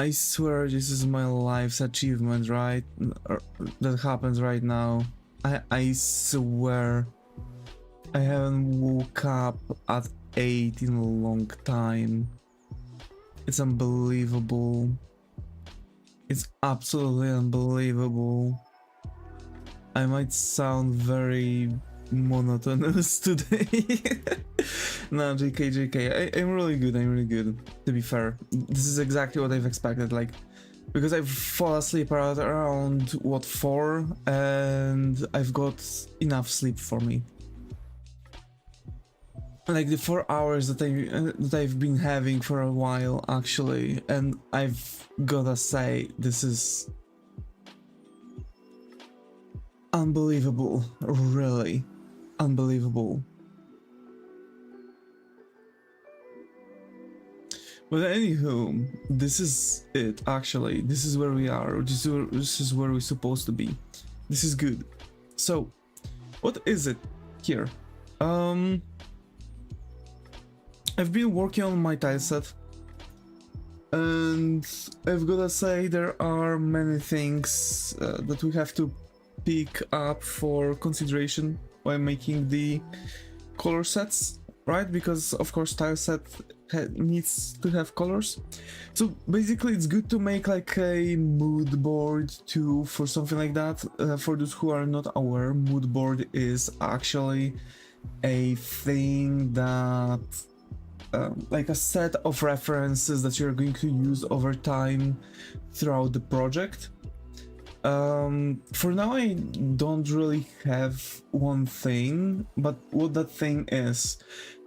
I swear this is my life's achievement, right? That happens right now. I swear I haven't woke up at 8 in a long time. It's unbelievable. It's absolutely unbelievable. I might sound very monotonous today. No, JK, I'm really good, to be fair. This is exactly what I've expected, like, because I've fallen asleep around, what, 4, and I've got enough sleep for me. Like the 4 hours that I've been having for a while, actually, and I've gotta say, this is unbelievable, really unbelievable. But anywho, this is it, actually. This is where we are. This is where we're supposed to be. This is good. So, what is it here? I've been working on my tileset, and I've gotta say there are many things that we have to pick up for consideration while making the color sets, right? Because of course tileset needs to have colors. So basically it's good to make like a mood board too for something like that. For those who are not aware, mood board is actually a thing that like a set of references that you're going to use over time throughout the project. For now I don't really have one thing, but what that thing is,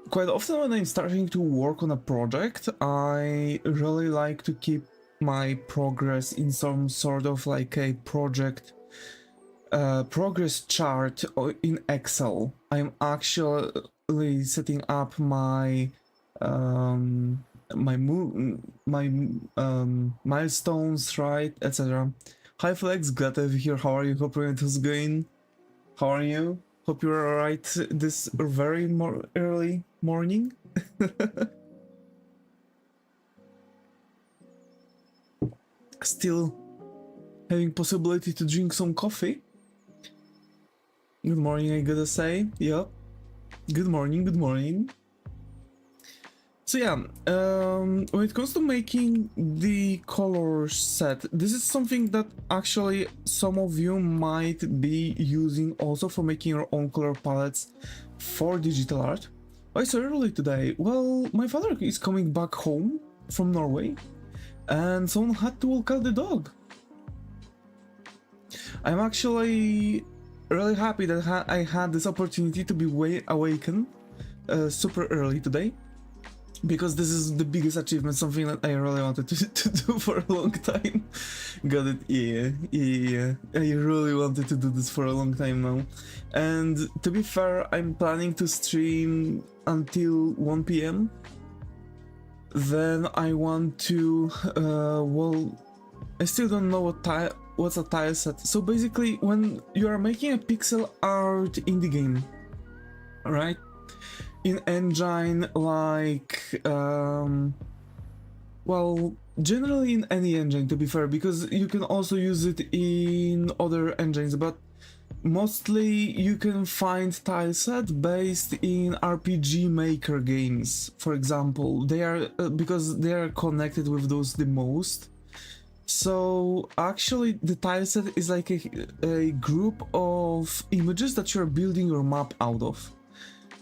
quite often when I'm starting to work on a project, I really like to keep my progress in some sort of like a project progress chart in Excel. I'm actually setting up my milestones, right, etc. Hi Flex, glad to have you here. How are you? Hope your night is going. How are you? Hope you're alright this very early morning. Still having possibility to drink some coffee. Good morning, I gotta say. Yep. Good morning, good morning. So yeah, when it comes to making the color set, this is something that actually some of you might be using also for making your own color palettes for digital art. Why so early today? Well, my father is coming back home from Norway, and someone had to walk out the dog. I'm actually really happy that I had this opportunity to be awakened super early today, because this is the biggest achievement, something that I really wanted to do for a long time. Got it, yeah. I really wanted to do this for a long time now. And to be fair, I'm planning to stream until 1 PM. Then I want to, well, I still don't know what's a tile set. So basically, when you are making a pixel art in the game, right? In engine like, well, generally in any engine, to be fair, because you can also use it in other engines, but mostly you can find tileset based in RPG Maker games, for example. They are because they are connected with those the most. So actually the tileset is like a group of images that you're building your map out of.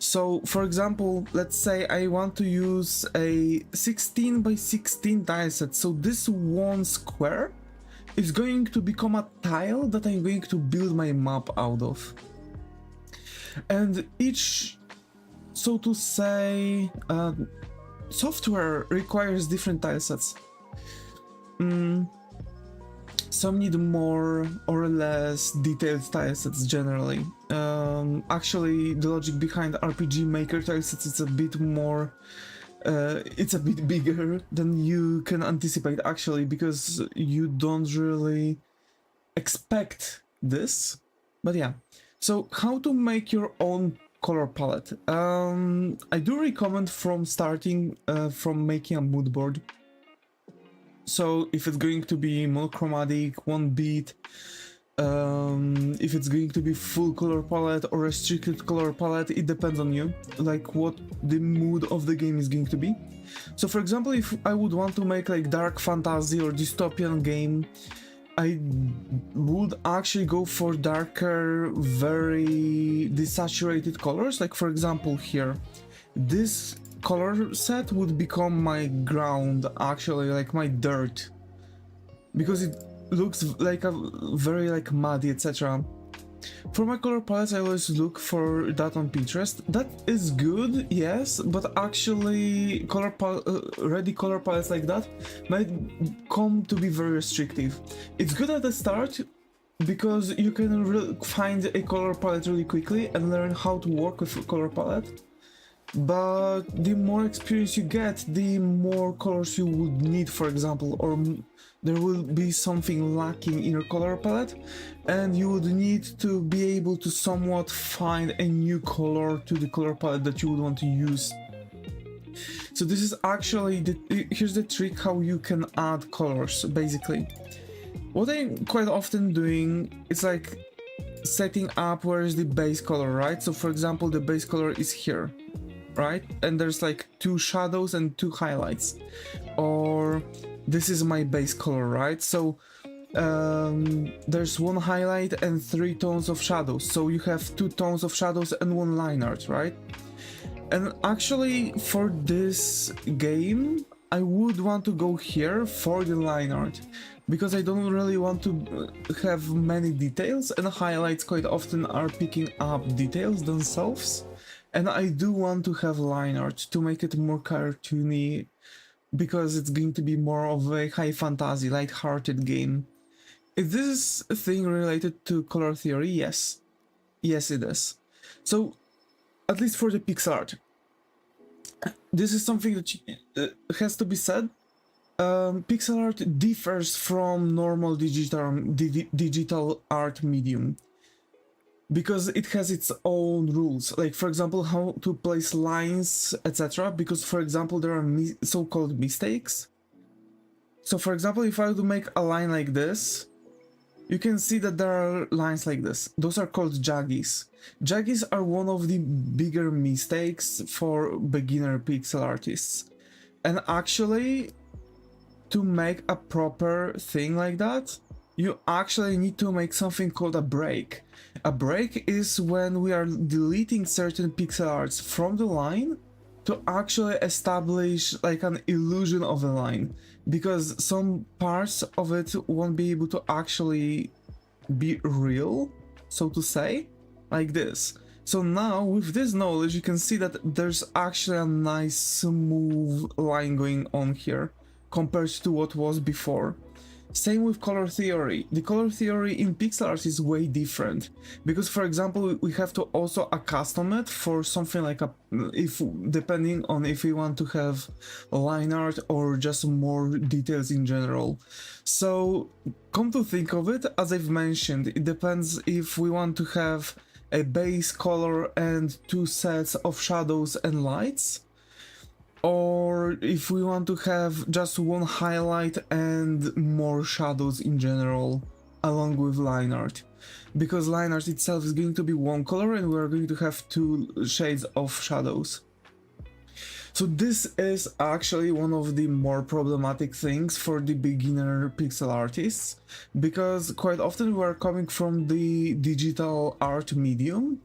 So, for example, let's say I want to use a 16 by 16 tileset. So this one square is going to become a tile that I'm going to build my map out of. And each, so to say, software requires different tilesets. Some need more or less detailed tilesets generally. Actually, the logic behind RPG Maker tilesets is a bit more, it's a bit bigger than you can anticipate actually, because you don't really expect this. But yeah, so how to make your own color palette? I do recommend from starting from making a mood board. So if it's going to be monochromatic, one beat, if it's going to be full color palette or restricted color palette, it depends on you, like what the mood of the game is going to be. So for example, if I would want to make like dark fantasy or dystopian game, I would actually go for darker, very desaturated colors. Like for example here, this color set would become my ground, actually, like my dirt, because it looks like a very like muddy, etc. For my color palettes, I always look for that on Pinterest. That is good, yes, but actually ready color palettes like that might come to be very restrictive. It's good at the start because you can find a color palette really quickly and learn how to work with a color palette. But the more experience you get, the more colors you would need, for example, or there will be something lacking in your color palette, and you would need to be able to somewhat find a new color to the color palette that you would want to use. So this is actually here's the trick how you can add colors, basically. What I'm quite often doing is like setting up where is the base color, right? So for example, the base color is here, right? And there's like 2 shadows and 2 highlights, or this is my base color, right? So there's 1 highlight and 3 tones of shadows, so you have 2 tones of shadows and 1 line art, right? And actually for this game I would want to go here for the line art, because I don't really want to have many details, and highlights quite often are picking up details themselves. And I do want to have line art to make it more cartoony, because it's going to be more of a high fantasy, light-hearted game. Is this a thing related to color theory? Yes. Yes, it is. So, at least for the pixel art, this is something that has to be said. Pixel art differs from normal digital art medium, because it has its own rules, like for example how to place lines, etc. Because for example there are so-called mistakes. So for example, if I were to make a line like this, you can see that there are lines like this. Those are called jaggies. Jaggies are one of the bigger mistakes for beginner pixel artists, and actually to make a proper thing like that, you actually need to make something called a break. A break is when we are deleting certain pixel arts from the line to actually establish like an illusion of a line, because some parts of it won't be able to actually be real, so to say, like this. So now with this knowledge you can see that there's actually a nice smooth line going on here compared to what was before. Same with color theory. The color theory in pixel art is way different, because for example we have to also accustom it for something like depending on if we want to have line art or just more details in general. So come to think of it, as I've mentioned, it depends if we want to have a base color and 2 sets of shadows and lights, or if we want to have just 1 highlight and more shadows in general along with line art, because line art itself is going to be 1 color and we are going to have 2 shades of shadows. So this is actually one of the more problematic things for the beginner pixel artists, because quite often we are coming from the digital art medium,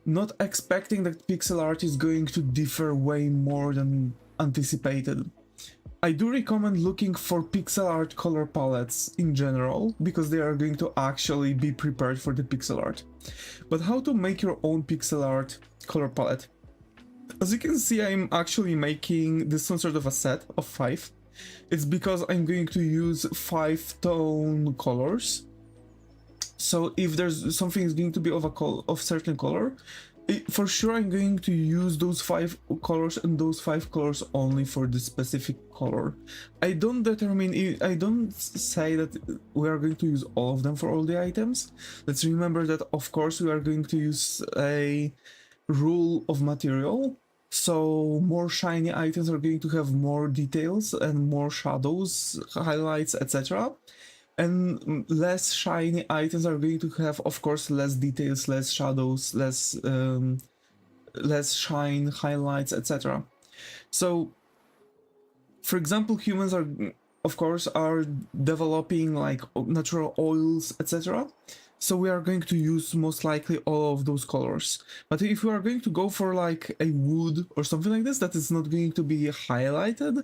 not expecting that pixel art is going to differ way more than anticipated. I do recommend looking for pixel art color palettes in general, because they are going to actually be prepared for the pixel art. But how to make your own pixel art color palette? As you can see, I'm actually making this some sort of a set of 5. It's because I'm going to use 5 tone colors. So if there's something is going to be of certain color, for sure I'm going to use those 5 colors and those 5 colors only for the specific color. I don't say that we are going to use all of them for all the items. Let's remember that of course we are going to use a rule of material. So more shiny items are going to have more details and more shadows, highlights, etc. And less shiny items are going to have, of course, less details, less shadows, less shine, highlights, etc. So, for example, humans are, of course, are developing like natural oils, etc. So we are going to use most likely all of those colors. But if we are going to go for like a wood or something like this, that is not going to be highlighted.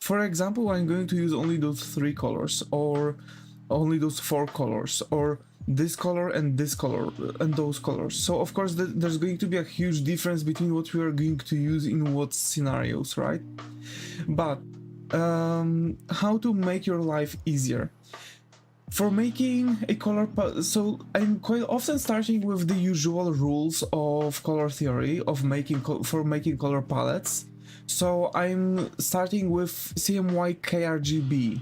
For example, I'm going to use only those 3 colors, or only those 4 colors, or this color and this color and those colors. So of course there's going to be a huge difference between what we are going to use in what scenarios, right? But how to make your life easier? For making a color so I'm quite often starting with the usual rules of color theory of making color palettes. So I'm starting with CMYK RGB.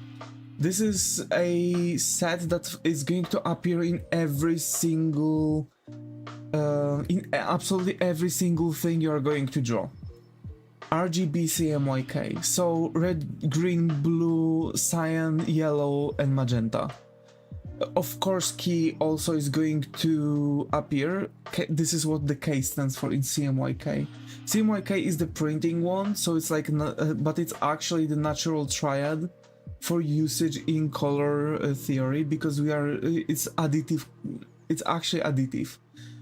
This is a set that is going to appear in every single in absolutely every single thing you are going to draw. RGB CMYK, so red, green, blue, cyan, yellow and magenta. Of course, key also is going to appear. This is what the K stands for in CMYK. CMYK is the printing one, so it's like, but it's actually the natural triad for usage in color theory, because it's additive. It's actually additive.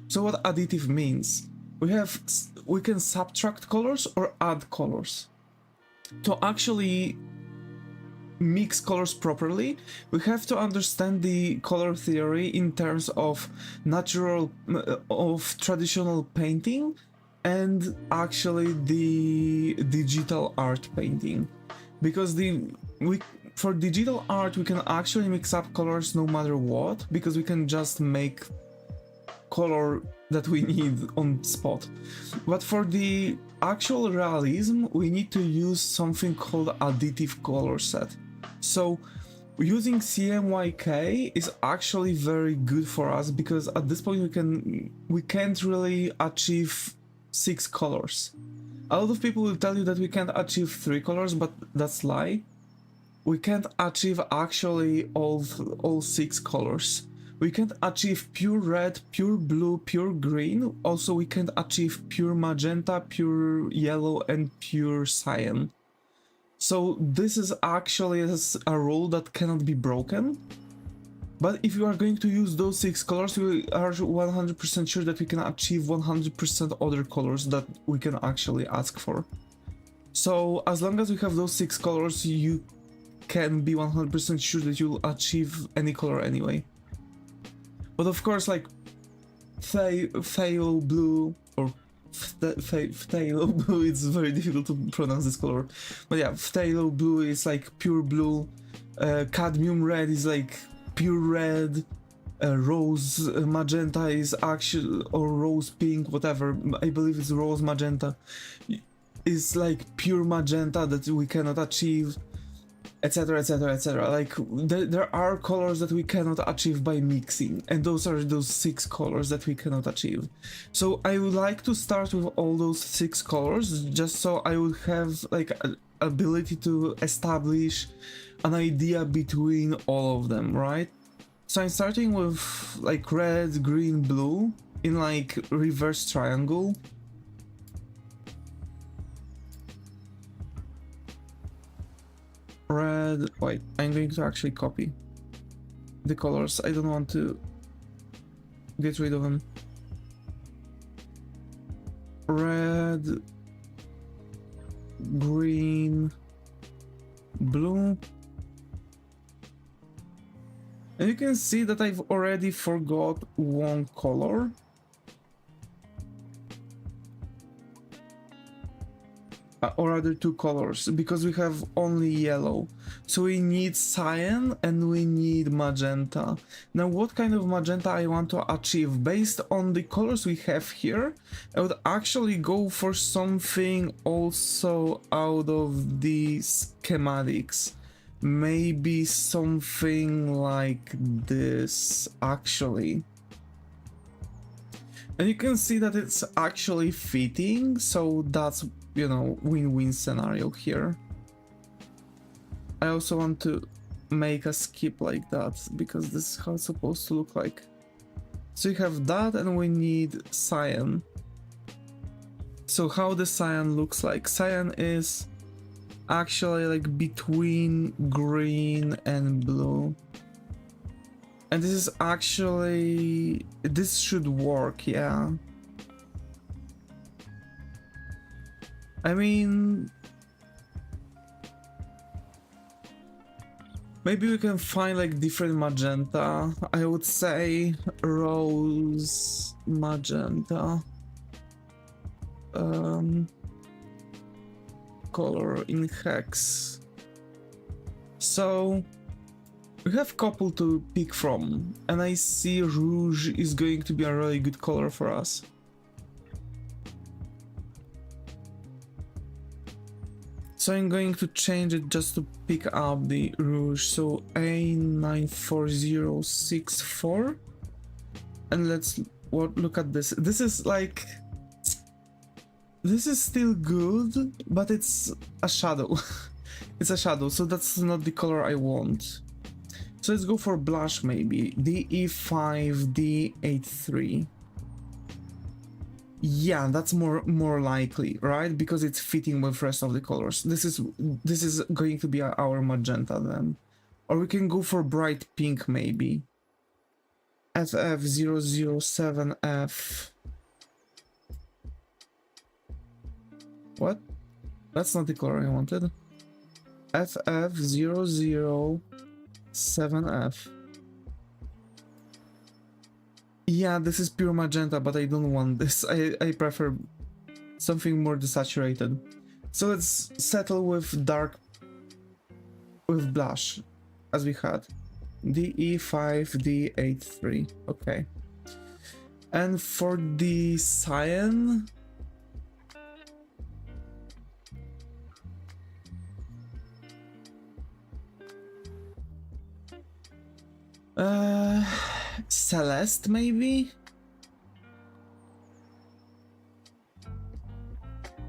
So what additive means? We can subtract colors or add colors. To actually mix colors properly, we have to understand the color theory in terms of traditional painting and actually the digital art painting, because for digital art we can actually mix up colors no matter what, because we can just make color that we need on spot. But for the actual realism we need to use something called additive color set. So using CMYK is actually very good for us, because at this point we can't really achieve 6 colors. A lot of people will tell you that we can't achieve 3 colors, but that's lie. We can't achieve actually all 6 colors. We can't achieve pure red, pure blue, pure green. Also we can't achieve pure magenta, pure yellow and pure cyan. So this is actually a rule that cannot be broken. But if you are going to use those 6 colors, we are 100% sure that we can achieve 100% other colors that we can actually ask for. So as long as we have those 6 colors, you can be 100% sure that you'll achieve any color anyway. But of course, like phthalo blue or phthalo blue, it's very difficult to pronounce this color. But yeah, phthalo blue is like pure blue. Cadmium red is like pure red. Rose magenta is actually, or rose pink, whatever. I believe it's rose magenta. Is like pure magenta that we cannot achieve, etc, etc, etc. Like there are colors that we cannot achieve by mixing, and those are those 6 colors that we cannot achieve. So I would like to start with all those 6 colors, just so I would have like an ability to establish an idea between all of them, right? So I'm starting with like red, green, blue in like reverse triangle. Red, wait, I'm going to actually copy the colors. I don't want to get rid of them. Red, green, blue. And you can see that I've already forgot one color. Or rather 2 colors, because we have only yellow. So we need cyan and we need magenta. Now what kind of magenta I want to achieve? Based on the colors we have here, I would actually go for something also out of the schematics. Maybe something like this, actually. And you can see that it's actually fitting, so that's you know, win-win scenario here. I also want to make a skip like that, because this is how it's supposed to look like. So you have that, and we need cyan. So how the cyan looks like? Cyan is actually like between green and blue. And this is actually... this should work, yeah. I mean... maybe we can find like different magenta. I would say rose magenta. Color in hex. So we have couple to pick from, and I see rouge is going to be a really good color for us. So I'm going to change it just to pick up the rouge. So A94064, and let's look at this. This is like... this is still good, but it's a shadow. It's a shadow, so that's not the color I want. So let's go for blush maybe. DE5, D83. Yeah, that's more likely, right? Because it's fitting with rest of the colors. This is going to be our magenta then. Or we can go for bright pink maybe. FF007F. What? That's not the color I wanted. FF007F. Yeah, this is pure magenta, but I don't want this. I prefer something more desaturated. So let's settle with dark... with blush, as we had. DE5, D83. Okay. And for the cyan... Celeste maybe?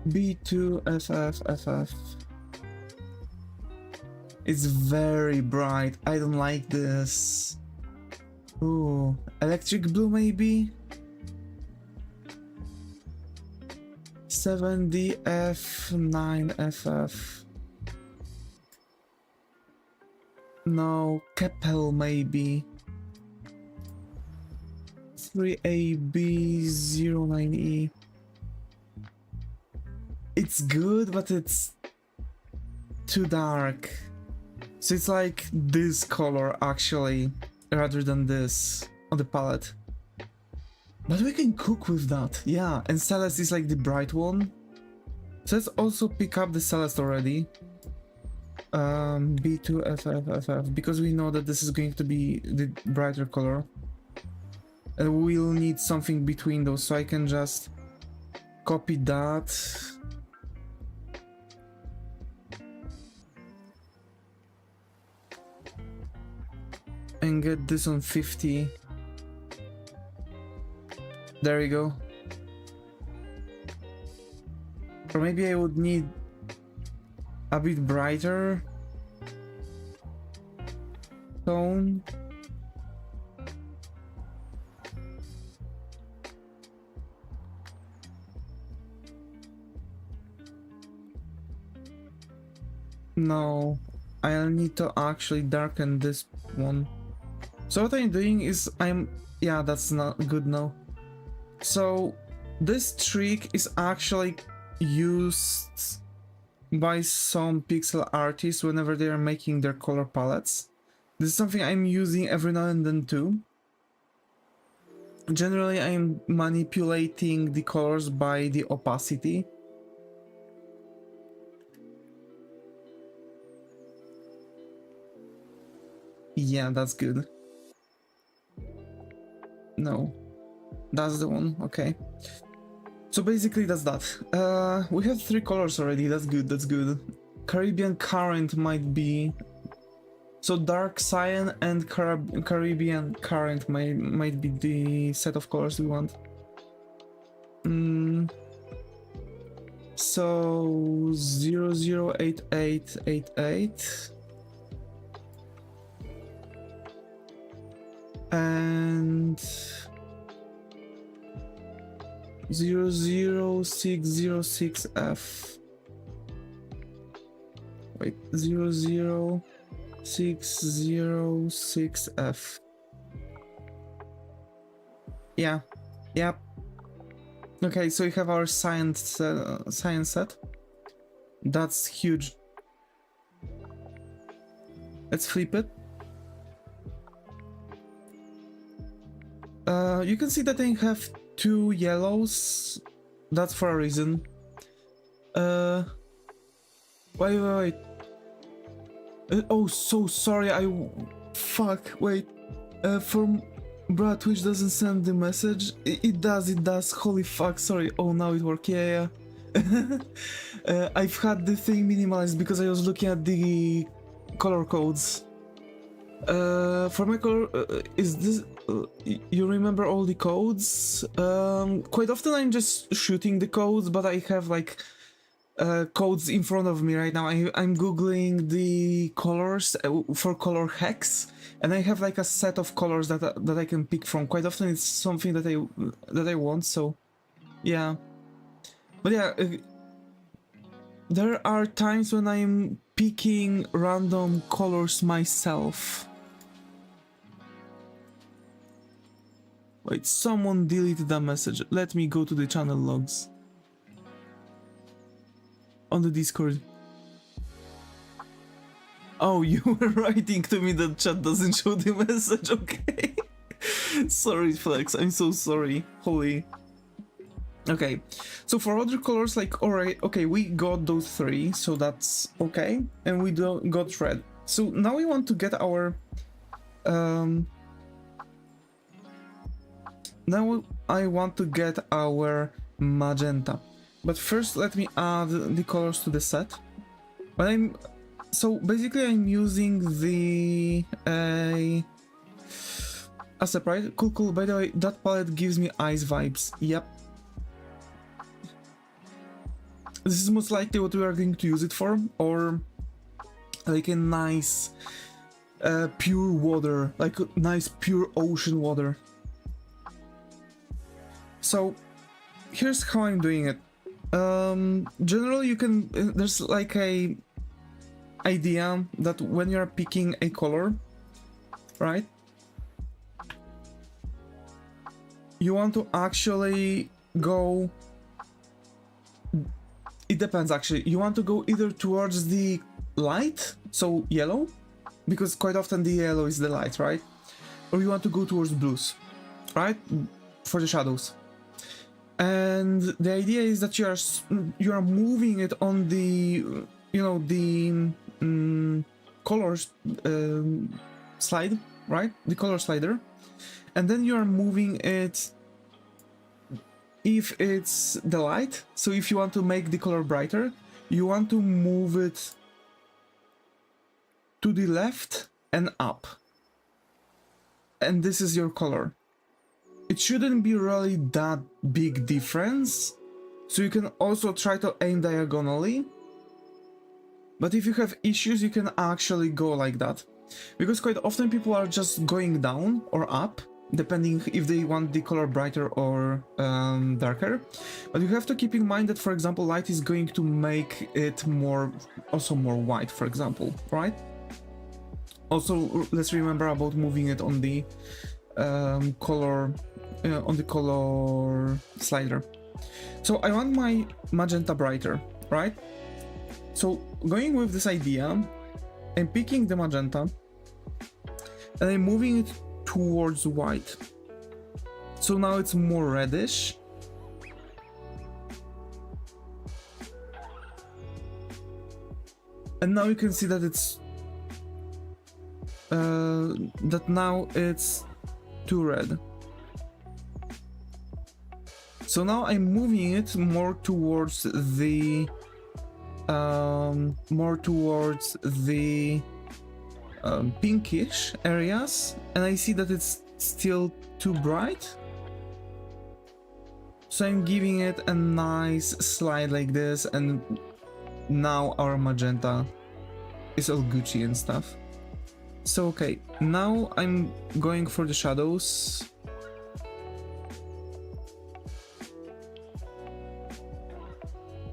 B2FFFF. It's very bright. I don't like this. Ooh, electric blue maybe? 7DF9FF. No, Keppel maybe. 3AB09E. It's good, but it's too dark. So it's like this color actually, rather than this on the palette. But we can cook with that, yeah. And Celeste is like the bright one. So let's also pick up the Celeste already. B2FFFF, because we know that this is going to be the brighter color. And we'll need something between those, so I can just copy that. And get this on 50. There we go. Or maybe I would need a bit brighter tone. No, I'll need to actually darken this one. So what I'm doing is yeah, that's not good now. So this trick is actually used by some pixel artists whenever they are making their color palettes. This is something I'm using every now and then too. Generally, I'm manipulating the colors by the opacity. Yeah, that's good. No, that's the one. Okay. So basically that's that. We have 3 colors already. That's good, that's good. Caribbean Current might be... so dark cyan and Caribbean Current might be the set of colors we want. So 008888 and 00606F. Wait, 00606F. Yeah, yep. Okay, so we have our science set. That's huge. Let's flip it. You can see that I have 2 yellows. That's for a reason. Wait. Oh, so sorry. Fuck. Wait. Bruh, Twitch doesn't send the message. It does. Holy fuck. Sorry. Oh, now it worked. Yeah. I've had the thing minimalized because I was looking at the color codes. For my color, is this? You remember all the codes? Quite often I'm just shooting the codes, but I have like codes in front of me right now. I'm googling the colors for color hex, and I have like a set of colors that I can pick from. Quite often it's something that I want. So yeah, but yeah, there are times when I'm picking random colors myself. Wait, someone deleted that message. Let me go to the channel logs. On the Discord. Oh, you were writing to me that chat doesn't show the message, okay. Sorry, Flex, I'm so sorry. Holy. Okay, so for other colors, like, alright, okay, we got those 3, so that's okay. And we got red. So now we want to get our... Now I want to get our magenta. But first let me add the colors to the set. But so basically I'm using the as a sprite. Cool. By the way, that palette gives me ice vibes. Yep. This is most likely what we are going to use it for, or like a nice pure water, like a nice pure ocean water. So here's how I'm doing it. Generally you can, there's like a idea that when you're picking a color, right, you want to actually go, it depends actually, you want to go either towards the light, so yellow, because quite often the yellow is the light, right, or you want to go towards blues, right, for the shadows. And the idea is that you are moving it on the, you know, the colors slide, right? The color slider, and then you are moving it if it's the light. So if you want to make the color brighter, you want to move it to the left and up, and this is your color. It shouldn't be really that big difference, so you can also try to aim diagonally, but if you have issues you can actually go like that, because quite often people are just going down or up, depending if they want the color brighter or darker. But you have to keep in mind that, for example, light is going to make it more white, for example, right? Also, let's remember about moving it on the color slider. So I want my magenta brighter, right? So going with this idea, I'm picking the magenta and I'm moving it towards white. So now it's more reddish. And now you can see that it's now it's too red. So now I'm moving it more towards the pinkish areas, and I see that it's still too bright. So I'm giving it a nice slide like this, and now our magenta is all Gucci and stuff. So okay, now I'm going for the shadows.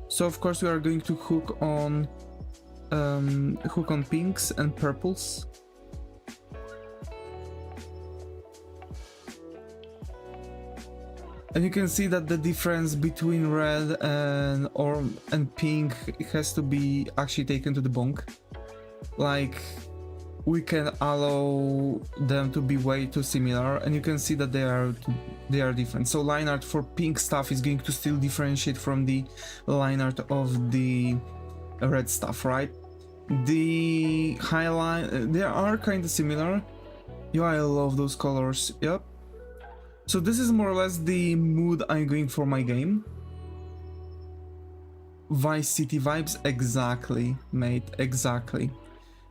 So of course we are going to hook on pinks and purples. And you can see that the difference between red and pink has to be actually taken to the bonk. Like, we can allow them to be way too similar, and you can see that they are different. So line art for pink stuff is going to still differentiate from the line art of the red stuff, right? The highlight, they are kind of similar. Yeah, I love those colors. Yep. So this is more or less the mood I'm going for my game. Vice City vibes, exactly, mate, exactly.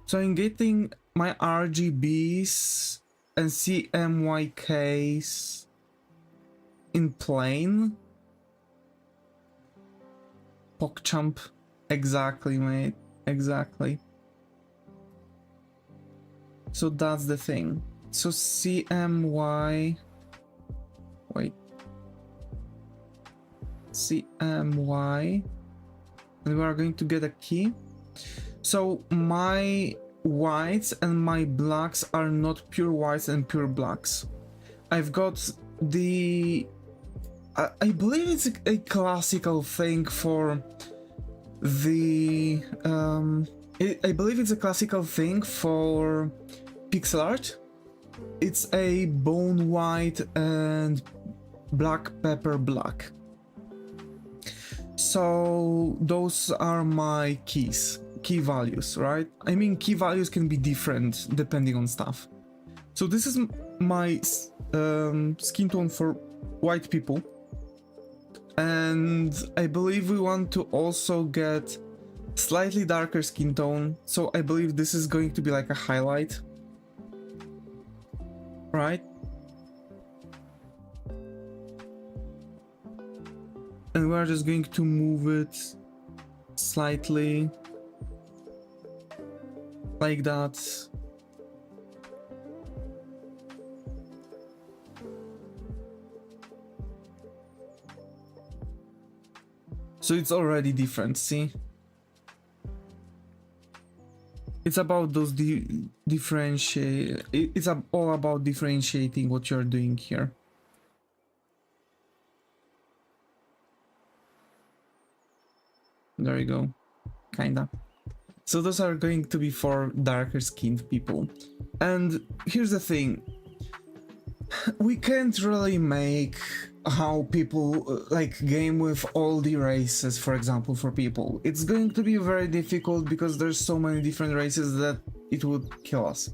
So I'm getting my RGBs and CMYKs in plain. PogChamp, exactly, mate, exactly. So that's the thing. So CMY, wait, CMY, and we are going to get a key. So my whites and my blacks are not pure whites and pure blacks. I've got the I believe it's a classical thing for the I believe it's a classical thing for pixel art. It's a bone white and black pepper black. So those are my key values, right? I mean, key values can be different depending on stuff. So this is my skin tone for white people, and I believe we want to also get slightly darker skin tone. So I believe this is going to be like a highlight, right? And we're just going to move it slightly like that. So it's already different, see? It's about those it's all about differentiating what you're doing here. There you go, kinda. So those are going to be for darker skinned people. And here's the thing, we can't really make how people like game with all the races, for example, for people. It's going to be very difficult because there's so many different races that it would kill us.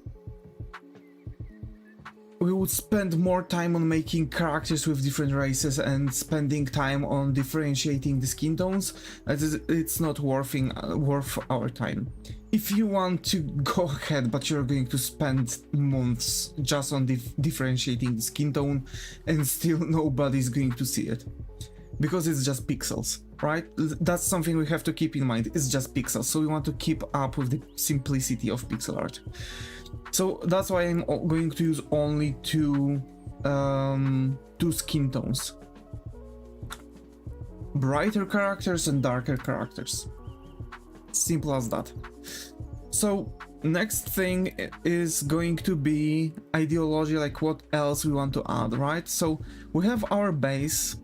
We would spend more time on making characters with different races and spending time on differentiating the skin tones. It's not worth our time. If you want to go ahead, but you're going to spend months just on differentiating the skin tone, and still nobody's going to see it. Because it's just pixels, right? That's something we have to keep in mind. It's just pixels, so we want to keep up with the simplicity of pixel art. So that's why I'm going to use only two skin tones. Brighter characters and darker characters. Simple as that. So next thing is going to be ideology, like what else we want to add, right? So we have our base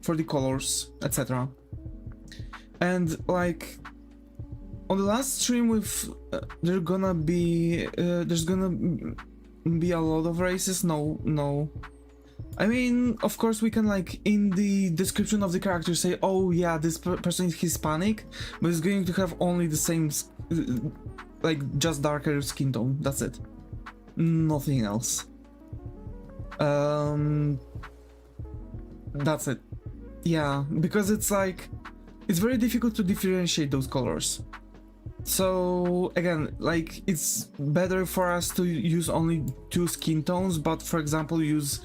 for the colors, etc. And like on the last stream with there's gonna be a lot of races. No, I mean, of course we can, like, in the description of the character say, oh yeah, this person is Hispanic, but it's going to have only the same like just darker skin tone. That's it, nothing else. That's it. Yeah, because it's like it's very difficult to differentiate those colors. So again, like, it's better for us to use only two skin tones, but for example use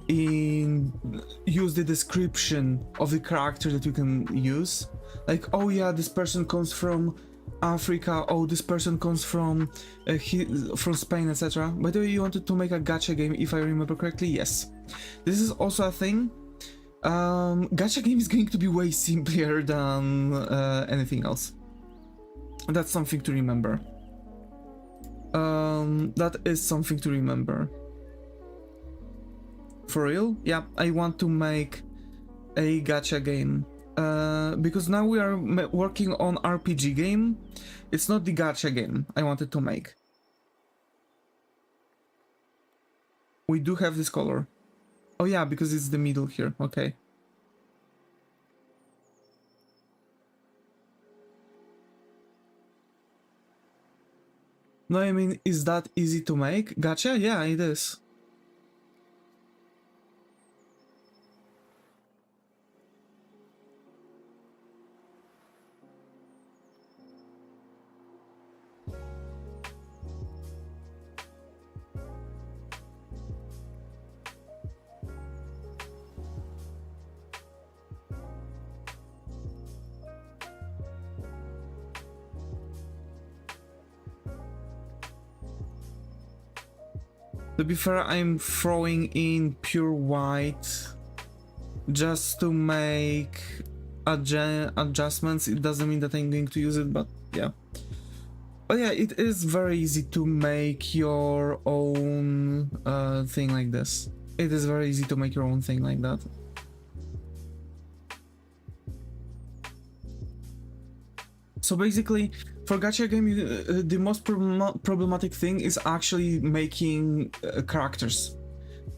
use the description of the character that you can use. Like, oh yeah, this person comes from Africa, oh this person comes from Spain, etc. By the way, you wanted to make a gacha game, if I remember correctly. Yes, this is also a thing. Gacha game is going to be way simpler than anything else. That's something to remember. That is something to remember. For real? Yeah, I want to make a gacha game. Because now we are working on RPG game. It's not the gacha game I wanted to make. We do have this color. Oh yeah, because it's the middle here. Okay. No, I mean, is that easy to make? Gacha? Yeah, it is. To be fair, I'm throwing in pure white just to make adjustments. It doesn't mean that I'm going to use it, but yeah. But yeah, it is very easy to make your own thing like this. It is very easy to make your own thing like that. So basically, for gacha game, the most problematic thing is actually making characters,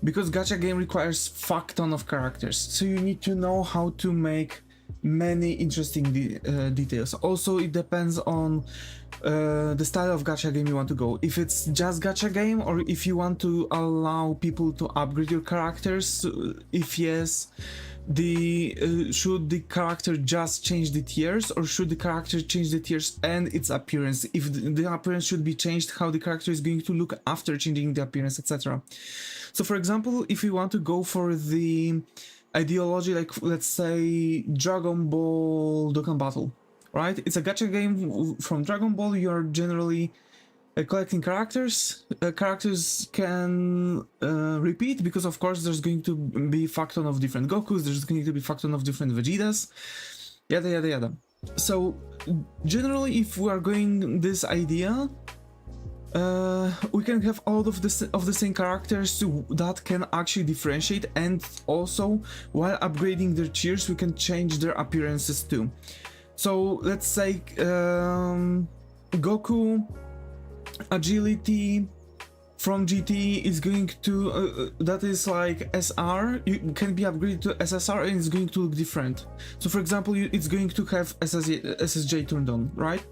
because gacha game requires fuck ton of characters. So you need to know how to make many interesting details. Also, it depends on the style of gacha game you want to go. If it's just gacha game, or if you want to allow people to upgrade your characters. If yes, should the character just change the tiers, or should the character change the tiers and its appearance? If the appearance should be changed, how the character is going to look after changing the appearance, etc. So for example, if you want to go for the ideology, like let's say Dragon Ball Dokkan Battle, right? It's a gacha game from Dragon Ball. You're generally collecting characters. Characters can repeat, because of course there's going to be fuck ton of different Gokus, there's going to be fuck ton of different Vegetas, yada yada yada. So generally, if we are going this idea, we can have all of the same characters that can actually differentiate, and also while upgrading their tiers we can change their appearances too. So let's say Goku agility from GT is going to that is like SR, you can be upgraded to SSR and it's going to look different. So for example, it's going to have SSJ turned on, right?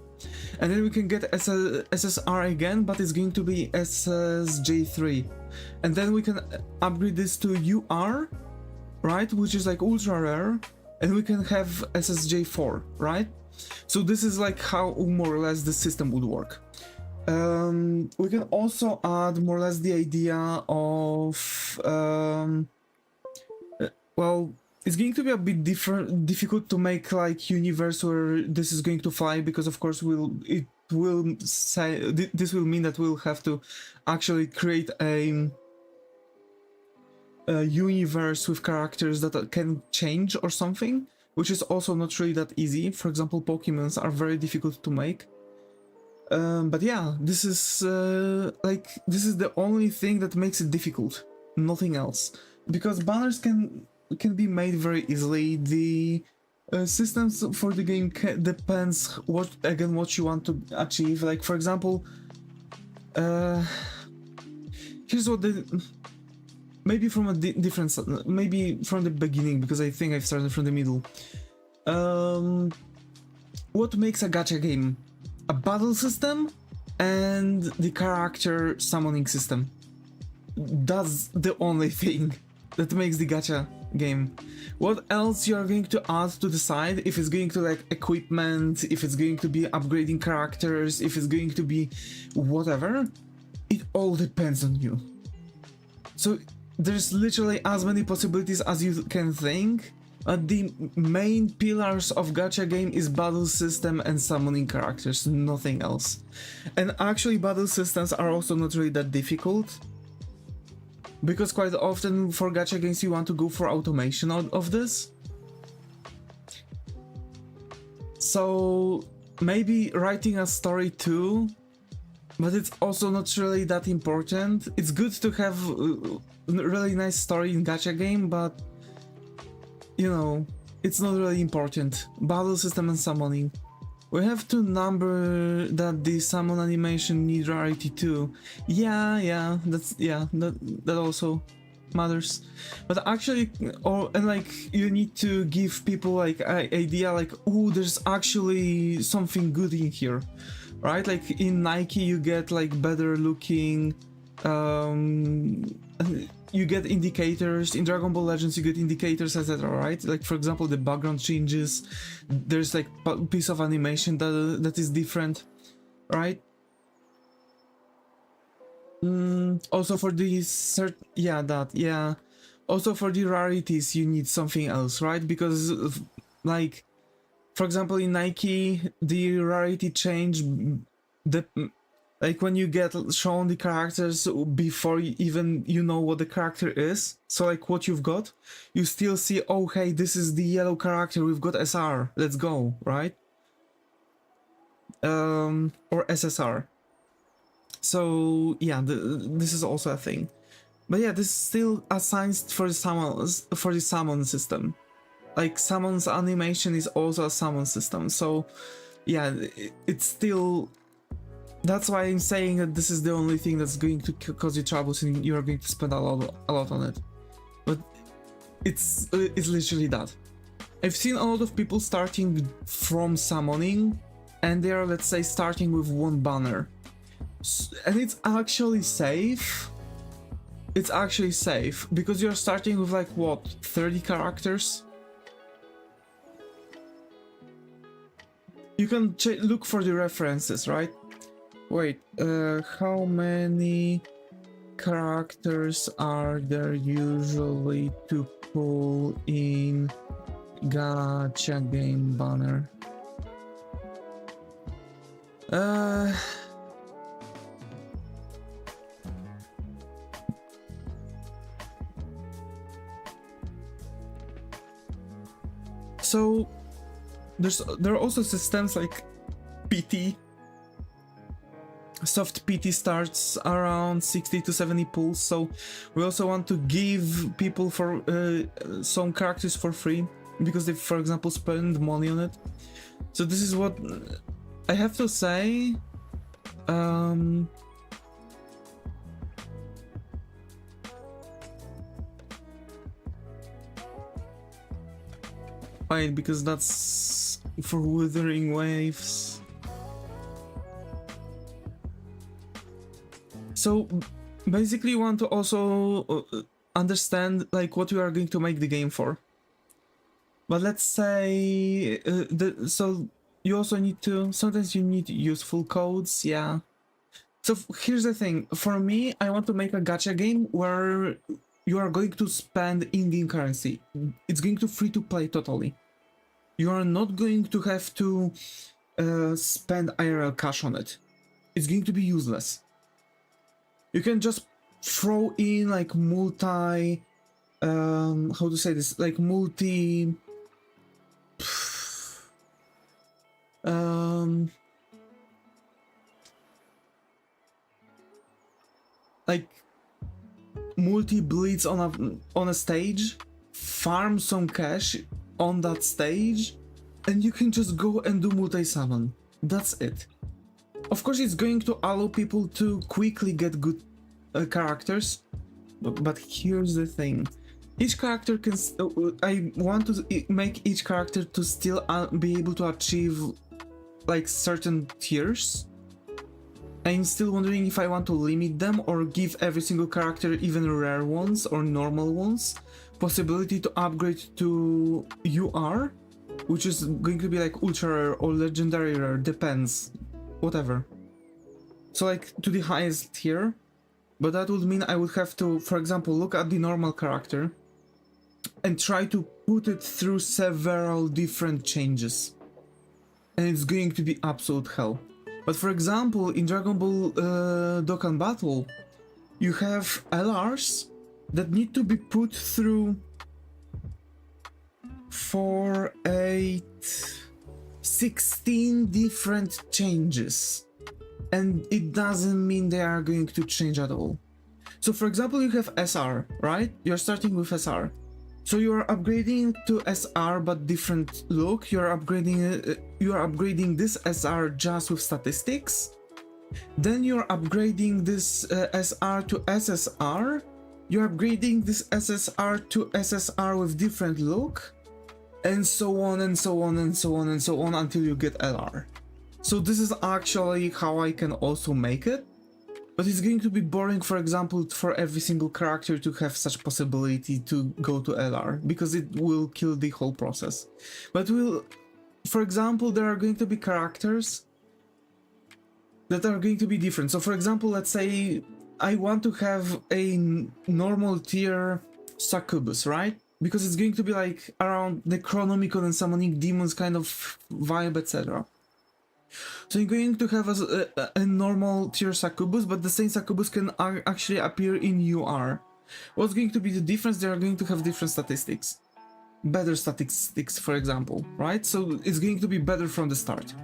And then we can get SSR again, but it's going to be SSJ3, and then we can upgrade this to UR, right, which is like ultra rare, and we can have SSJ4, right? So this is like how more or less the system would work. We can also add more or less the idea of well, it's going to be a bit difficult to make like universe where this is going to fly, because of course this will mean that we'll have to actually create a universe with characters that can change or something, which is also not really that easy. For example, Pokemons are very difficult to make. But yeah, this is the only thing that makes it difficult, nothing else. Because banners can be made very easily. The systems for the game depends what you want to achieve. Like for example, here's what maybe from a different, maybe from the beginning, because I think I've started from the middle. What makes a gacha game? A battle system and the character summoning system. That's the only thing that makes the gacha game. What else you are going to add to the side? If it's going to like equipment, if it's going to be upgrading characters, if it's going to be whatever, it all depends on you. So there's literally as many possibilities as you can think. The main pillars of gacha game is battle system and summoning characters, nothing else. And actually battle systems are also not really that difficult, because quite often for gacha games you want to go for automation of this. So maybe writing a story too, but it's also not really that important. It's good to have a really nice story in gacha game, but you know, it's not really important. Battle system and summoning. We have to number that the summon animation need rarity too. Yeah, that also matters. But actually, and like you need to give people like an idea like, oh, there's actually something good in here, right? Like in Nike, you get like better looking. You get indicators. In Dragon Ball Legends you get indicators, etc., right? Like for example the background changes, there's like a piece of animation that is different, right? Also for the also for the rarities you need something else, right? Because like for example in Nike the rarity change, like when you get shown the characters before even you know what the character is, so like what you've got, you still see, oh hey, this is the yellow character, we've got SR, let's go, right? Or SSR. So yeah, this is also a thing. But yeah, this still assigns for the summon system. Like summons animation is also a summon system. So yeah, it's still. That's why I'm saying that this is the only thing that's going to cause you troubles and you're going to spend a lot on it. But it's literally that. I've seen a lot of people starting from summoning and they're, let's say, starting with one banner. And it's actually safe. It's actually safe because you're starting with like what, 30 characters? You can look for the references, right? Wait, how many characters are there usually to pull in gacha game banner? So there are also systems like PT. Soft PT starts around 60 to 70 pulls, so we also want to give people for some characters for free because they, for example, spend money on it. So this is what I have to say. Wait, because that's for Withering Waves. So basically you want to also understand like what you are going to make the game for. But let's say so you also need to, sometimes you need useful codes, yeah. So here's the thing, for me I want to make a gacha game where you are going to spend in-game currency. It's going to free to play totally. You are not going to have to spend IRL cash on it. It's going to be useless. You can just throw in like multi, how to say this, like multi, like multi bleeds on a stage, farm some cash on that stage, and you can just go and do multi summon. That's it. Of course, it's going to allow people to quickly get good characters, but here's the thing: each character can. I want to make each character to still be able to achieve like certain tiers. I'm still wondering if I want to limit them or give every single character, even rare ones or normal ones, possibility to upgrade to UR, which is going to be like ultra rare or legendary rare, depends. Whatever. So like to the highest tier. but that would mean I would have to, for example, look at the normal character and try to put it through several different changes. And it's going to be absolute hell. But for example, in Dragon Ball Dokkan Battle, you have LRs that need to be put through 4, 8, 16 different changes. And it doesn't mean they are going to change at all. So for example, you have SR, right? You're starting with SR. So you're upgrading to SR but different look. You're upgrading this SR just with statistics. Then you're upgrading this SR to SSR. You're upgrading this SSR to SSR with different look. And so on and so on and so on and so on until you get LR. So this is actually how I can also make it. But it's going to be boring, for example, for every single character to have such possibility to go to LR, because it will kill the whole process. But for example, there are going to be characters that are going to be different. So for example, let's say I want to have a normal tier succubus, right? Because it's going to be like around the Necronomicon and summoning demons kind of vibe, etc. So you're going to have a normal tier succubus, but the same succubus can actually appear in UR. What's going to be the difference? They are going to have different statistics. Better statistics, for example, right? So it's going to be better from the start.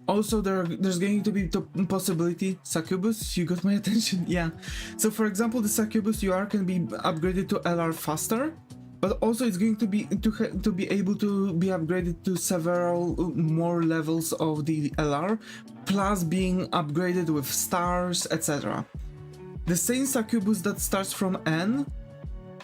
Also, there's going to be the possibility, succubus, you got my attention, yeah. So for example, the succubus UR can be upgraded to LR faster, but also it's going to be able to be upgraded to several more levels of the LR, plus being upgraded with stars, etc. The same succubus that starts from N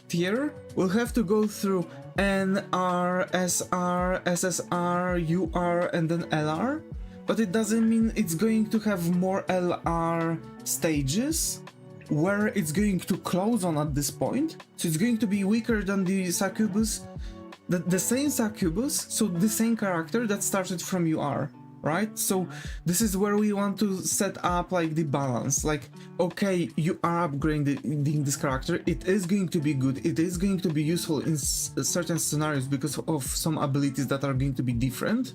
tier will have to go through N, R, SR, SSR, UR, and then LR. But it doesn't mean it's going to have more LR stages where it's going to close on at this point. So it's going to be weaker than the succubus, the same succubus, so the same character that started from UR, right? So this is where we want to set up like the balance, like, okay, you are upgrading this character, it is going to be good, it is going to be useful in certain scenarios because of some abilities that are going to be different.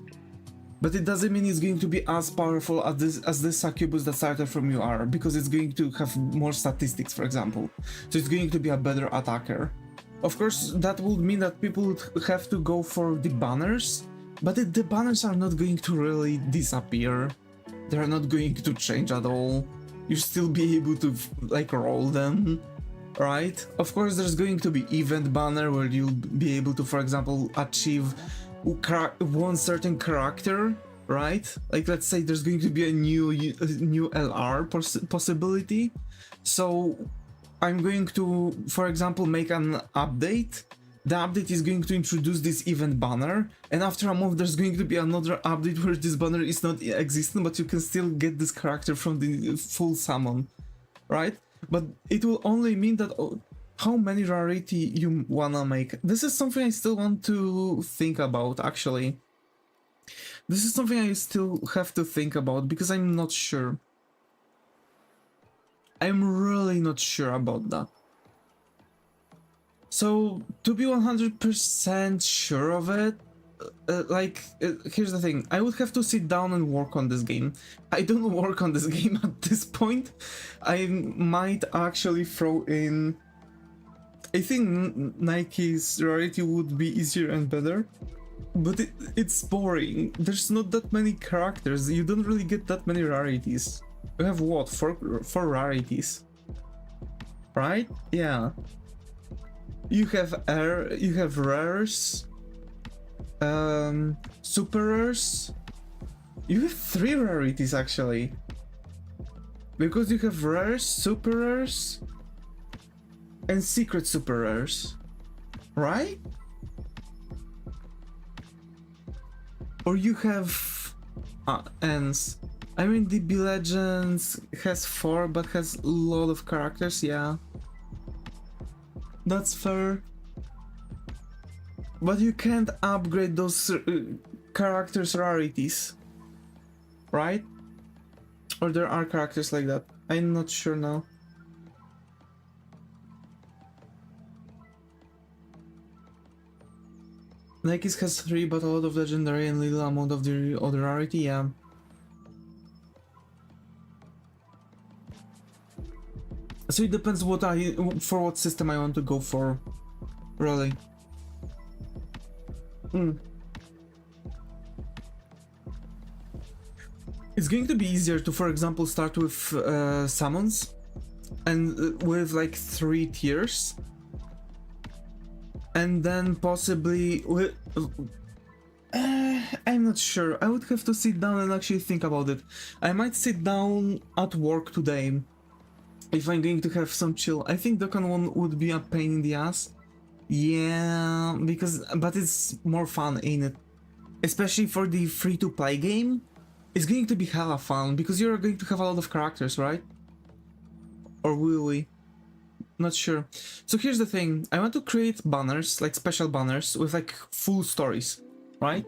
But it doesn't mean it's going to be as powerful as this succubus that started from UR, because it's going to have more statistics, for example. So it's going to be a better attacker. Of course, that would mean that people would have to go for the banners, but the banners are not going to really disappear. They're not going to change at all. You'll still be able to like roll them, right? Of course, there's going to be event banner where you'll be able to, for example, achieve one certain character, right? Like, let's say there's going to be a new LR possibility. So I'm going to, for example, make an update. The update is going to introduce this event banner, and after a month there's going to be another update where this banner is not existent, but you can still get this character from the full summon, right? But it will only mean that how many rarity you wanna make. This is something I still want to think about, actually. This is something I still have to think about, because I'm not sure. I'm really not sure about that. So, to be 100% sure of it, here's the thing. I would have to sit down and work on this game. I don't work on this game at this point. I might actually throw in... I think Nike's rarity would be easier and better, but it's boring. There's not that many characters. You don't really get that many rarities. You have what? Four rarities, right? Yeah. You have rares, super rares. You have 3 rarities actually, because you have rares, super rares, and secret super rares, right? Or you have ends. I mean, the B Legends has 4 but has a lot of characters, yeah. That's fair. But you can't upgrade those characters' rarities, right? Or there are characters like that. I'm not sure now. Nikes has 3, but a lot of legendary and little amount of the other rarity, yeah. So it depends for what system I want to go for, really. It's going to be easier to, for example, start with summons and with like 3 tiers, and then possibly with I'm not sure. I would have to sit down and actually think about it. I might sit down at work today if I'm going to have some chill. I think Dokkan one would be a pain in the ass. Yeah, but it's more fun, ain't it? Especially for the free-to-play game. It's going to be hella fun because you're going to have a lot of characters, right? Or will we? Not sure. So here's the thing. I want to create banners, like special banners with like full stories, right?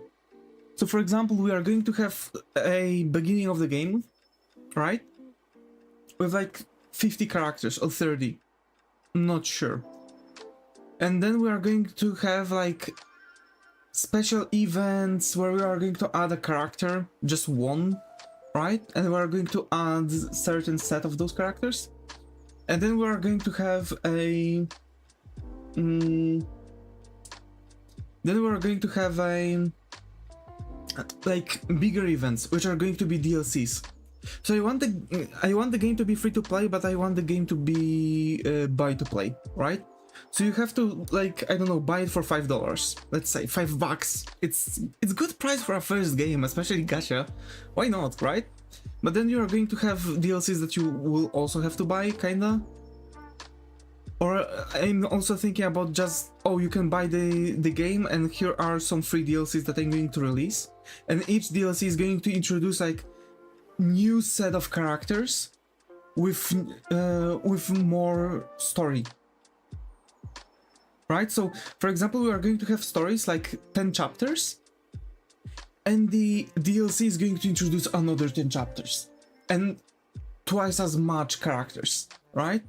So for example, we are going to have a beginning of the game, right? With like 50 characters or 30. Not sure. And then we are going to have like special events where we are going to add a character, just one, right? And we are going to add certain set of those characters. And then we are going to have a... then we are going to have a... like bigger events, which are going to be DLCs. So I want the game to be free to play, but I want the game to be buy to play, right? So you have to, like, I don't know, buy it for $5. Let's say $5. It's good price for a first game, especially gacha. Why not, right? But then you are going to have DLCs that you will also have to buy, kinda. Or I'm also thinking about just, oh, you can buy the game and here are some free DLCs that I'm going to release. And each DLC is going to introduce like new set of characters with more story. Right? So, for example, we are going to have stories like 10 chapters, and the DLC is going to introduce another 10 chapters, and twice as much characters, right?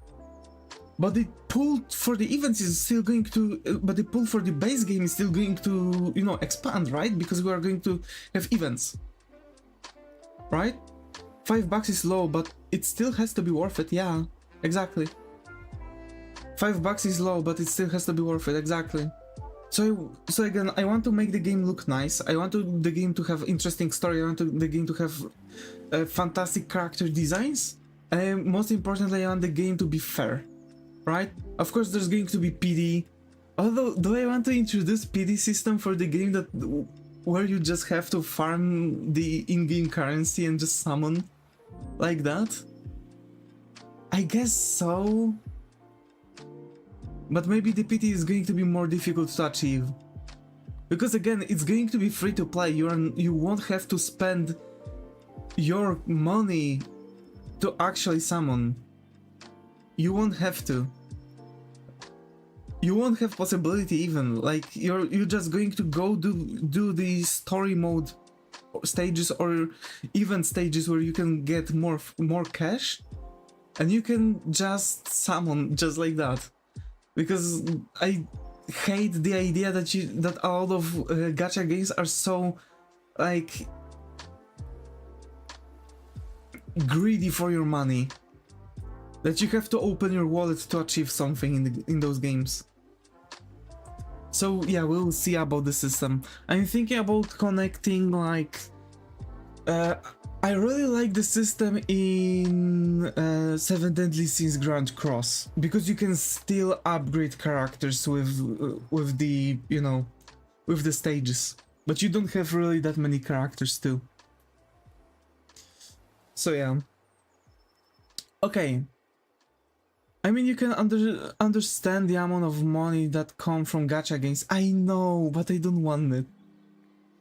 But the pool for the events is still going to, but the pool for the base game is still going to, you know, expand, right? Because we are going to have events, right? $5 is low, but it still has to be worth it, yeah, exactly. $5 is low, but it still has to be worth it, exactly. So again, I want to make the game look nice. I want the game to have interesting story. I want the game to have fantastic character designs. And most importantly, I want the game to be fair, right? Of course, there's going to be PD. Although, do I want to introduce PD system for the game where you just have to farm the in-game currency and just summon like that? I guess so. But maybe the PT is going to be more difficult to achieve. Because again, it's going to be free to play. You won't have to spend your money to actually summon. You won't have to. You won't have possibility even. Like you're just going to go do the story mode stages or event stages where you can get more cash, and you can just summon just like that. Because I hate the idea that a lot of gacha games are so like greedy for your money that you have to open your wallet to achieve something in those games. So yeah, we'll see about the system. I'm thinking about connecting like I really like the system in Seven Deadly Sins Grand Cross, because you can still upgrade characters with the, you know, with the stages, but you don't have really that many characters too. So yeah. Okay. I mean, you can understand the amount of money that come from gacha games. I know, but I don't want it.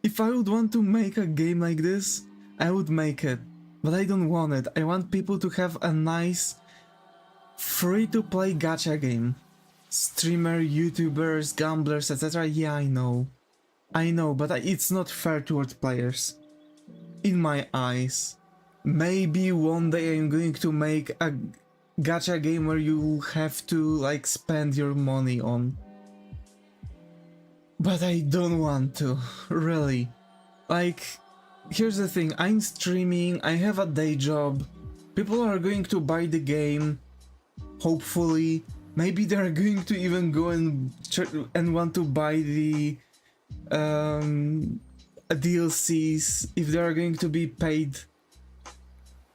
If I would want to make a game like this, I would make it, but I don't want it. I want people to have a nice free-to-play gacha game. Streamer, YouTubers, gamblers, etc. Yeah, I know, but it's not fair towards players. In my eyes. maybe one day I'm going to make a gacha game where you have to like spend your money on. But I don't want to, really. Like, here's the thing, I'm streaming, I have a day job, people are going to buy the game, hopefully. Maybe they're going to even go and want to buy the DLCs if they are going to be paid,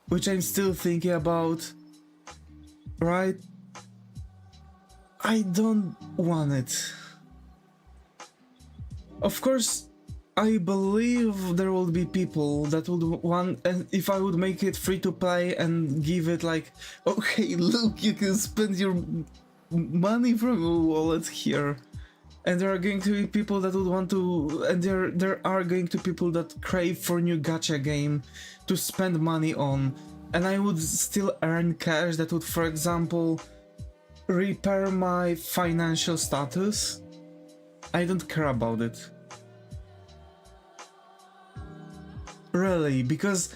which I'm still thinking about, right? I don't want it. Of course, I believe there will be people that would want, and if I would make it free to play and give it like, okay, look, you can spend your money from your wallet here. And there are going to be people that would want to, and there are going to be people that crave for new gacha game to spend money on, and I would still earn cash that would, for example, repair my financial status. I don't care about it. Really, because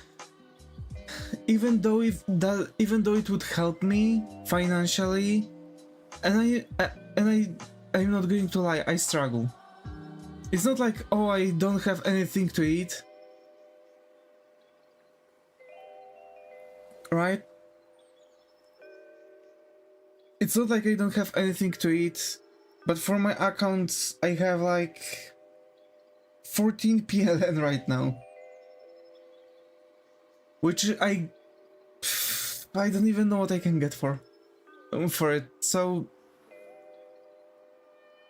even though it would help me financially, and I'm not going to lie, I struggle. It's not like, oh, I don't have anything to eat, right? It's not like I don't have anything to eat, but for my account I have like 14 PLN right now, which I don't even know what I can get for it. So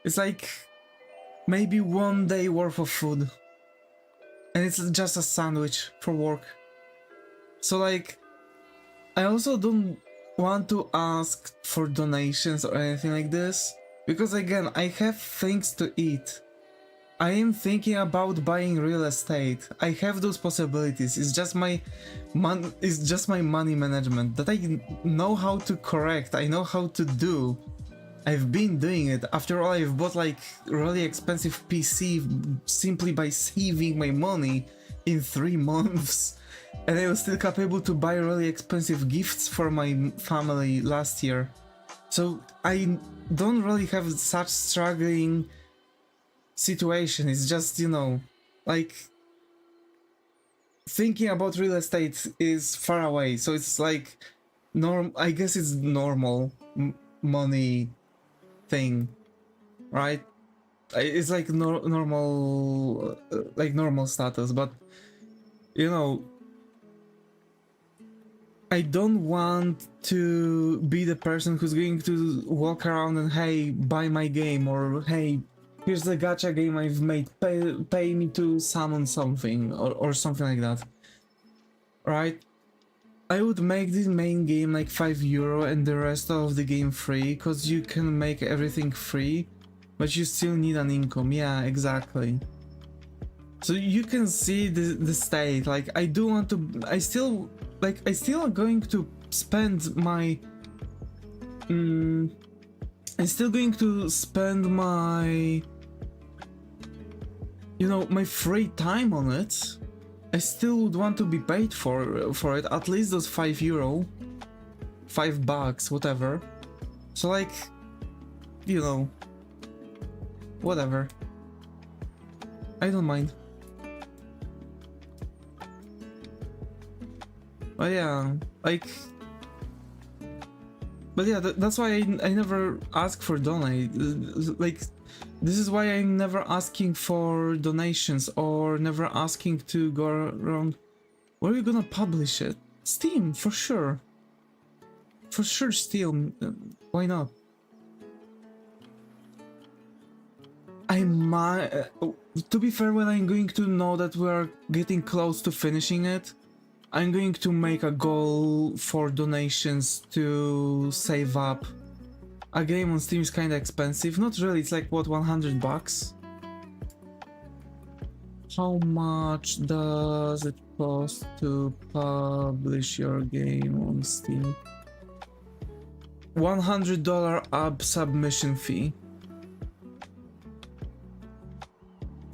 it's like maybe one day worth of food, and it's just a sandwich for work. So like, I also don't want to ask for donations or anything like this, because again, I have things to eat. I am thinking about buying real estate. I have those possibilities. It's just my money management that I know how to correct. I know how to do. I've been doing it. After all, I've bought like really expensive PC simply by saving my money in 3 months. And I was still capable to buy really expensive gifts for my family last year. So I don't really have such struggling situation. It's just, you know, like, thinking about real estate is far away. So it's like, I guess it's normal money thing, right? It's like normal, like normal status, but you know, I don't want to be the person who's going to walk around and, hey, buy my game, or hey, here's the gacha game I've made, pay me to summon something, or something like that, right? I would make the main game like €5 and the rest of the game free, because you can make everything free, but you still need an income. Yeah, exactly. So you can see the state. Like, I do want to, I still am going to spend my I'm still going to spend my, you know, my free time on it. I still would want to be paid for it, at least those €5, $5, whatever. So like, you know, whatever. I don't mind. But yeah, like, but yeah, that's why I never ask for donate. Like, this is why I'm never asking for donations, or never asking to go around. Where are you gonna publish it? Steam, for sure. For sure, Steam. Why not? I might. To be fair, when I'm going to know that we're getting close to finishing it, I'm going to make a goal for donations to save up. A game on Steam is kinda expensive. Not really, it's like, what, $100? How much does it cost to publish your game on Steam? $100 submission fee.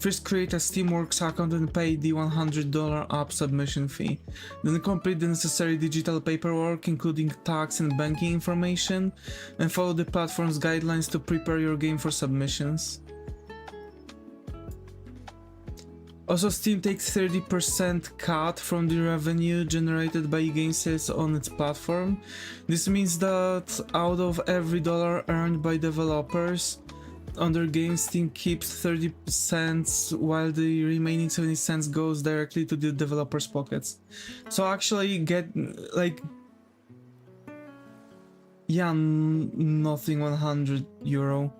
First create a Steamworks account and pay the $100 app submission fee. Then complete the necessary digital paperwork including tax and banking information and follow the platform's guidelines to prepare your game for submissions. Also, Steam takes 30% cut from the revenue generated by game sales on its platform. This means that out of every dollar earned by developers on their game, Steam keeps 30 cents while the remaining 70 cents goes directly to the developers' pockets. So actually get like, yeah, nothing, €100.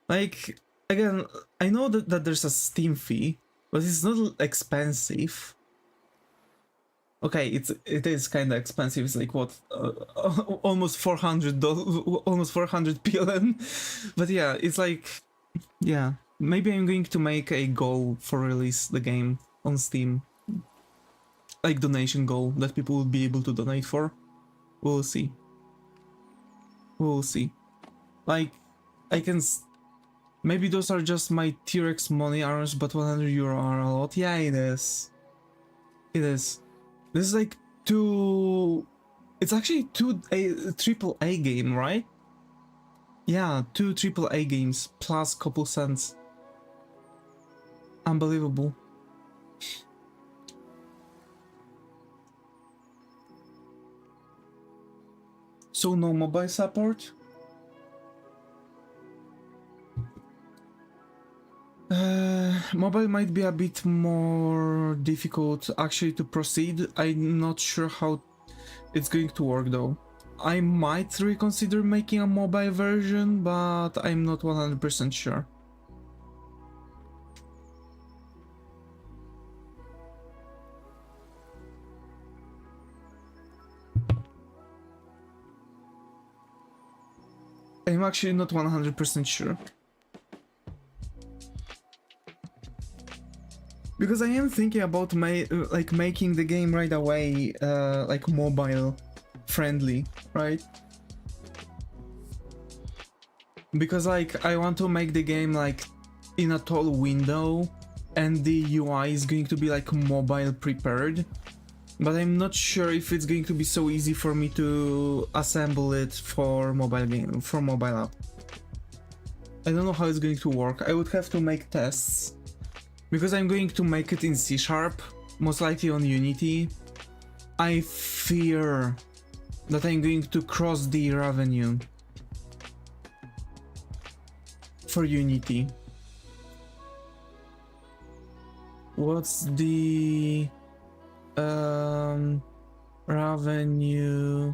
Like, again, I know that there's a Steam fee, but it's not expensive. Okay, it is kind of expensive. It's like what, almost $400, almost 400 PLN. But yeah, it's like, yeah, maybe I'm going to make a goal for release the game on Steam, like donation goal that people will be able to donate for. We'll see. We'll see. Like, I can. Maybe those are just my T-Rex money arms, but €100 are a lot. Yeah, it is. It is. This is like it's actually a triple A game, right? Yeah, 2 triple A games plus couple cents. Unbelievable. So no mobile support? Mobile might be a bit more difficult actually to proceed. I'm not sure how it's going to work though. I might reconsider making a mobile version, but I'm not 100% sure. I'm actually not 100% sure. Because I am thinking about making the game right away, like mobile friendly, right? Because like I want to make the game like in a tall window, and the UI is going to be like mobile prepared. But I'm not sure if it's going to be so easy for me to assemble it for mobile app. I don't know how it's going to work. I would have to make tests. Because I'm going to make it in C#, most likely on Unity. I fear that I'm going to cross the revenue for Unity. What's the revenue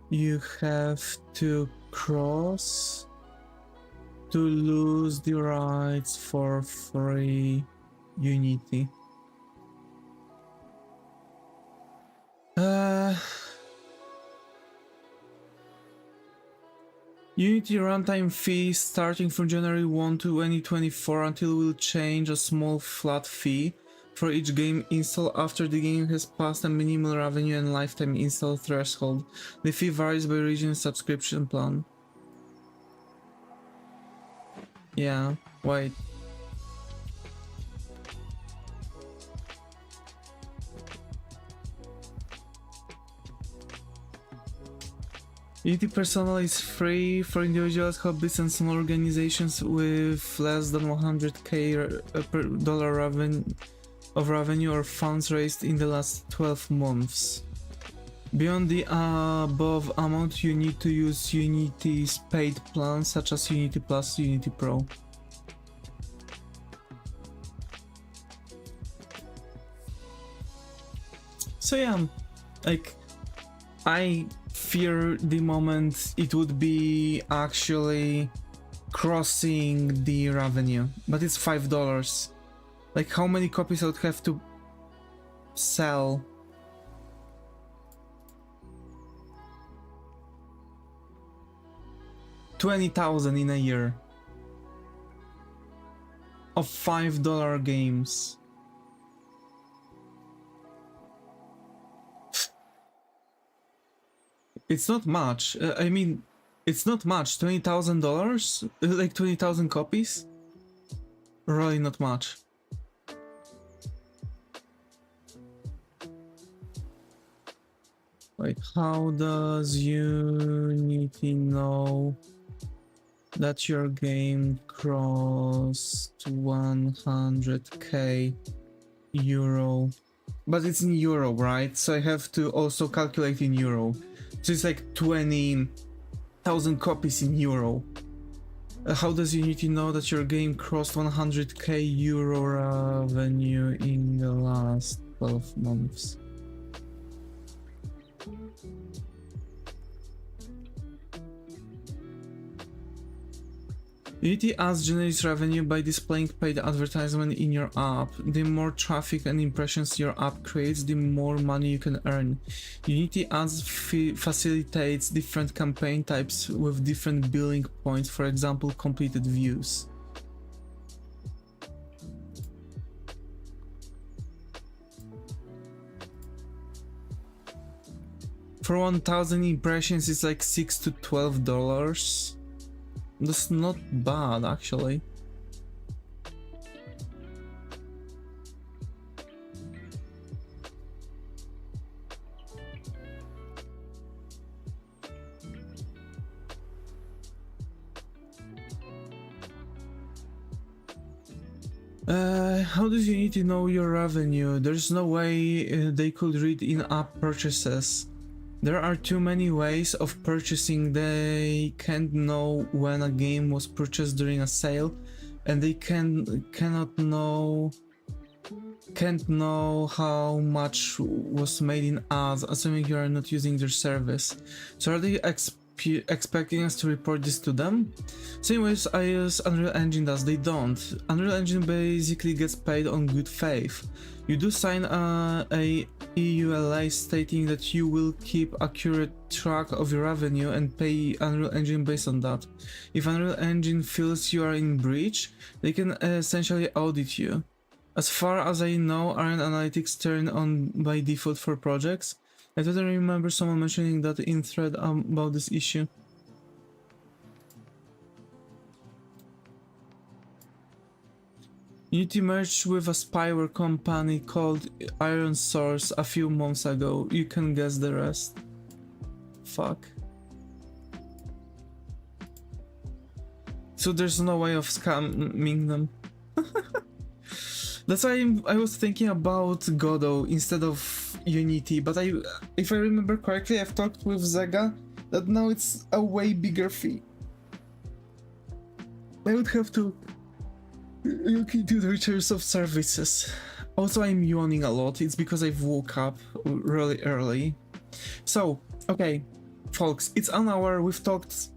you have to cross to lose the rights for free Unity? Unity runtime fee starting from January 1, 2024 until will change a small flat fee for each game install after the game has passed a minimal revenue and lifetime install threshold. The fee varies by region subscription plan. Yeah, wait. Unity Personal is free for individuals, hobbies and small organizations with less than $100K of revenue or funds raised in the last 12 months. Beyond the above amount, you need to use Unity's paid plans such as Unity Plus, Unity Pro. So yeah, like, I fear the moment it would be actually crossing the revenue, but it's $5. Like, how many copies I would have to sell? $20,000 in a year of $5 games. It's not much. I mean, It's not much, $20,000? Like 20,000 copies? Really not much. Wait, how does Unity know that your game crossed 100k euro? But it's in euro, right? So I have to also calculate in euro. So it's like 20,000 copies in euro. How does Unity know that your game crossed 100k euro revenue in the last 12 months? Unity ads generates revenue by displaying paid advertisement in your app. The more traffic and impressions your app creates, the more money you can earn. Unity ads facilitates different campaign types with different billing points, for example, completed views. For 1,000 impressions, it's like $6 to $12. That's not bad, actually. How does Unity know your revenue? There's no way they could read in-app purchases. There are too many ways of purchasing. They can't know when a game was purchased during a sale, and they can't know how much was made in ads, assuming you are not using their service. So are they expecting us to report this to them? Same ways I use Unreal Engine does. They don't. Unreal Engine basically gets paid on good faith. You do sign a EULA stating that you will keep accurate track of your revenue and pay Unreal Engine based on that. If Unreal Engine feels you are in breach, they can essentially audit you. As far as I know, aren't analytics turned on by default for projects? I don't remember someone mentioning that in thread about this issue. Unity merged with a spyware company called Iron Source a few months ago. You can guess the rest. Fuck. So there's no way of scamming them. That's why I was thinking about Godot instead of Unity, but if I remember correctly, I've talked with Zega that now it's a way bigger fee. I would have to look into the terms of services. Also, I'm yawning a lot. It's because I've woke up really early. So, okay, folks, it's an hour. We've talked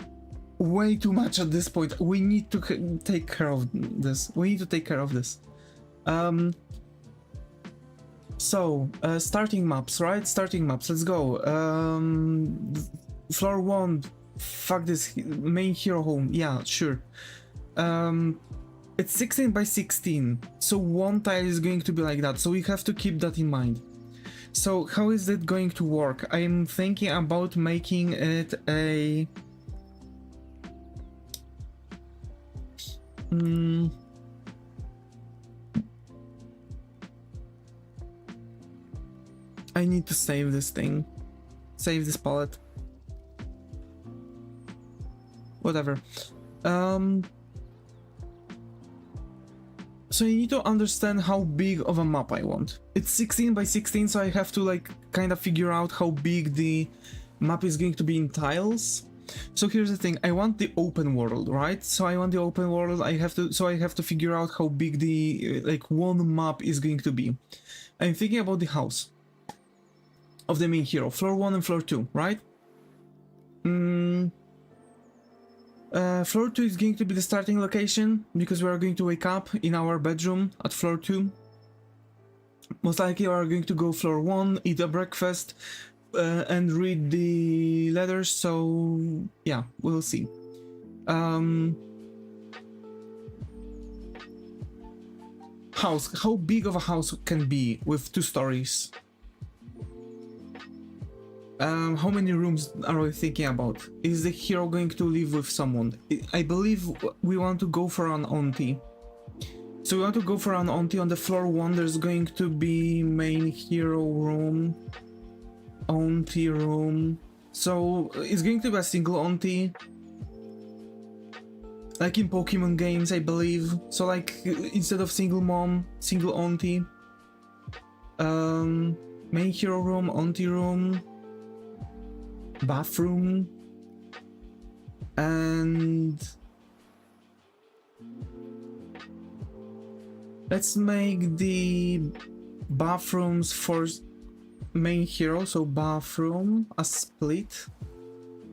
way too much at this point. We need to take care of this. Starting maps, right? Starting maps, let's go. Floor 1, fuck this, main hero home, yeah, sure. It's 16 by 16, so one tile is going to be like that, so we have to keep that in mind. So how is it going to work? I'm thinking about making it a... I need to save this thing. Save this palette. Whatever. So you need to understand how big of a map I want. It's 16 by 16, so I have to like kind of figure out how big the map is going to be in tiles. So here's the thing, I want the open world, right? So I want the open world, I have to figure out how big the like one map is going to be. I'm thinking about the house of the main hero, floor 1 and floor 2, right? Floor 2 is going to be the starting location, because we are going to wake up in our bedroom at floor 2. Most likely we are going to go floor 1, eat a breakfast, and read the letters, so yeah, we'll see. House, how big of a house can be with 2 stories? How many rooms are we thinking about? Is the hero going to live with someone? I believe we want to go for an auntie. So we want to go for an auntie. On the floor 1 there's going to be main hero room, auntie room. So it's going to be a single auntie, like in Pokemon games, I believe. So like instead of single mom, single auntie. Main hero room, auntie room, bathroom, and let's make the bathrooms for main hero, so bathroom, a split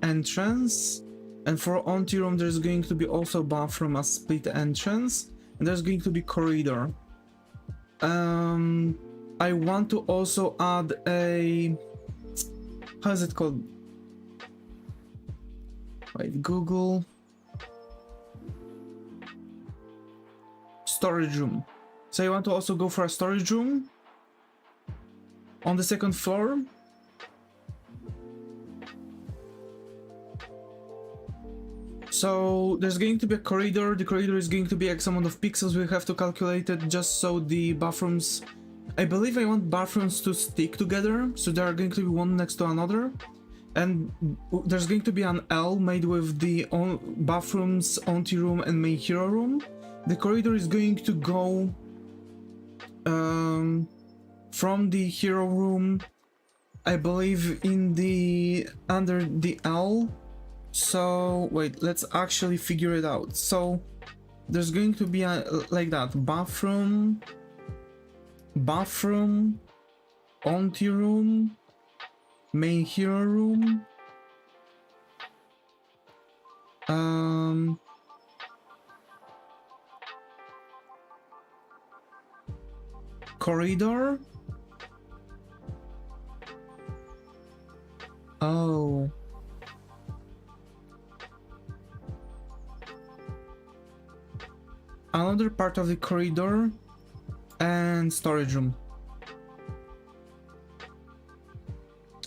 entrance, and for auntie room there's going to be also bathroom, a split entrance, and there's going to be corridor. I want to also add a, how is it called? Wait, Google. Storage room. So I want to also go for a storage room on the 2nd floor. So there's going to be a corridor. The corridor is going to be X amount of pixels. We have to calculate it just so the bathrooms, I believe I want bathrooms to stick together, so they are going to be one next to another. And there's going to be an L made with the bathrooms, auntie room, and main hero room. The corridor is going to go from the hero room, I believe, in the under the L. So wait, let's actually figure it out. So there's going to be a, like that, bathroom, auntie room, main hero room, corridor. Oh, another part of the corridor and storage room.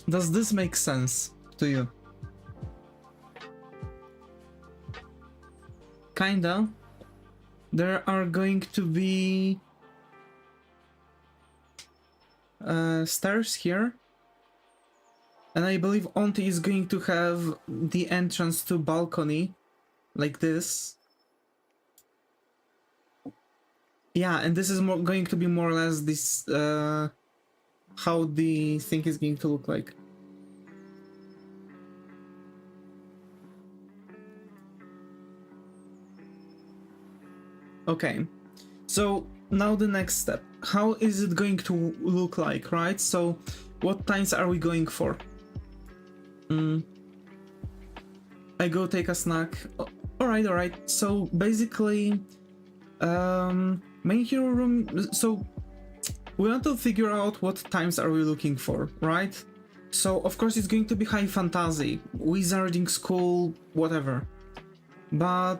Does this make sense to you? Kinda. There are going to be stairs here, and I believe auntie is going to have the entrance to balcony like this. Yeah, and this is going to be more or less this how the thing is going to look like. Okay, so now the next step. How is it going to look like, right? So what times are we going for? I go take a snack. Alright. So basically, main hero room, so we want to figure out what times are we looking for, right? So of course it's going to be high fantasy, wizarding school, whatever. But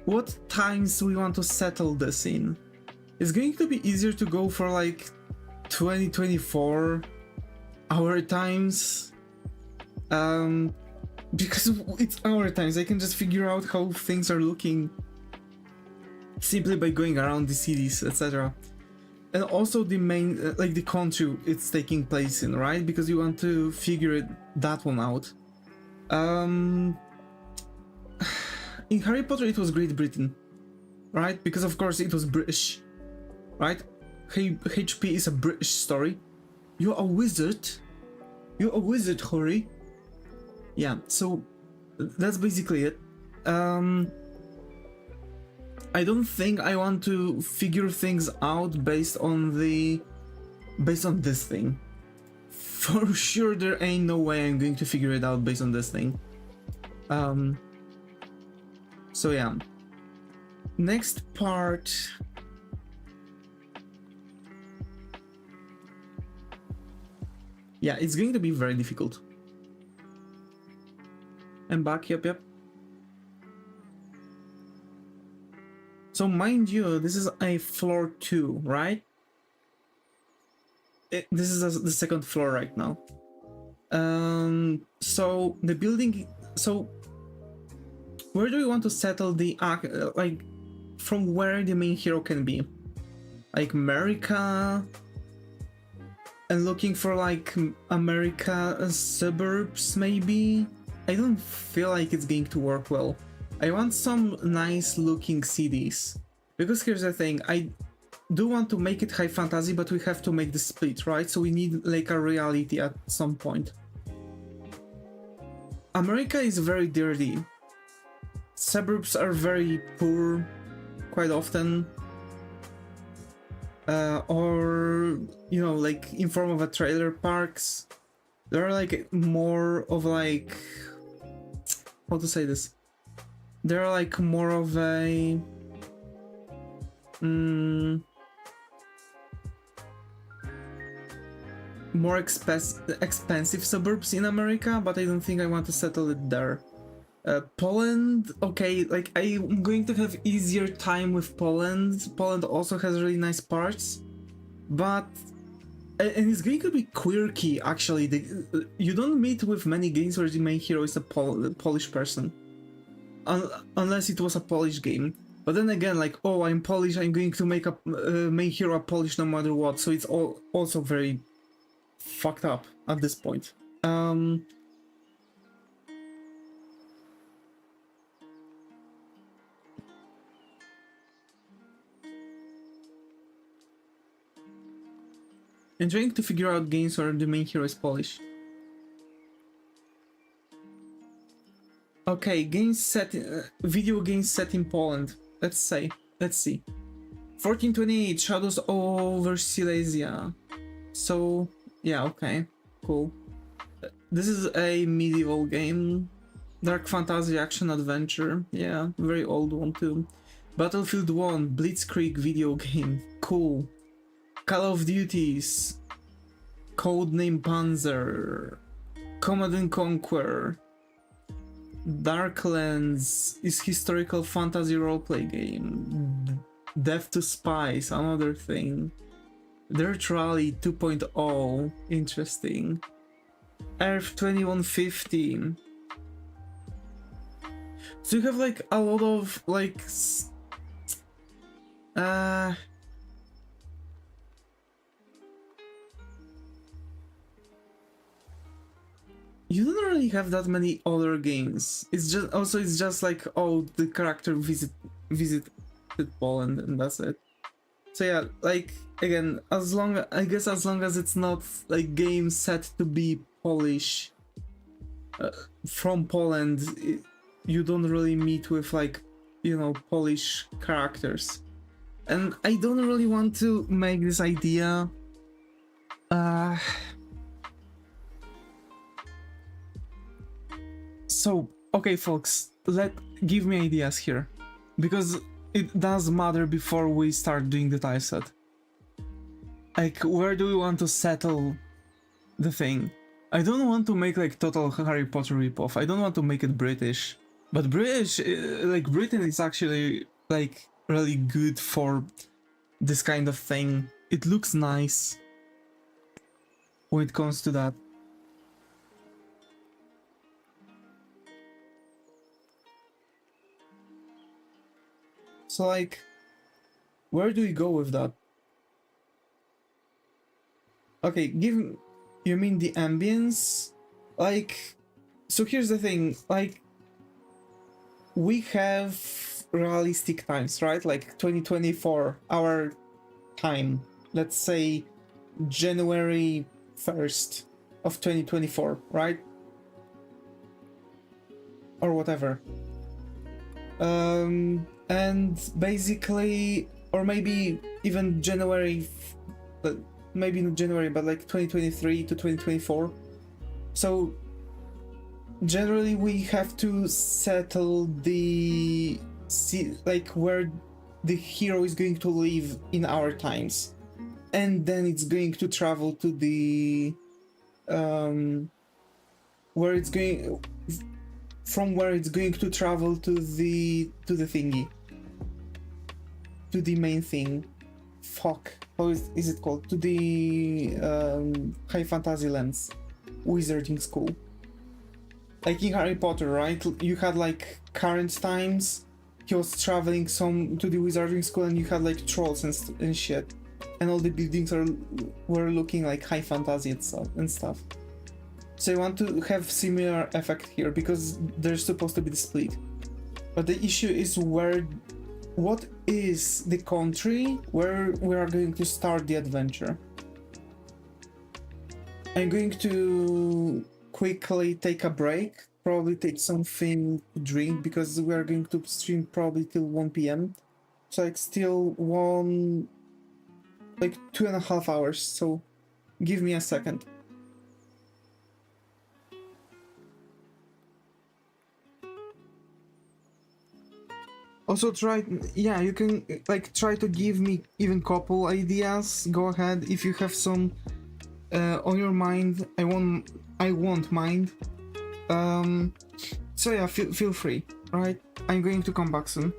what times we want to settle this in? It's going to be easier to go for like 2024 hour times. Because it's our times, I can just figure out how things are looking simply by going around the cities, etc. And also the main, like the country it's taking place in, right? Because you want to figure that one out. In Harry Potter it was Great Britain, right? Because of course it was British, right? HP is a British story. You're a wizard? You're a wizard, Harry? Yeah, so that's basically it. I don't think I want to figure things out based on this thing. For sure there ain't no way I'm going to figure it out based on this thing. So yeah. Next part. Yeah, it's going to be very difficult. I'm back, yep. So mind you, this is a floor 2, right? this is the second floor right now. So the building. So where do we want to settle the like from where the main hero can be? Like America, and looking for like America suburbs maybe. I don't feel like it's going to work well. I want some nice looking cities, because here's the thing, I do want to make it high fantasy, but we have to make the split, right? So we need like a reality at some point. America is very dirty. Suburbs are very poor quite often. Or, you know, like in form of a trailer parks. There are like more of like, how to say this? They're like more of a more expensive suburbs in America, but I don't think I want to settle it there. Poland, okay, like I'm going to have easier time with Poland. Poland also has really nice parts, but and it's going to be quirky actually. You don't meet with many games where the main hero is a Polish person, unless it was a Polish game. But then again, like, oh, I'm Polish, I'm going to make a main hero a Polish no matter what, so it's also very fucked up at this point. I'm trying to figure out games where the main hero is Polish. Okay, games set, video games set in Poland. Let's see. 1428, Shadows over Silesia. So, yeah, okay, cool. This is a medieval game. Dark fantasy action adventure. Yeah, very old one too. Battlefield 1, Blitzkrieg video game. Cool. Call of Duties. Codename Panzer. Command & Conquer. Darklands is historical fantasy roleplay game. Death to Spies, another thing. Dirt Rally 2.0, interesting. Earth 2115. So you have like a lot of like you don't really have that many other games. It's just like, oh, the character visited Poland and that's it. So yeah, like again, as long as it's not like games set to be Polish from Poland, you don't really meet with like, you know, Polish characters. And I don't really want to make this idea so okay folks, give me ideas here, because it does matter before we start doing the tileset. Like, where do we want to settle the thing? I don't want to make like total Harry Potter ripoff. I don't want to make it British. But British, like Britain is actually like really good for this kind of thing. It looks nice when it comes to that. So like, where do we go with that? Okay, you mean the ambience? Like, so here's the thing, like, we have realistic times, right? Like 2024, our time. Let's say January 1st of 2024, right? Or whatever. And basically, or maybe even January, but maybe not January, but like 2023 to 2024. So generally we have to settle the like where the hero is going to live in our times, and then it's going to travel to the where it's going to travel to the thingy, to the main thing. fuck, how is it called? To the high fantasy lands, wizarding school. Like in Harry Potter, right? You had like current times. He was traveling some to the wizarding school, and you had like trolls and shit, and all the buildings were looking like high fantasy and stuff. So I want to have similar effect here because they're supposed to be the split. But the issue is what is the country where we are going to start the adventure? I'm going to quickly take a break, probably take something to drink because we are going to stream probably till 1 p.m. So like still 2.5 hours, so give me a second. Also you can like try to give me even couple ideas. Go ahead if you have some on your mind. I won't mind. So yeah, feel free, right? I'm going to come back soon.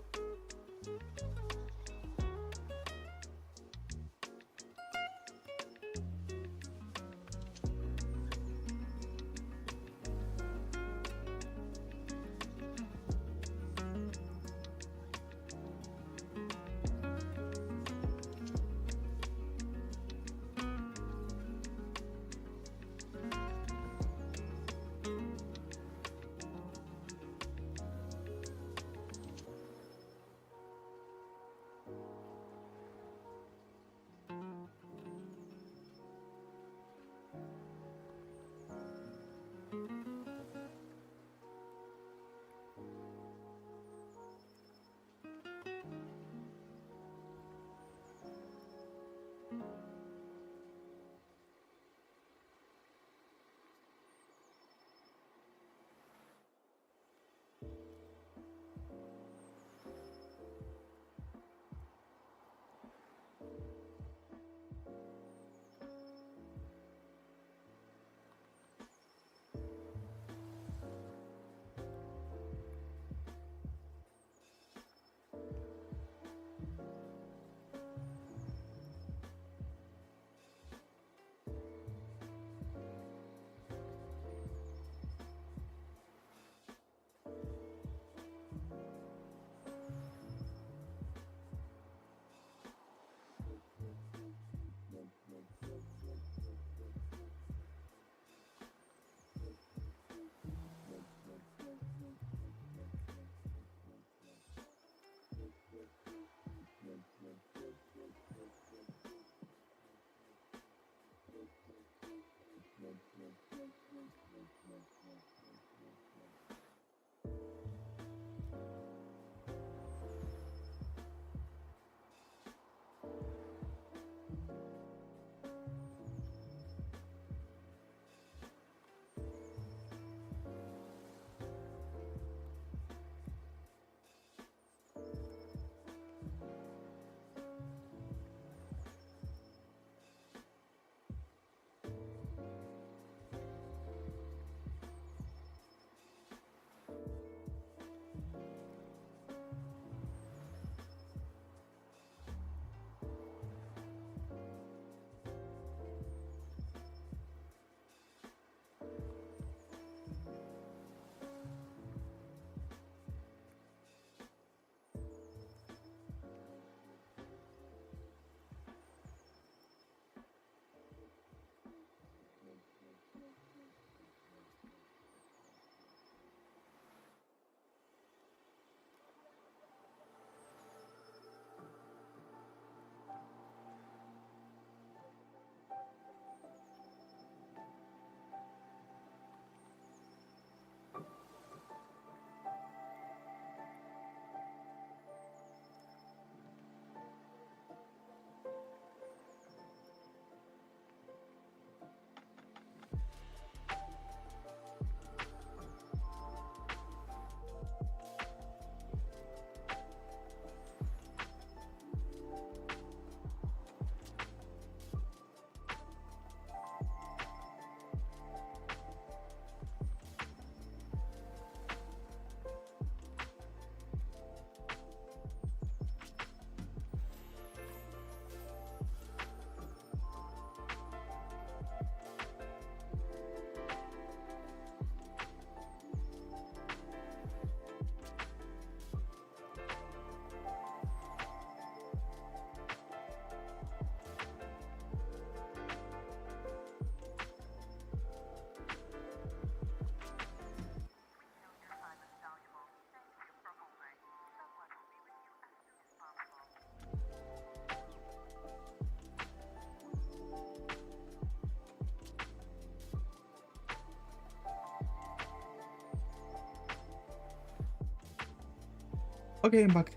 Okay, I'm back.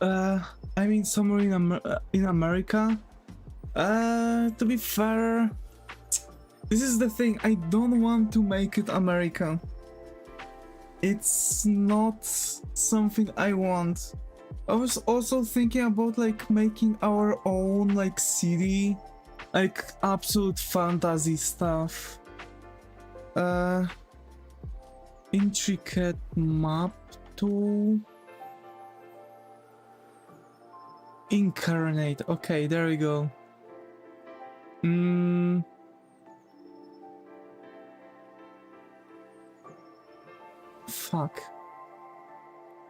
I mean somewhere in America. To be fair, this is the thing. I don't want to make it America. It's not something I want. I was also thinking about like making our own like city, like absolute fantasy stuff. Intricate map to incarnate. Okay, there we go. Fuck.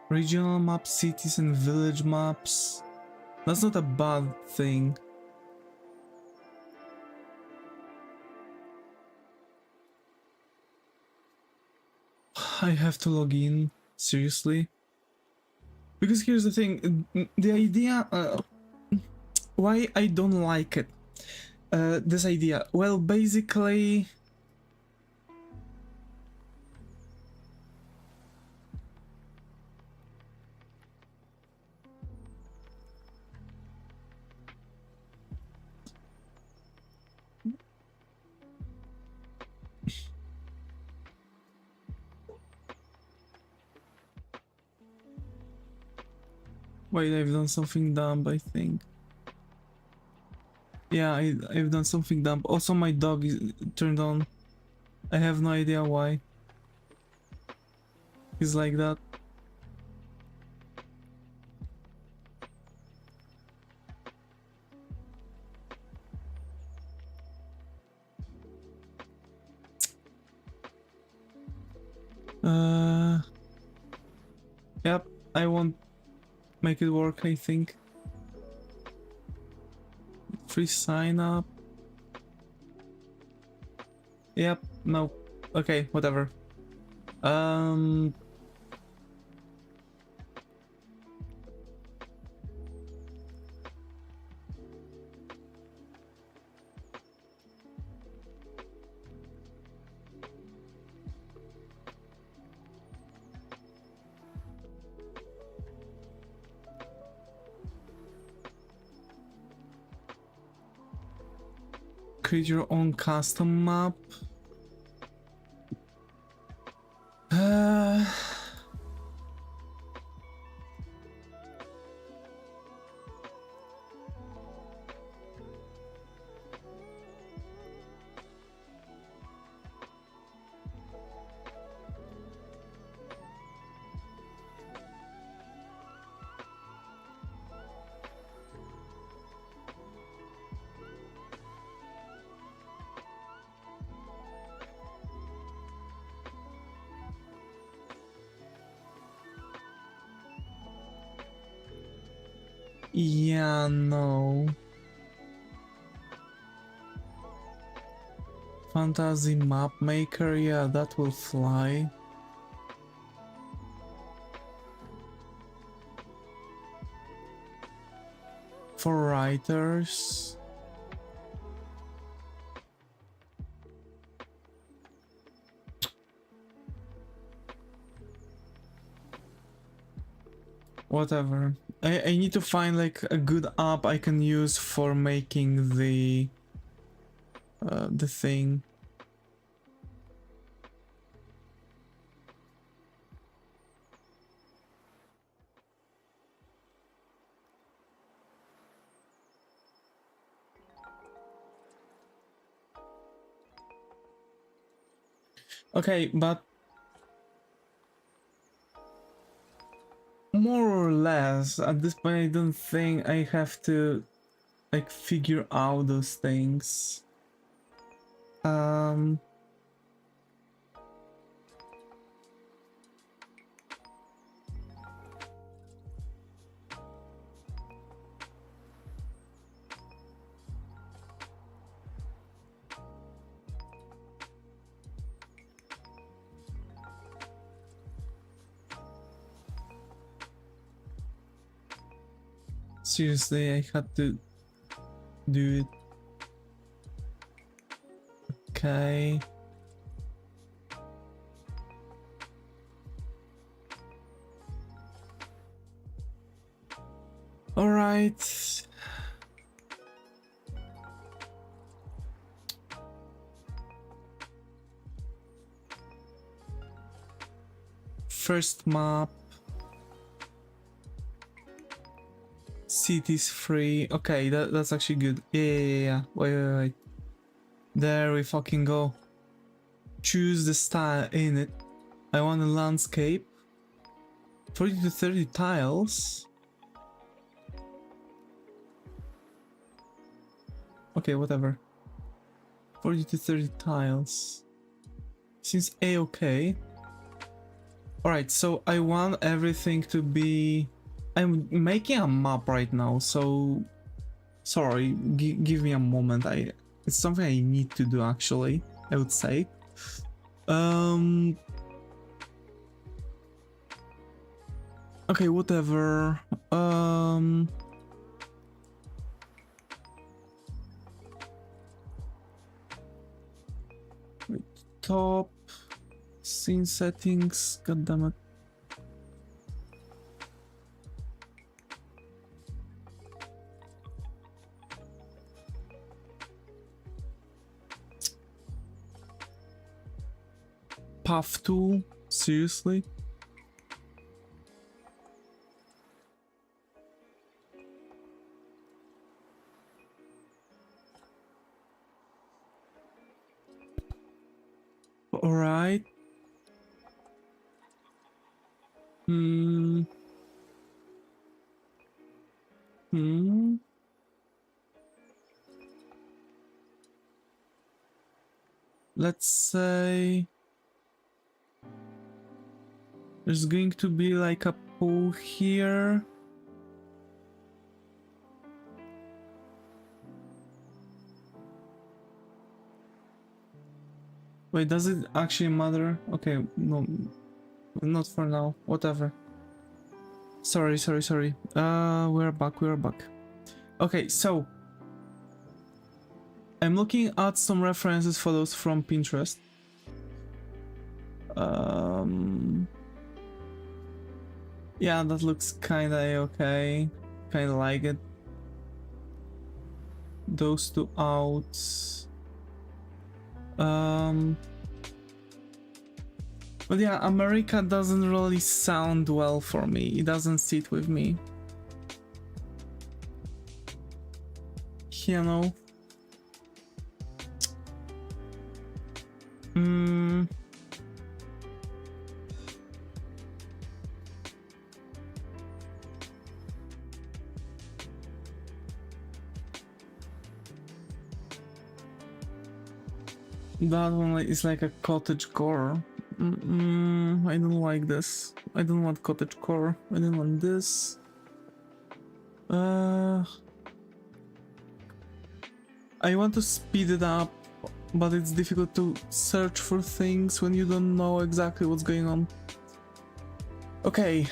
Regional maps, cities and village maps. That's not a bad thing. I have to log in, seriously? Because here's the thing, the idea, why I don't like it, this idea, well, basically, wait, I've done something dumb, I think. Yeah, I've done something dumb. Also, my dog is turned on. I have no idea why. He's like that. Yep, I won't make it work, I think. Free sign up. Yep, no. Okay, whatever. Create your own custom map. Yeah, no. Fantasy map maker, yeah, that will fly. For writers. Whatever. I need to find like a good app I can use for making the thing. Okay, but more or less at this point I don't think I have to like figure out those things. Seriously, I had to do it. Okay. All right. First map. Cities free. Okay, that's actually good. Yeah. Wait. There we fucking go. Choose the style in it. I want a landscape. 40 to 30 tiles. Okay, whatever. 40 to 30 tiles. Seems a-okay. Alright, so I want everything to be... I'm making a map right now, so... Sorry, give me a moment. It's something I need to do actually, I would say. Okay, whatever. Wait, top scene settings, god damn it. Path tool, seriously? All right. Let's say there's going to be like a pool here. Wait, does it actually matter? Okay, no, not for now. Whatever. Sorry. We're back. Okay, so I'm looking at some references photos from Pinterest. Yeah, that looks kinda okay. Kinda like it. Those two out. But yeah, America doesn't really sound well for me. It doesn't sit with me. You know? That one is like a cottage core. I don't like this. I don't want cottage core. I don't want this. I want to speed it up, but it's difficult to search for things when you don't know exactly what's going on. Okay,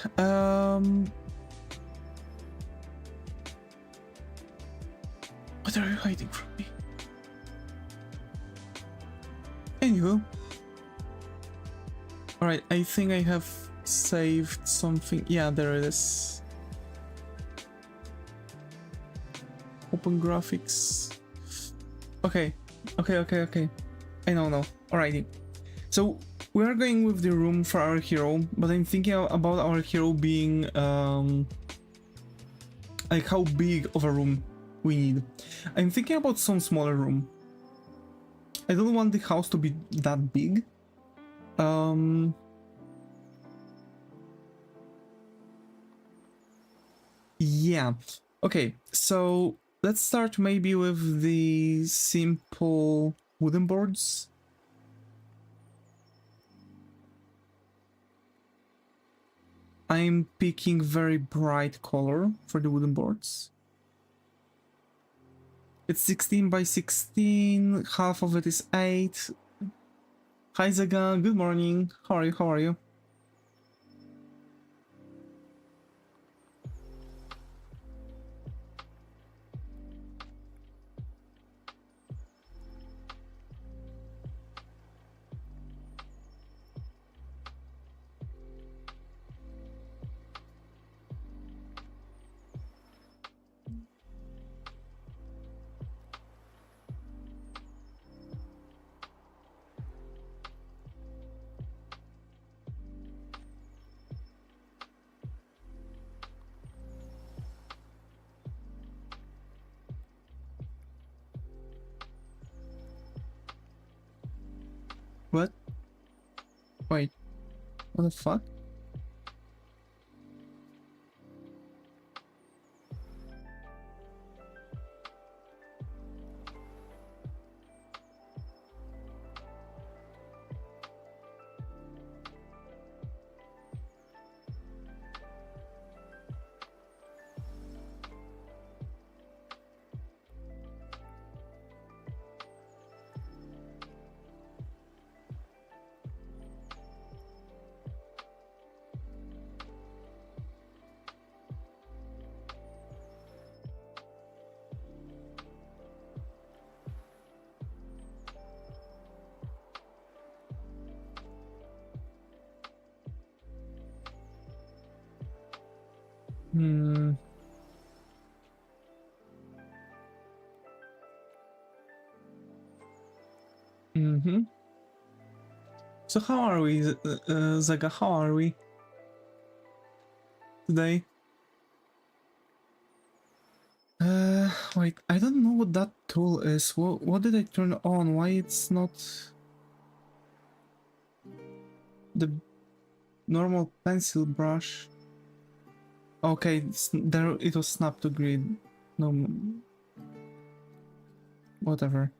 what are you hiding from me? Anywho. Alright, I think I have saved something. Yeah, there it is. Open graphics. Okay. I know. Alrighty. So we are going with the room for our hero, but I'm thinking about our hero being like how big of a room we need. I'm thinking about some smaller room. I don't want the house to be that big. Yeah. Okay, so let's start maybe with the simple wooden boards. I'm picking very bright color for the wooden boards. It's 16 by 16, half of it is 8. Hi Zaga, good morning. How are you? Wait, what the fuck? Hmm. Mm-hmm. So how are we, Zaga? How are we today? Wait, I don't know what that tool is. What did I turn on? Why it's not the normal pencil brush? Okay, there it was snap to grid. No, whatever.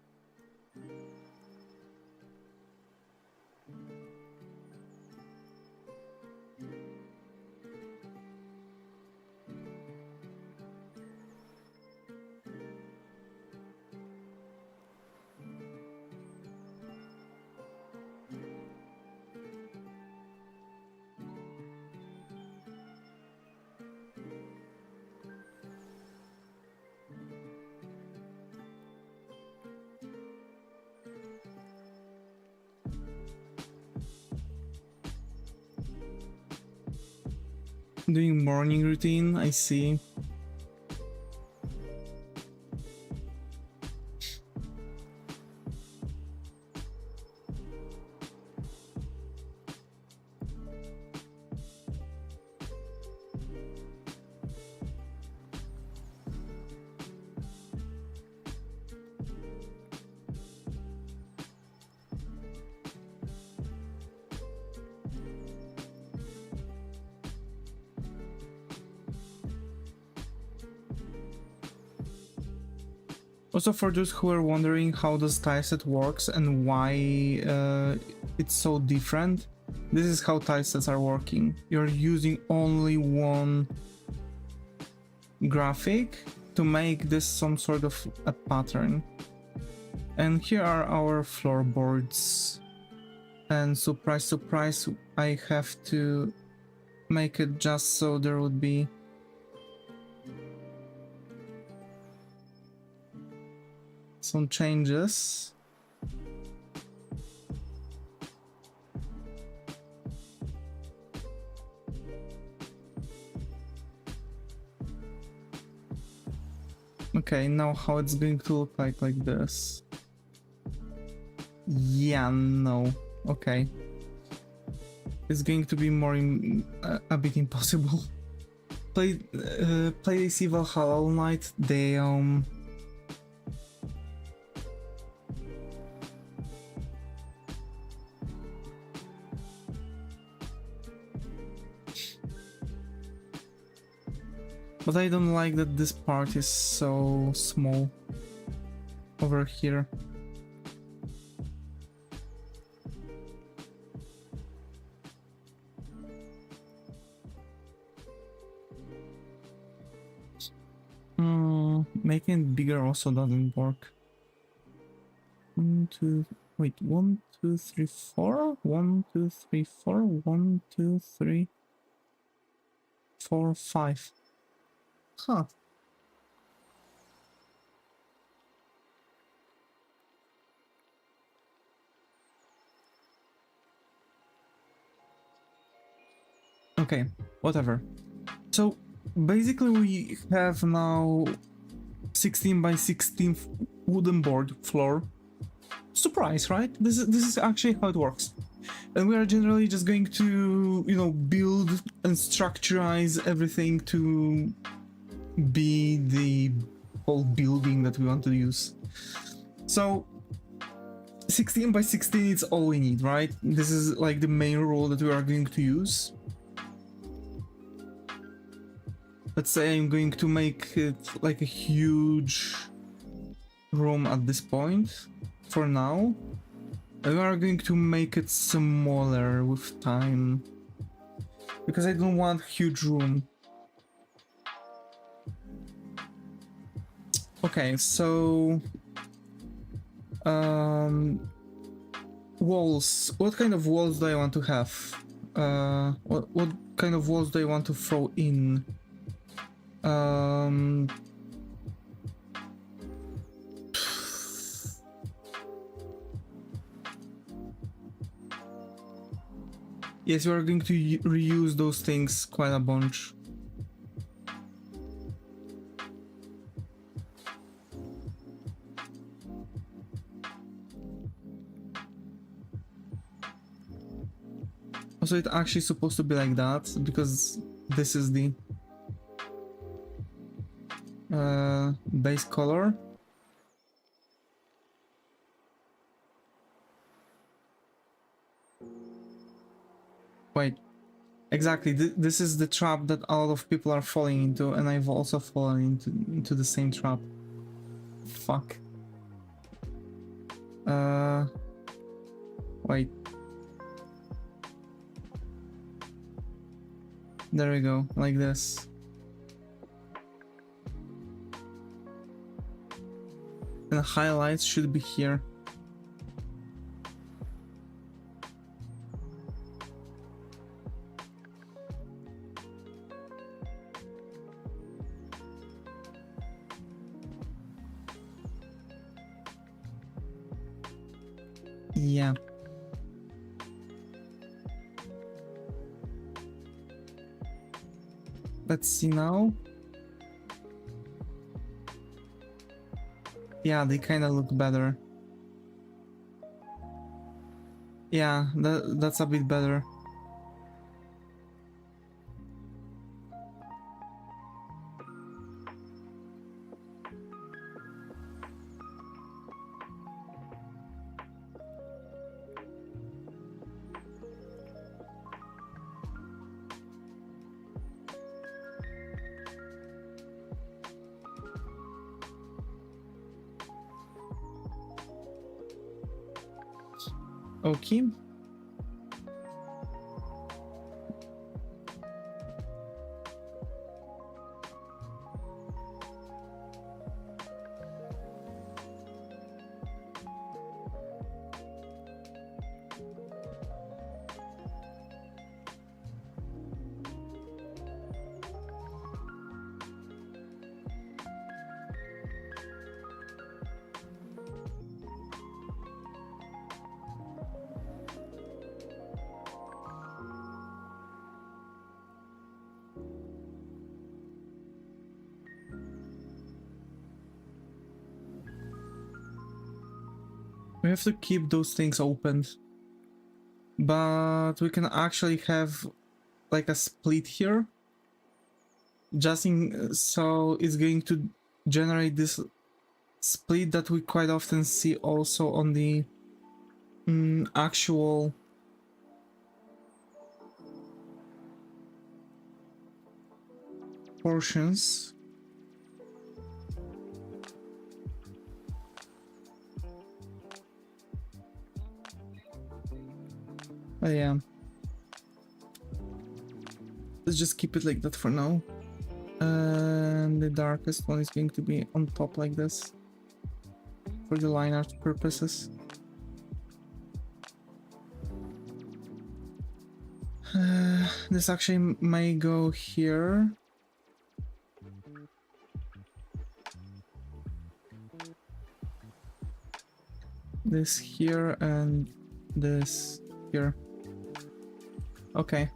Doing morning routine, I see. Also, for those who are wondering how does Tileset works and why it's so different, this is how Tilesets are working. You're using only one graphic to make this some sort of a pattern. And here are our floorboards. And surprise, surprise, I have to make it just so there would be some changes. Okay, now how it's going to look like this. Yeah, no. Okay. It's going to be more a bit impossible. Play AC Valhalla all night. Damn. But I don't like that this part is so small over here. Making it bigger also doesn't work. 1, 2, wait, 1, 2, 3, 4, 1, 2, 3, 4, 1, 2, 3, 4, 5. Huh. Okay, whatever. So basically we have now 16 by 16 wooden board floor. Surprise, right? This is actually how it works. And we are generally just going to, you know, build and structurize everything to be the whole building that we want to use. So 16 by 16 is all we need, right? This is like the main rule that we are going to use. Let's say I'm going to make it like a huge room at this point for now. And we are going to make it smaller with time because I don't want huge room. Okay, so walls. What kind of walls do I want to have? What kind of walls do I want to throw in? Yes, we are going to reuse those things quite a bunch. Also, it's actually supposed to be like that because this is the base color. Wait, exactly. This is the trap that a lot of people are falling into, and I've also fallen into the same trap. Fuck. Wait. There we go, like this. And the highlights should be here. Yeah. Let's see now. Yeah, they kind of look better. Yeah, that's a bit better. Okay. We have to keep those things open, but we can actually have like a split here, just in so it's going to generate this split that we quite often see also on the actual portions. But yeah, let's just keep it like that for now. And the darkest one is going to be on top like this for the line art purposes. This actually may go here. This here and this here. Okay.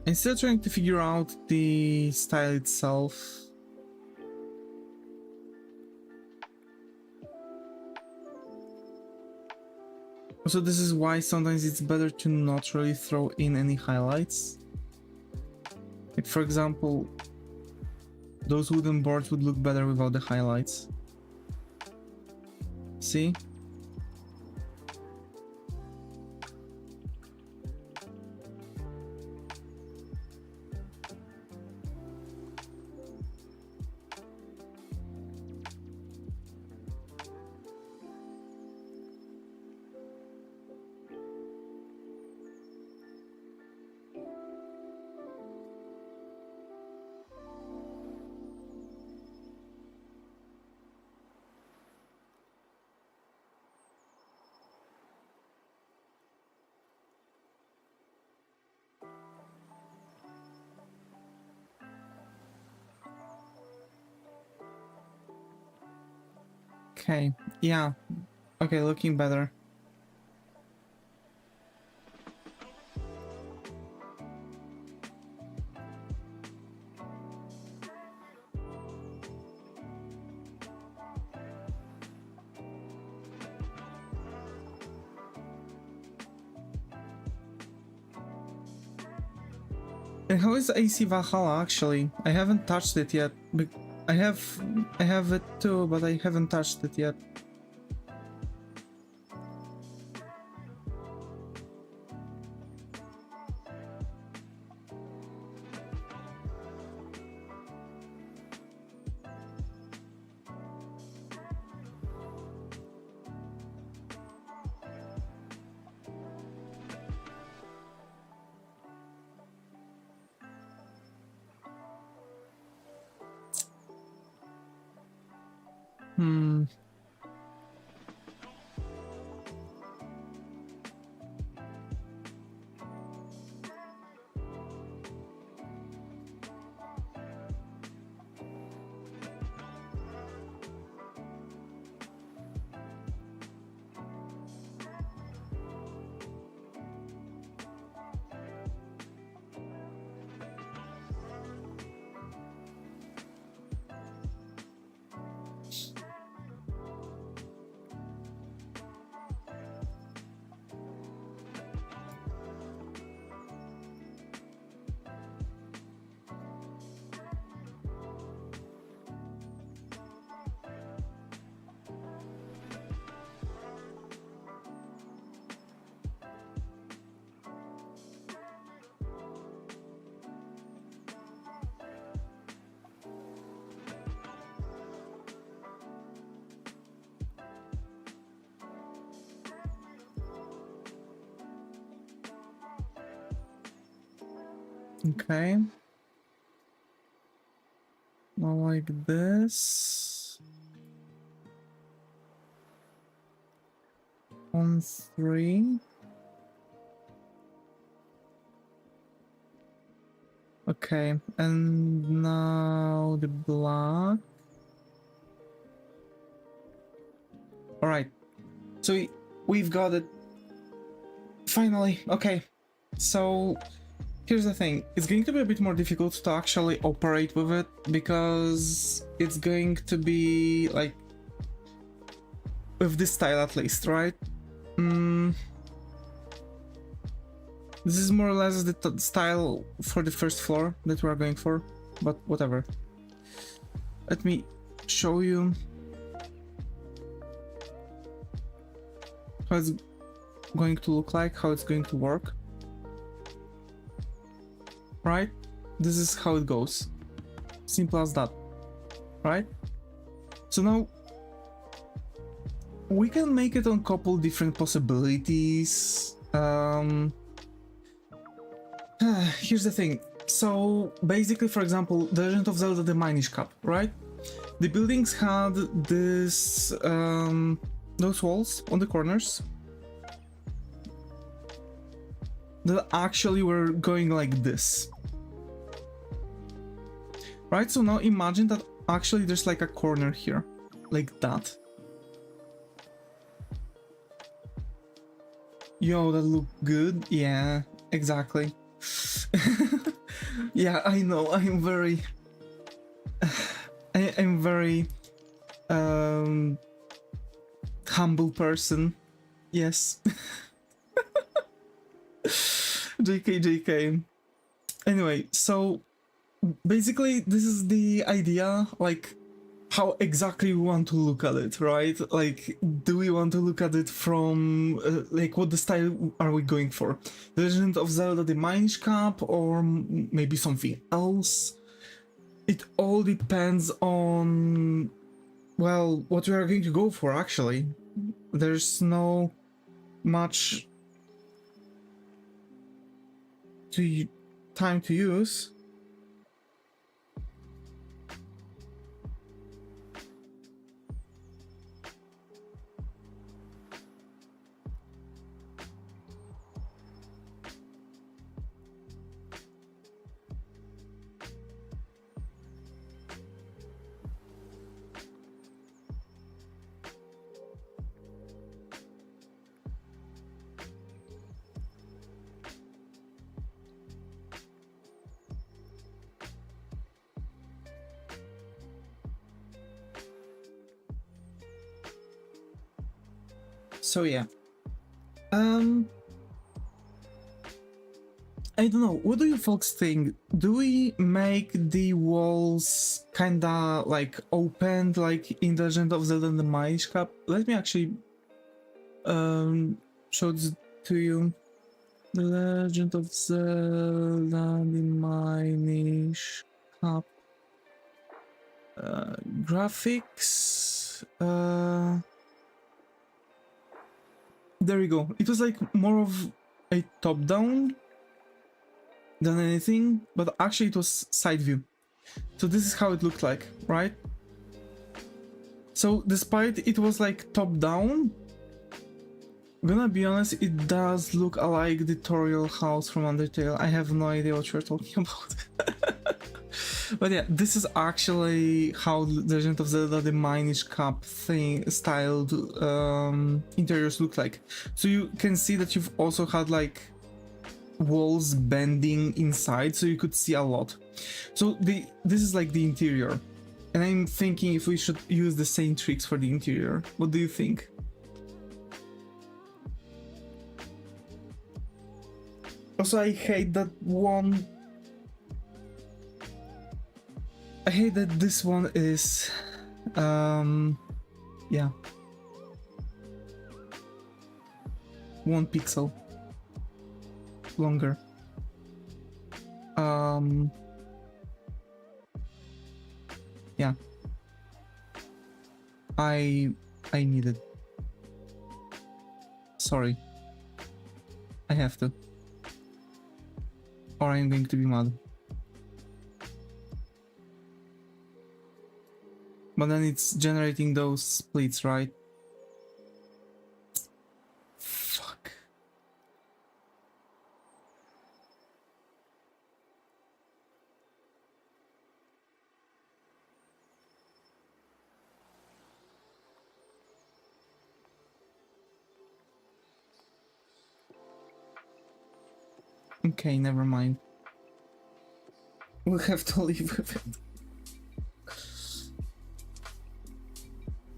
I'm still trying to figure out the style itself. So this is why sometimes it's better to not really throw in any highlights. Like for example, those wooden boards would look better without the highlights. See? Okay, yeah. Okay, looking better. And how is AC Valhalla actually? I haven't touched it yet. I have it too, but I haven't touched it yet. Hmm. Okay. Now like this. 1, 3. Okay, and now the black. All right, so we've got it. Finally, okay. So here's the thing, it's going to be a bit more difficult to actually operate with it because it's going to be like with this style at least, right? This is more or less the style for the first floor that we are going for, but whatever. Let me show you how it's going to look like, how it's going to work. Right? This is how it goes. Simple as that. Right? So now we can make it on a couple different possibilities. Here's the thing. So basically, for example, The Legend of Zelda: The Minish Cap, right? The buildings had this those walls on the corners that actually were going like this. Right? So now imagine that actually there's like a corner here, like that. Yo, that look good? Yeah, exactly. Yeah, I know, I'm very... I'm very... humble person. Yes. JK. Anyway, so basically this is the idea, like how exactly we want to look at it, right? Like, do we want to look at it from like what the style are we going for? The Legend of Zelda the Minish Cap, or maybe something else? It all depends on, well, what we are going to go for. Actually, there's no much time to use. So yeah, I don't know, what do you folks think? Do we make the walls kinda like opened like in the Legend of Zelda the Minish Cap? Let me actually show this to you. The Legend of Zelda the Minish Cap graphics. There we go. It was like more of a top-down than anything, but actually it was side view. So this is how it looked like, right? So despite it was like top-down, gonna be honest, it does look alike the tutorial house from Undertale. I have no idea what you're talking about. But yeah, this is actually how the Legend of Zelda the Minish Cap thing styled interiors look like. So you can see that you've also had like walls bending inside, so you could see a lot. So this is like the interior, and I'm thinking if we should use the same tricks for the interior. What do you think? Also, I hate that one. I hate that this one is, yeah, 1 pixel longer. Yeah, I need it. Sorry, I have to, or I'm going to be mad. But then it's generating those splits, right? Fuck. Okay, never mind. We'll have to live with it.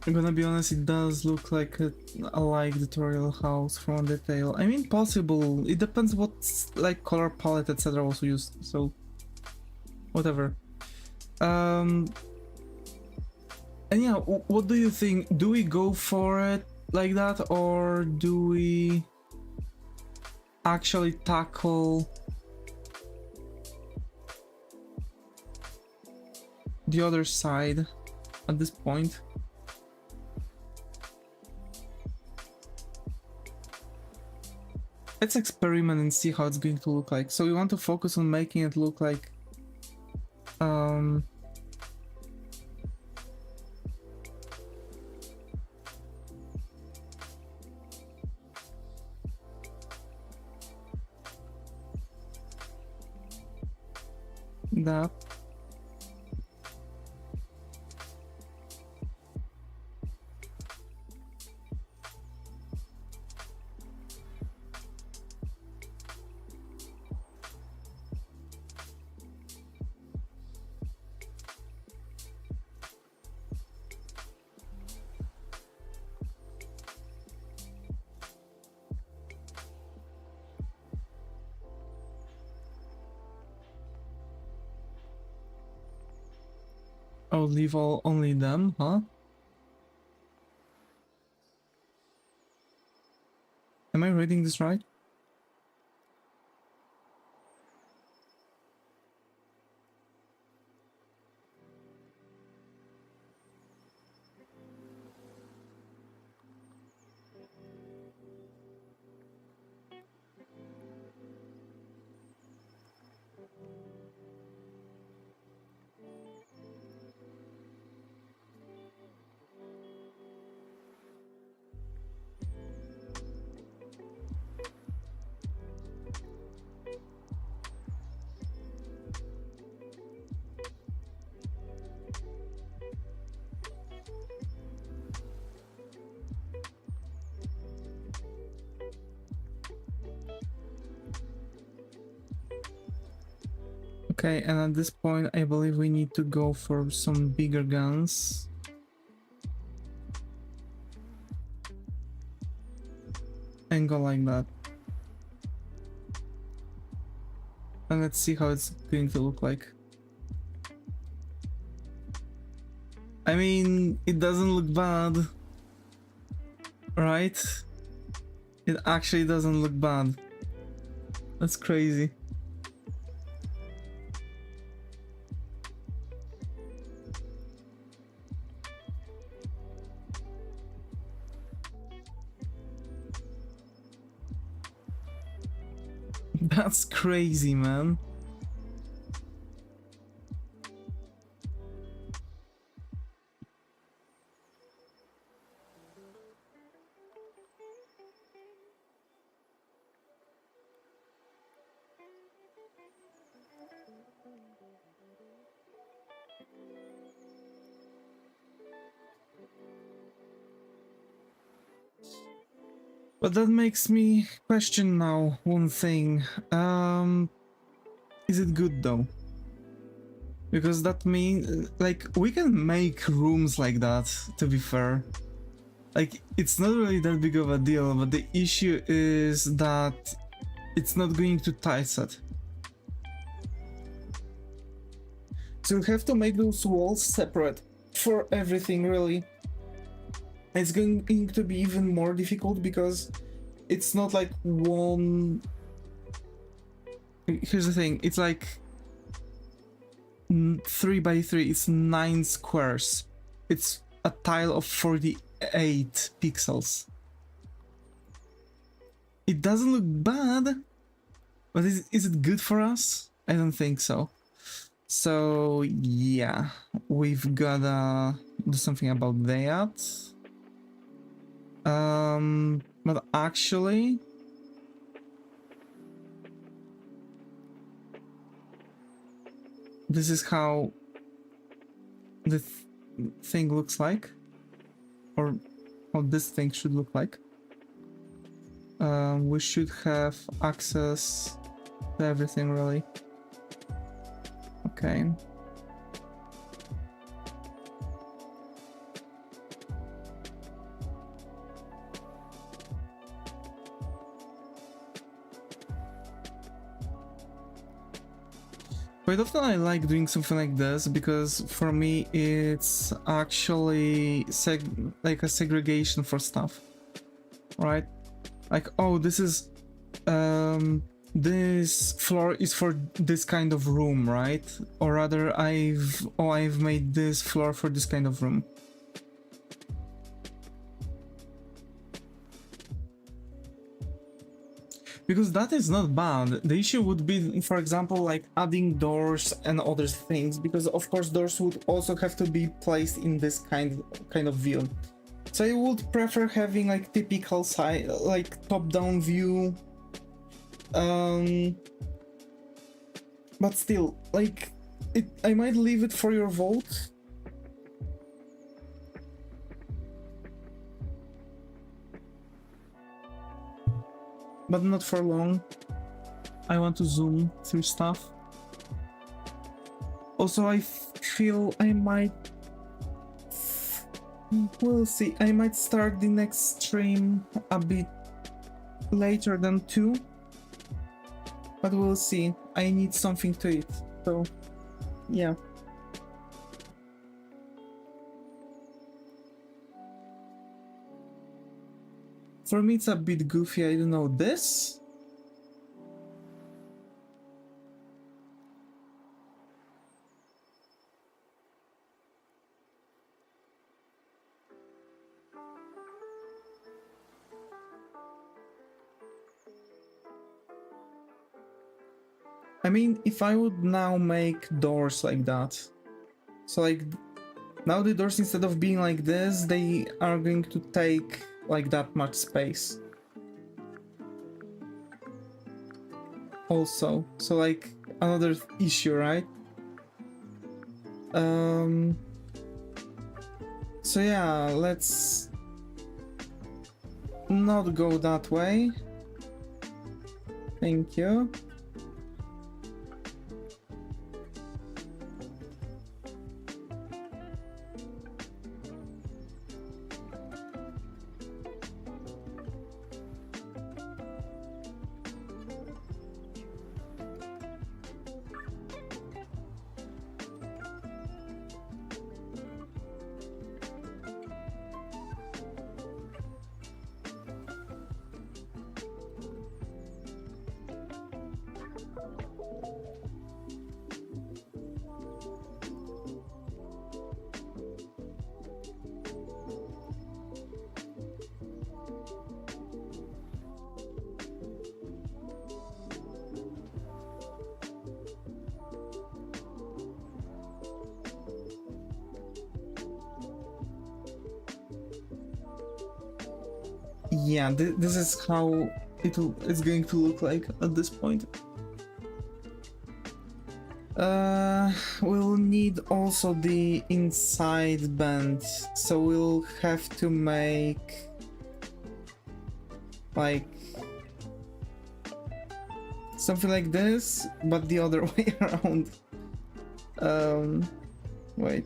I'm gonna be honest, it does look like a like the tutorial house from Undertale. I mean, possible. It depends what like color palette, etc. also used. So, whatever. And yeah, what do you think? Do we go for it like that, or do we actually tackle the other side at this point? Let's experiment and see how it's going to look like. So we want to focus on making it look like that. would leave only them, huh? Am I reading this right? Okay, and at this point, I believe we need to go for some bigger guns. And go like that. And let's see how it's going to look like. I mean, it doesn't look bad, right? It actually doesn't look bad. That's crazy. That's crazy, man. But that makes me question now one thing. Is it good though? Because that means, like, we can make rooms like that, to be fair. Like, it's not really that big of a deal, but the issue is that it's not going to Tileset. So you have to make those walls separate for everything, really. It's going to be even more difficult because it's not like one... Here's the thing, it's like 3 by 3, it's 9 squares. It's a tile of 48 pixels. It doesn't look bad, but is it good for us? I don't think so. So yeah, we've gotta do something about that. But actually, this is how the thing looks like, or how this thing should look like. We should have access to everything, really. Okay. Quite often I like doing something like this because for me it's actually like a segregation for stuff, right? Like, oh, this is this floor is for this kind of room, right? Or rather, I've made this floor for this kind of room. Because that is not bad. The issue would be, for example, like adding doors and other things, because of course doors would also have to be placed in this kind of view. So I would prefer having like typical side, like top-down view. But still, like, I might leave it for your vote. But not for long. I want to zoom through stuff. Also, I feel I might... We'll see. I might start the next stream a bit later than 2. But we'll see. I need something to eat. So, yeah. For me, it's a bit goofy. I don't know this. I mean, if I would now make doors like that, so like now the doors, instead of being like this, they are going to take like that much space. Also, so like another issue, right? So yeah, let's not go that way. Thank you. Yeah, this is how it's going to look like at this point. We'll need also the inside bend, so we'll have to make like something like this, but the other way around. Wait.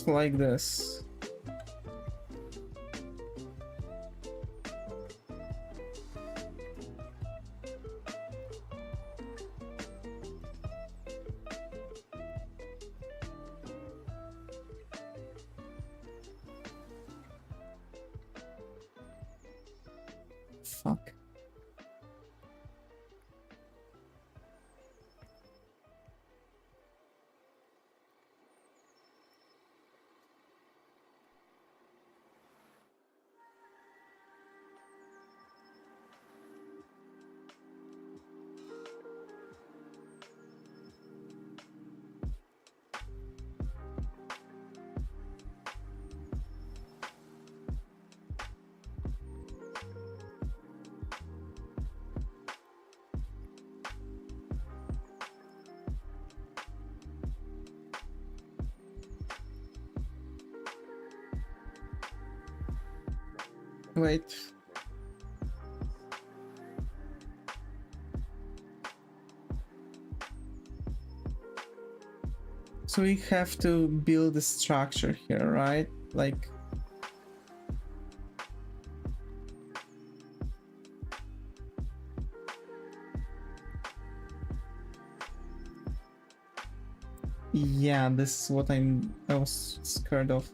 Like this. Fuck. Wait. So we have to build a structure here, right? Like yeah, this is what I was scared of.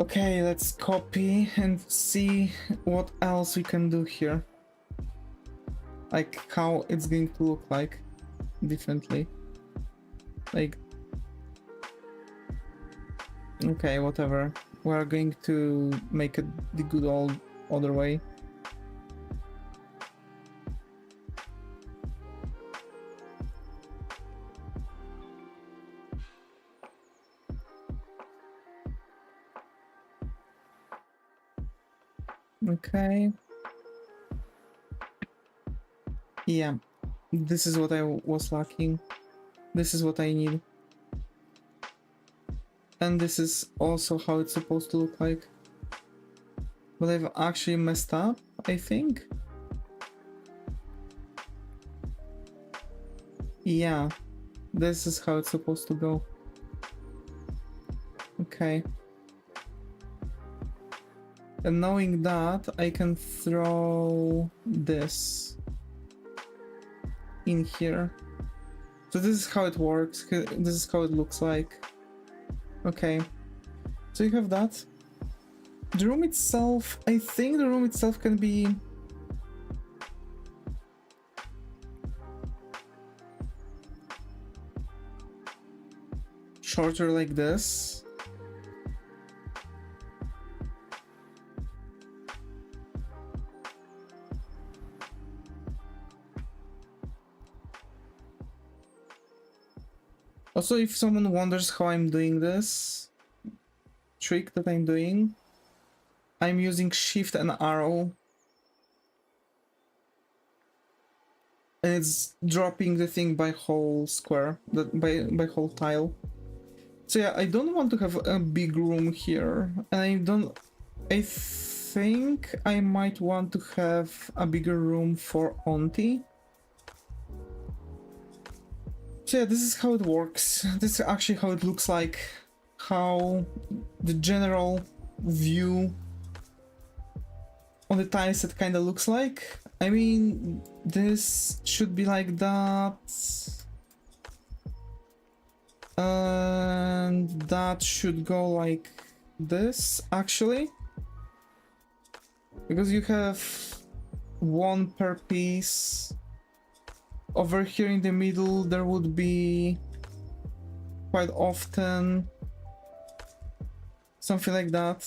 Okay, let's copy and see what else we can do here. Like how it's going to look like differently. Like, okay, whatever. We're going to make it the good old other way. Okay. Yeah, this is what I was lacking. This is what I need. And this is also how it's supposed to look like. But I've actually messed up, I think. Yeah, this is how it's supposed to go. Okay. Okay. And knowing that, I can throw this in here. So this is how it works. This is how it looks like. Okay. So you have that. The room itself, I think the room itself can be shorter like this. Also, if someone wonders how I'm doing this trick that I'm doing, I'm using shift and arrow. And it's dropping the thing by whole square, by whole tile. So yeah, I don't want to have a big room here, and I think I might want to have a bigger room for Auntie. So yeah, this is how it works. This is actually how it looks like, how the general view on the tileset kind of looks like. I mean, this should be like that. And that should go like this, actually. Because you have one per piece. Over here in the middle, there would be quite often something like that.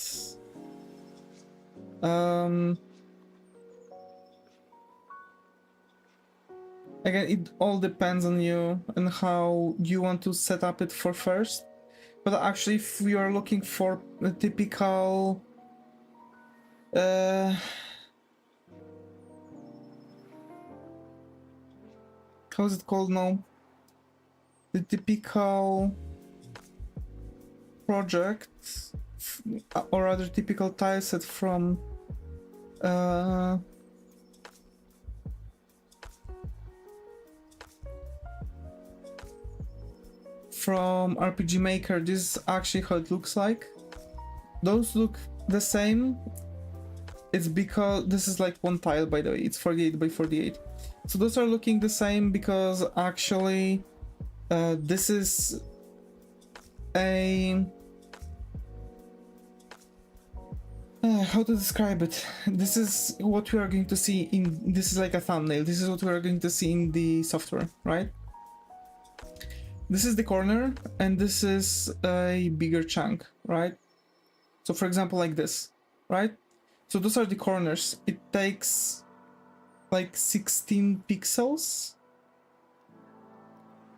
Again, it all depends on you and how you want to set up it for first. But actually, if we are looking for a typical how's it called now? The typical project, or rather typical tileset from RPG Maker. This is actually how it looks like. Those look the same. It's because this is like one tile, by the way. It's 48 by 48. So those are looking the same because actually this is a how to describe it? This is what we are going to see in, this is like a thumbnail. This is what we are going to see in the software, right? This is the corner and this is a bigger chunk, right? So for example, like this, right? So those are the corners. It takes like 16 pixels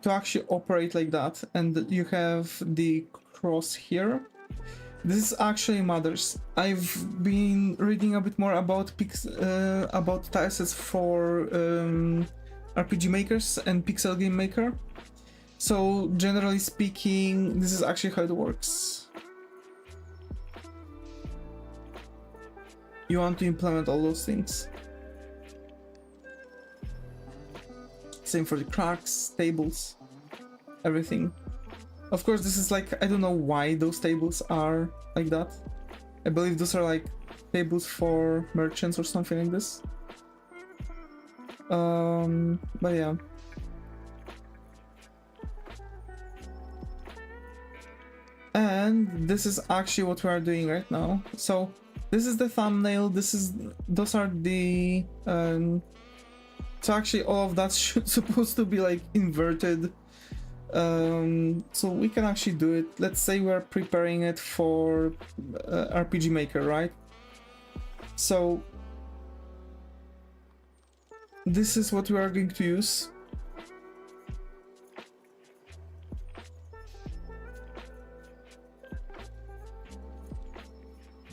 to actually operate like that, and you have the cross here. This is actually matters. I've been reading a bit more about tilesets for RPG makers and pixel game maker. So generally speaking, this is actually how it works. You want to implement all those things. Same for the cracks, tables, everything. Of course, this is like, I don't know why those tables are like that. I believe those are like tables for merchants or something like this. But yeah. And this is actually what we are doing right now. So this is the thumbnail. Those are the so actually all of that's supposed to be like inverted. So we can actually do it. Let's say we're preparing it for RPG Maker, right? So this is what we are going to use.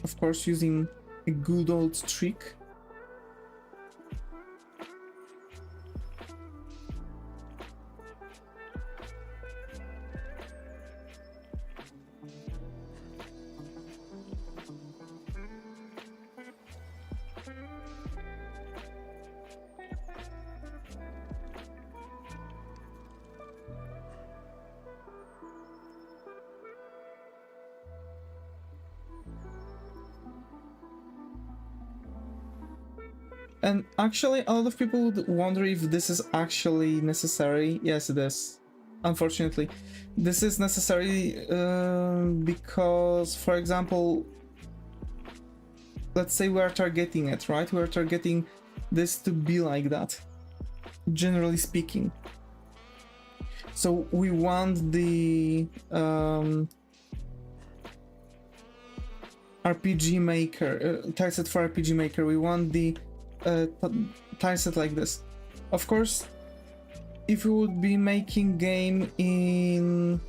Of course, using a good old trick. And actually, a lot of people would wonder if this is actually necessary. Yes, it is. Unfortunately, this is necessary because, for example, let's say we are targeting it, right? We are targeting this to be like that, generally speaking. So we want the RPG Maker, tileset for RPG Maker. We want the tileset like this. Of course, if we would be making game in,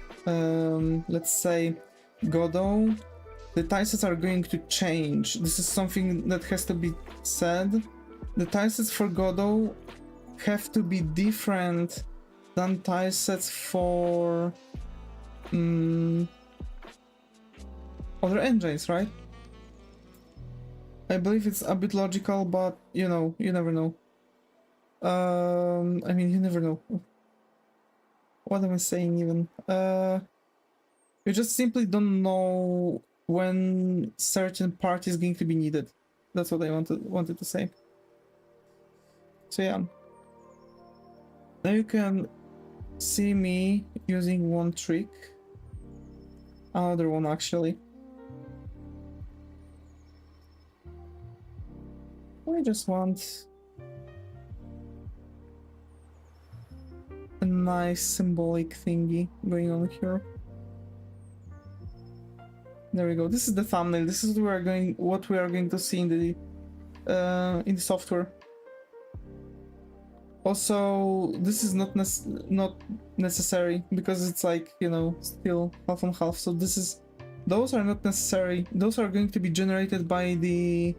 let's say, Godot, the tilesets are going to change. This is something that has to be said. The tilesets for Godot have to be different than tilesets for other engines, right? I believe it's a bit logical, but you know, you never know. I mean, you never know. What am I saying even? You just simply don't know when certain part is going to be needed. That's what I wanted to say. So yeah. Now you can see me using one trick. Another one actually. I just want a nice symbolic thingy going on here. There we go. This is the thumbnail. This is what we are going to see in the software. Also, this is not necessary because it's like, you know, still half and half. So those are not necessary. Those are going to be generated by the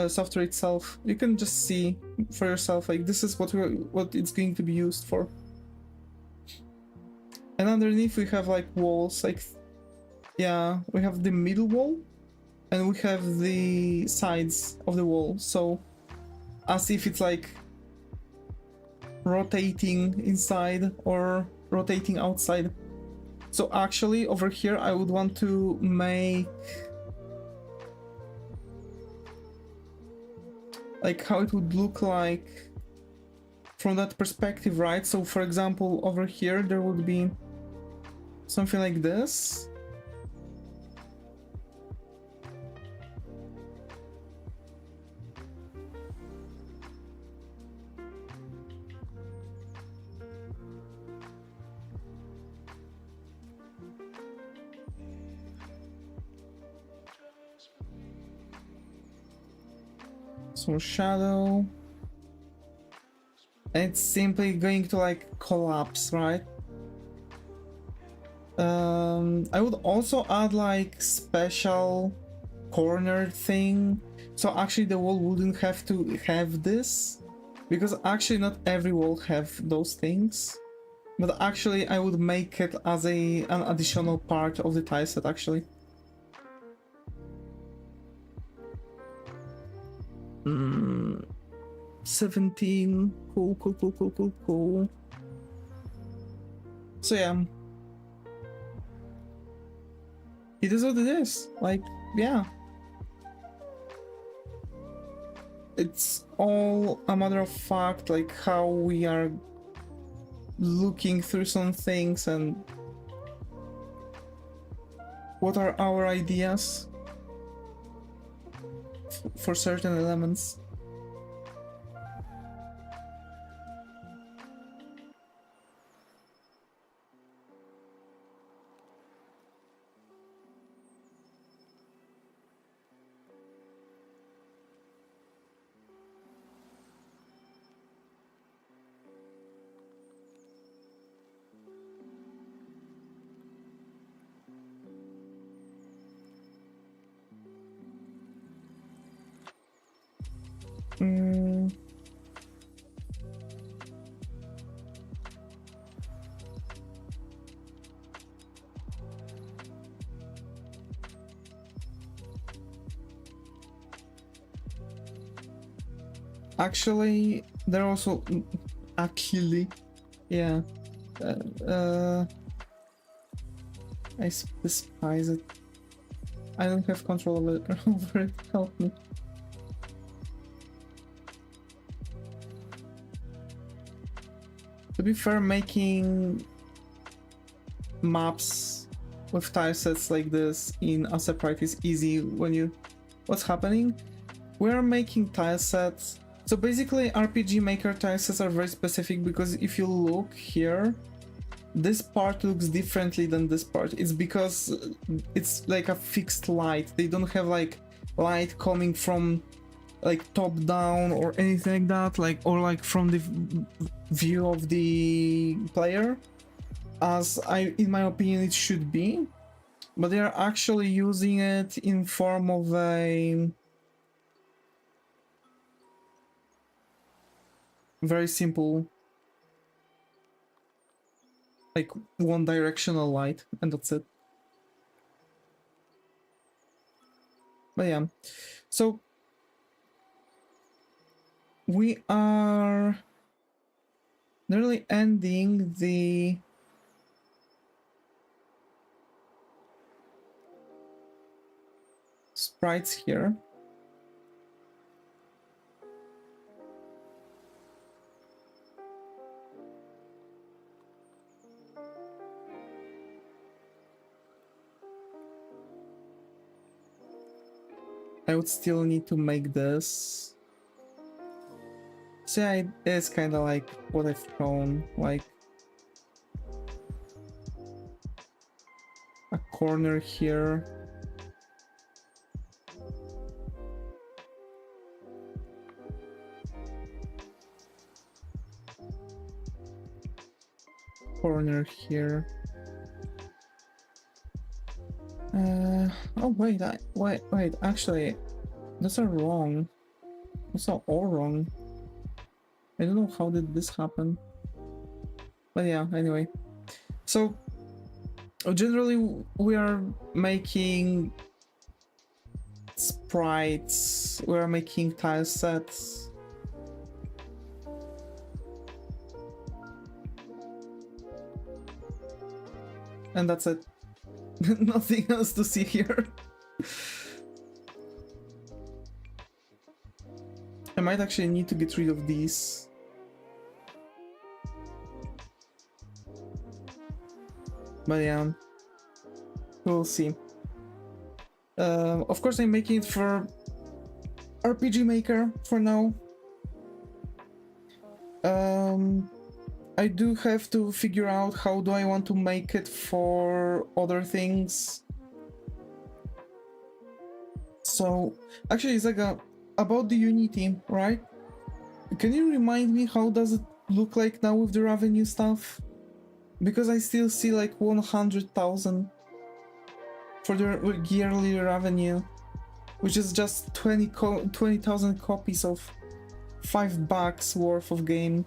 software itself. You can just see for yourself, like this is what it's going to be used for. And underneath we have like walls, like yeah, we have the middle wall and we have the sides of the wall. So as if it's like rotating inside or rotating outside. So actually over here I would want to make like how it would look like from that perspective, right? So for example, over here there would be something like this. So shadow. And it's simply going to like collapse, right? I would also add like special corner thing. So actually the wall wouldn't have to have this, because actually not every wall have those things. But actually I would make it as an additional part of the tileset actually. 17. Cool. So yeah. It is what it is. Like, yeah. It's all a matter of fact, like how we are looking through some things and what are our ideas for certain elements. Actually, they're also actually, yeah. I despise it. I don't have control over it. Help me. be fair, making maps with tile sets like this in a separate is easy when you... What's happening? We're making tile sets. So basically RPG Maker tile sets are very specific because if you look here, this part looks differently than this part. It's because it's like a fixed light. They don't have like light coming from like top down or anything like that, like, or like from the view of the player, as in my opinion it should be, but they are actually using it in form of a very simple, like, one directional light, and that's it. But yeah, so we are nearly ending the sprites here. I would still need to make this. So yeah, it's kind of like what I've shown, like a corner here. Corner here. Oh wait, wait, actually, those are wrong. Those are all wrong. I don't know how did this happen. But yeah, anyway. So, generally we are making sprites, we are making tile sets. And that's it. Nothing else to see here. I might actually need to get rid of these. But yeah, we'll see. Of course I'm making it for RPG Maker for now. I do have to figure out how do I want to make it for other things. So actually it's like about the Unity, right? Can you remind me how does it look like now with the revenue stuff? Because I still see like 100,000 for the yearly revenue, which is just 20,000 copies of $5 worth of game.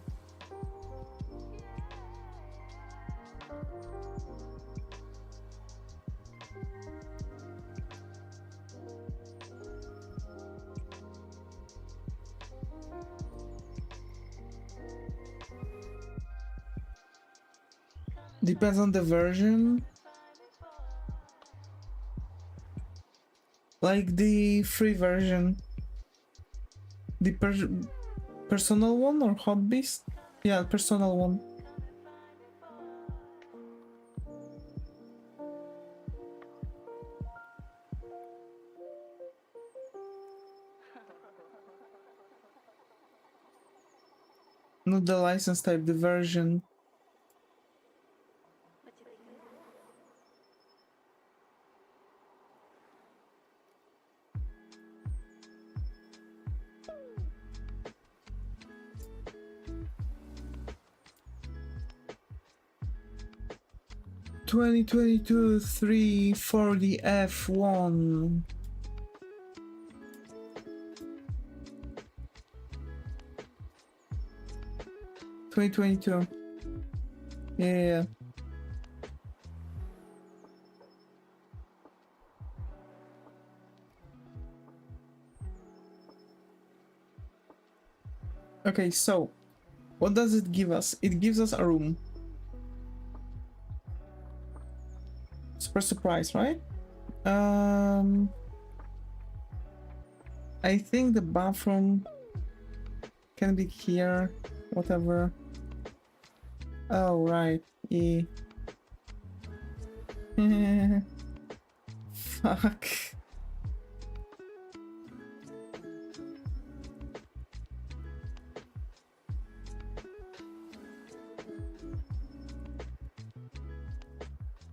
Depends on the version. Like the free version. The personal one or hot beast? Yeah, personal one. Not the license type, the version. (2022) 3 for the F1. (2022). Yeah. Okay, so what does it give us? It gives us a room. Super surprise, right? I think the bathroom can be here, whatever. Oh, right. Yeah. Fuck.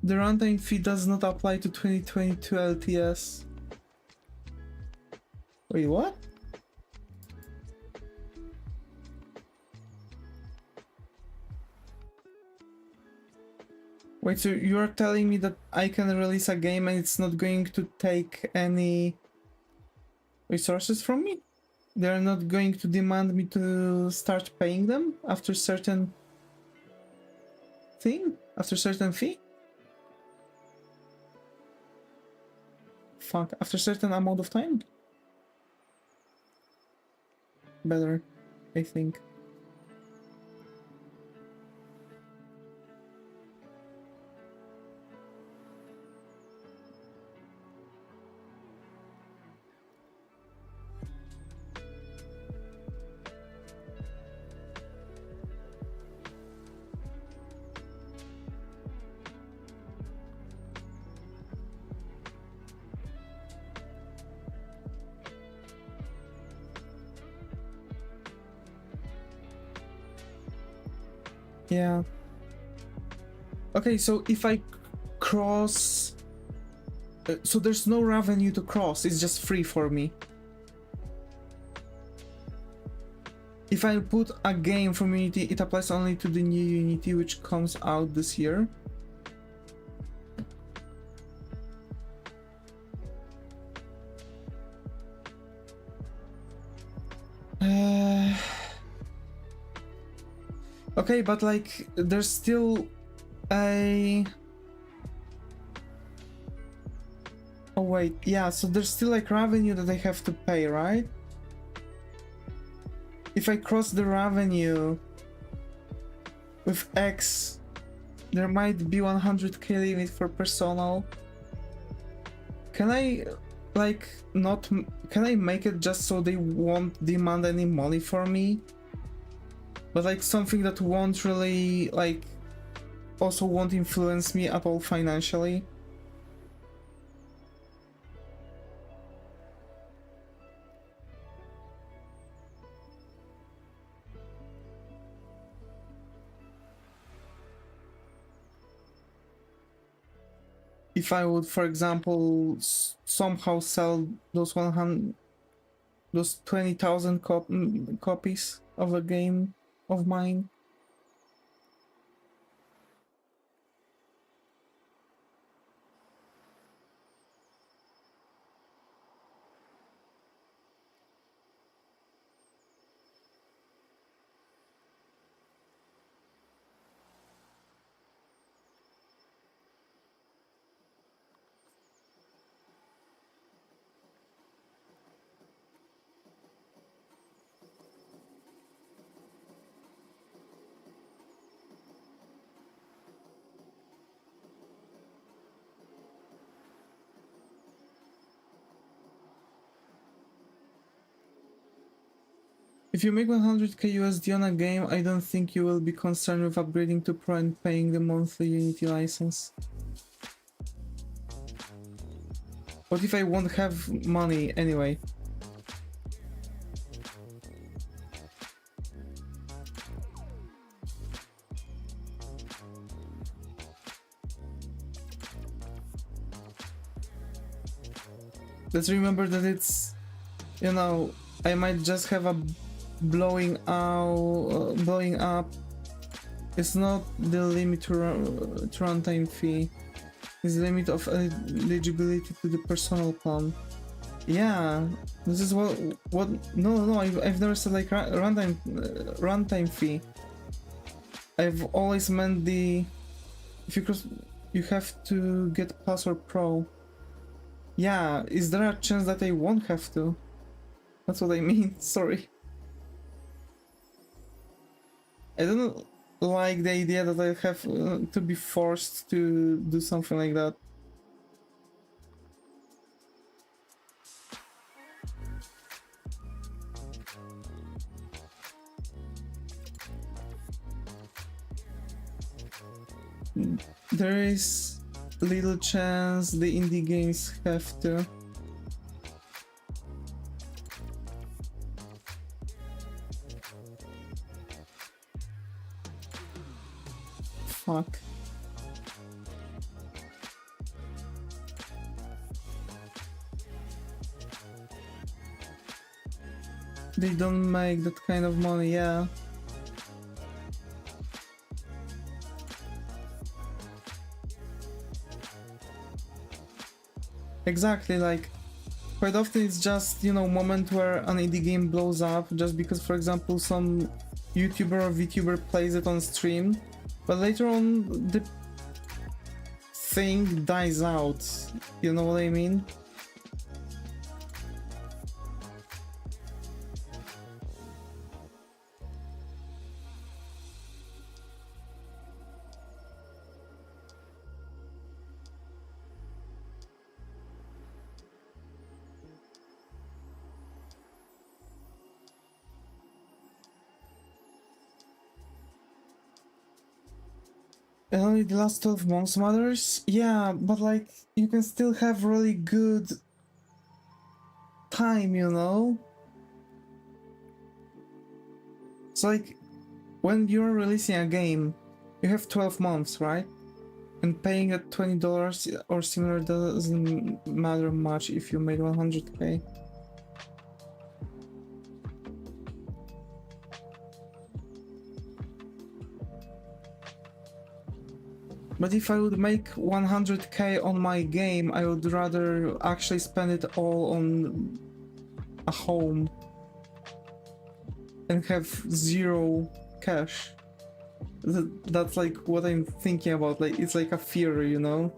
The runtime fee does not apply to 2022 LTS. Wait, what? Wait, so you're telling me that I can release a game and it's not going to take any resources from me? They're not going to demand me to start paying them after certain thing? After certain fee? Fuck, after certain amount of time? Better, I think. Yeah. Okay, so if I cross... so there's no revenue to cross, it's just free for me. If I put a game from Unity, it applies only to the new Unity which comes out this year. Okay, but like, there's still a... Oh wait, yeah, so there's still like revenue that I have to pay, right? If I cross the revenue with X, there might be 100k limit for personal. Can I, like, not... Can I make it just so they won't demand any money for me? But like something that won't really, like, also won't influence me at all financially. If I would, for example, somehow sell those 20,000 copies of a game of mine. If you make 100k USD on a game, I don't think you will be concerned with upgrading to Pro and paying the monthly Unity license. What if I won't have money anyway? Let's remember that it's, you know, I might just have a blowing up. It's not the limit to runtime fee. It's the limit of eligibility to the personal plan. Yeah, this is what no, I've never said like runtime fee. I've always meant the, if you have to get Plus or Pro. Yeah, is there a chance that I won't have to? That's what I mean. Sorry. I don't like the idea that I have to be forced to do something like that. there is little chance the indie games have to. Fuck. They don't make that kind of money, yeah. Exactly, like, quite often it's just, you know, moment where an indie game blows up just because, for example, some YouTuber or Vtuber plays it on stream, but later on the thing dies out, you know what I mean? Only the last 12 months matters? Yeah, but like, you can still have really good time, you know? It's like, when you're releasing a game, you have 12 months, right? And paying at $20 or similar doesn't matter much if you made 100k. But if I would make 100k on my game, I would rather actually spend it all on a home and have zero cash. That's like what I'm thinking about, like it's like a fear, you know?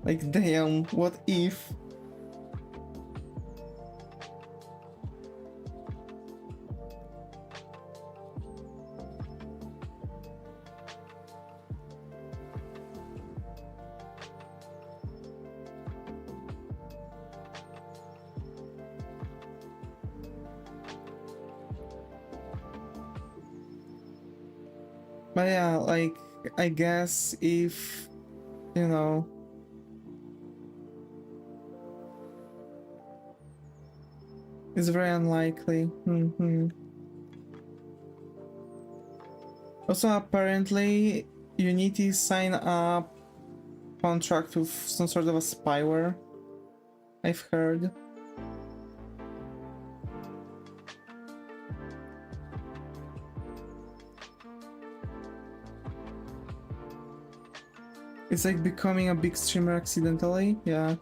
Like damn, what if? But yeah, like, I guess if, you know... It's very unlikely. Also, apparently, you need to sign up contract with some sort of a spyware, I've heard. It's like becoming a big streamer accidentally, yeah.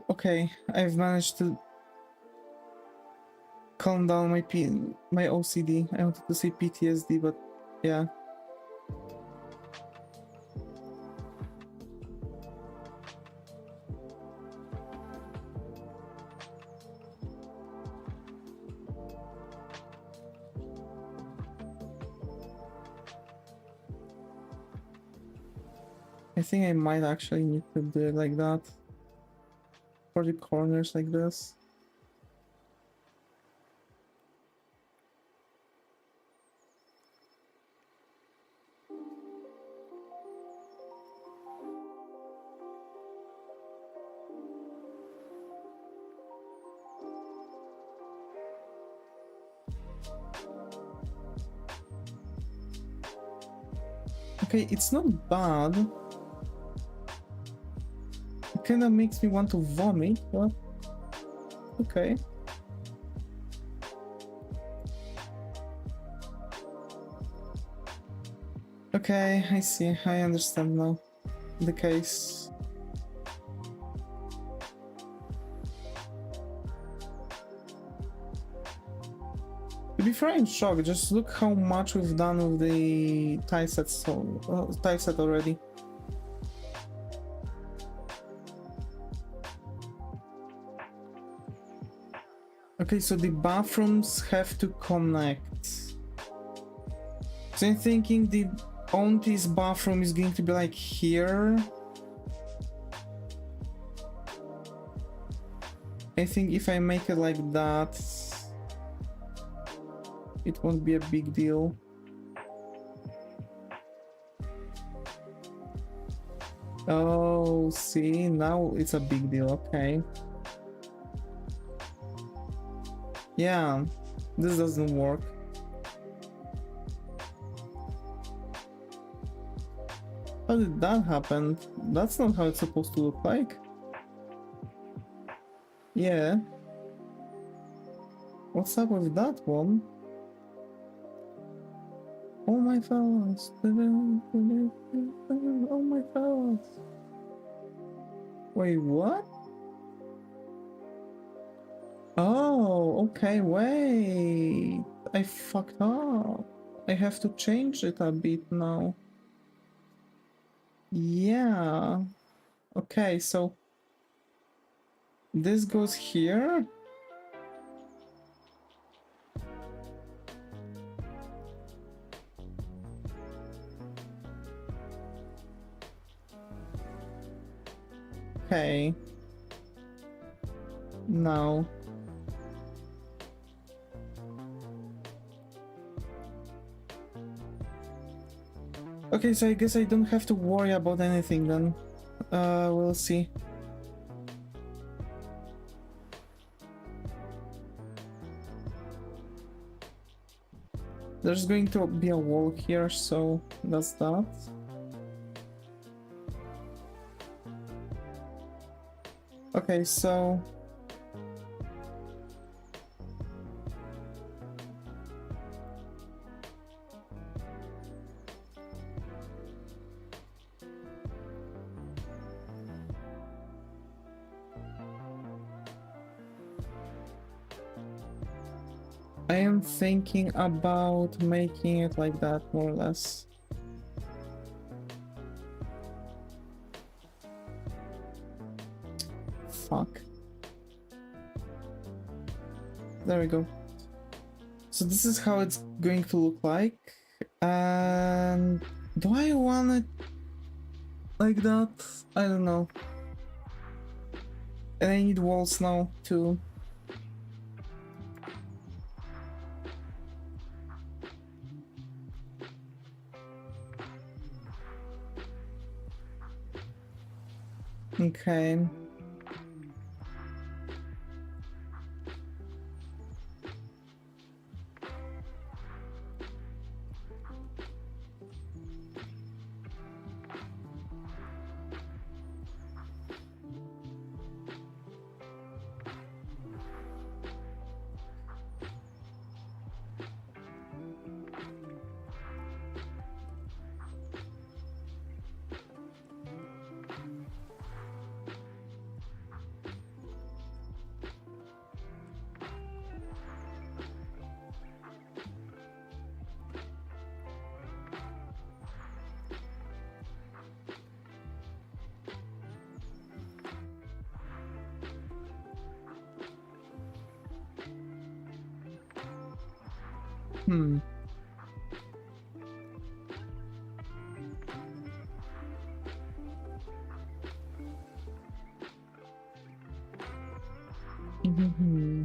Okay, I've managed to calm down my OCD. I wanted to say PTSD, but yeah. I think I might actually need to do it like that. For the corners like this. Okay, it's not bad. It kind of makes me want to vomit, but okay. Okay, I see. I understand now the case. To be fair, I'm shocked. Just look how much we've done with the Tileset Tileset already. Okay, so the bathrooms have to connect. So I'm thinking the auntie's bathroom is going to be like here. I think if I make it like that, it won't be a big deal. Oh, see, now it's a big deal, okay. Yeah, this doesn't work. How did that happen? That's not how it's supposed to look like. Yeah. What's up with that one? Oh my fellas. Oh my fellas. Wait, what? Oh, okay, wait. I fucked up. I have to change it a bit now. Yeah. Okay, so this goes here. Okay. Now. Okay, so I guess I don't have to worry about anything then. We'll see. There's going to be a wall here, so that's that. Okay, so... I am thinking about making it like that, more or less. Fuck. There we go. So this is how it's going to look like. And do I want it like that? I don't know. And I need walls now too. Okay. Hmm. Mm-hmm.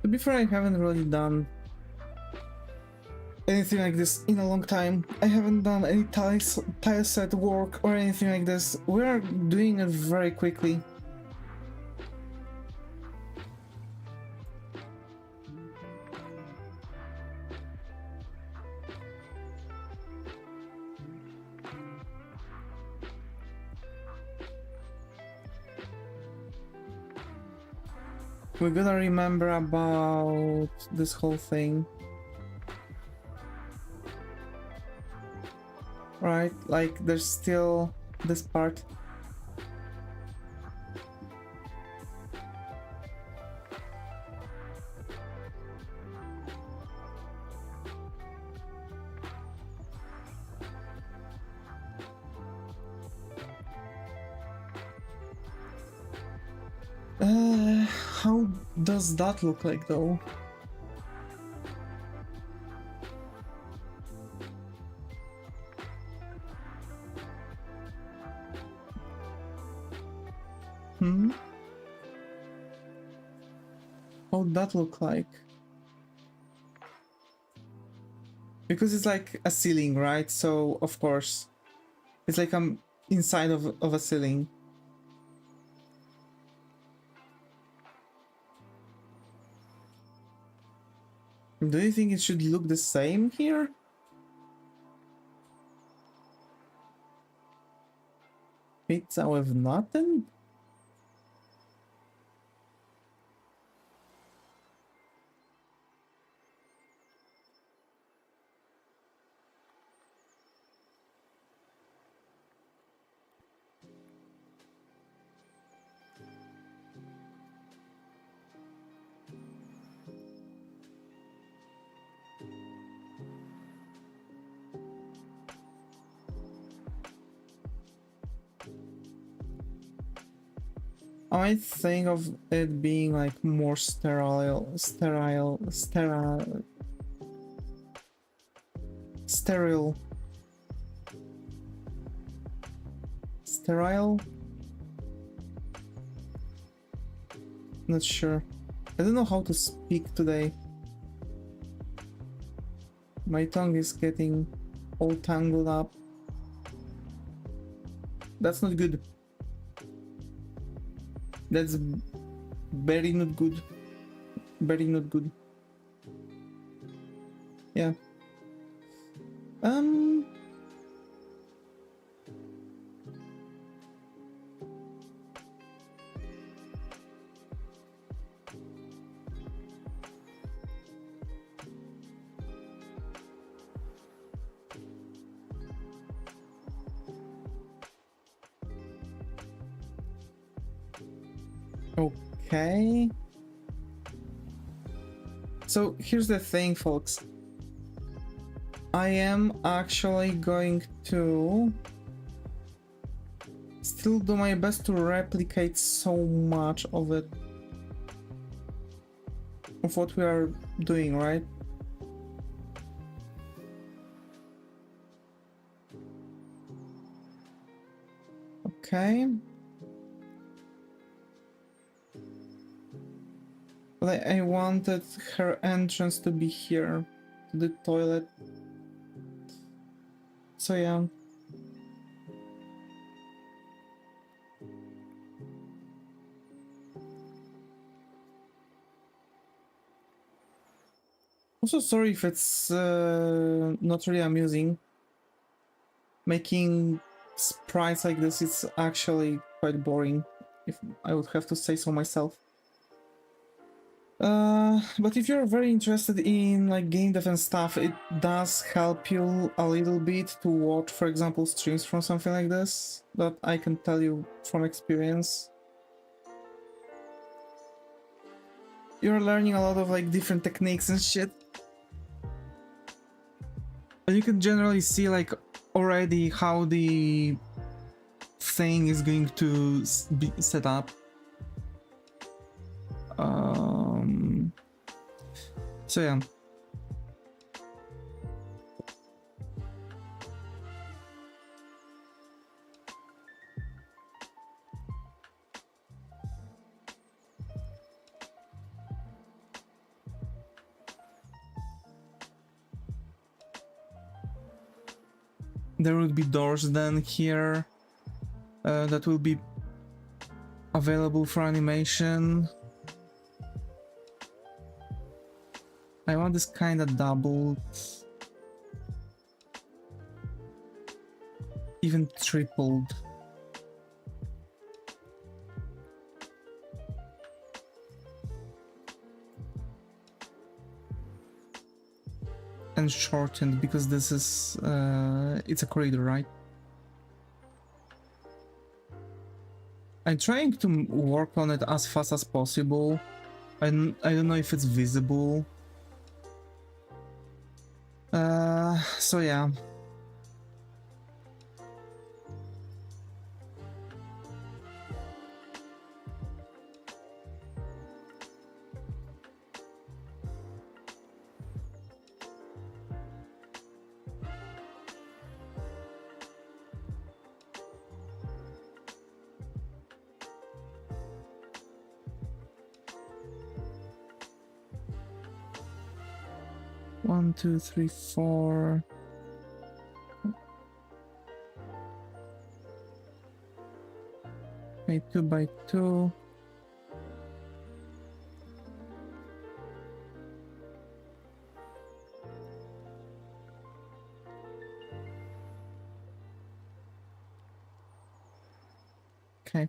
To be fair, I haven't really done anything like this in a long time. I haven't done any tileset work or anything like this. We are doing it very quickly. We gotta remember about this whole thing. Right, like there's still this part. How does that look like though? How'd that look like? Because it's like a ceiling, right? So of course, it's like I'm inside of a ceiling. Do you think it should look the same here? Pizza with nothing? I might think of it being like more sterile. Not sure. I don't know how to speak today. My tongue is getting all tangled up. That's not good. That's very not good. Very not good. Yeah. Okay. So here's the thing, folks. I am actually going to still do my best to replicate so much of it, of what we are doing, right? Okay. But I wanted her entrance to be here, to the toilet. So yeah. Also sorry if it's not really amusing. Making sprites like this is actually quite boring, if I would have to say so myself. But if you're very interested in like game dev and stuff, it does help you a little bit to watch, for example, streams from something like this. That I can tell you from experience. You're learning a lot of like different techniques and shit. And you can generally see like already how the thing is going to be set up. So yeah. there will be doors then here that will be available for animation. I want this kind of doubled, even tripled. And shortened, because this is it's a corridor, right? I'm trying to work on it as fast as possible. I don't know if it's visible. So yeah. One, two, three, four. Okay, 2 by 2. Okay.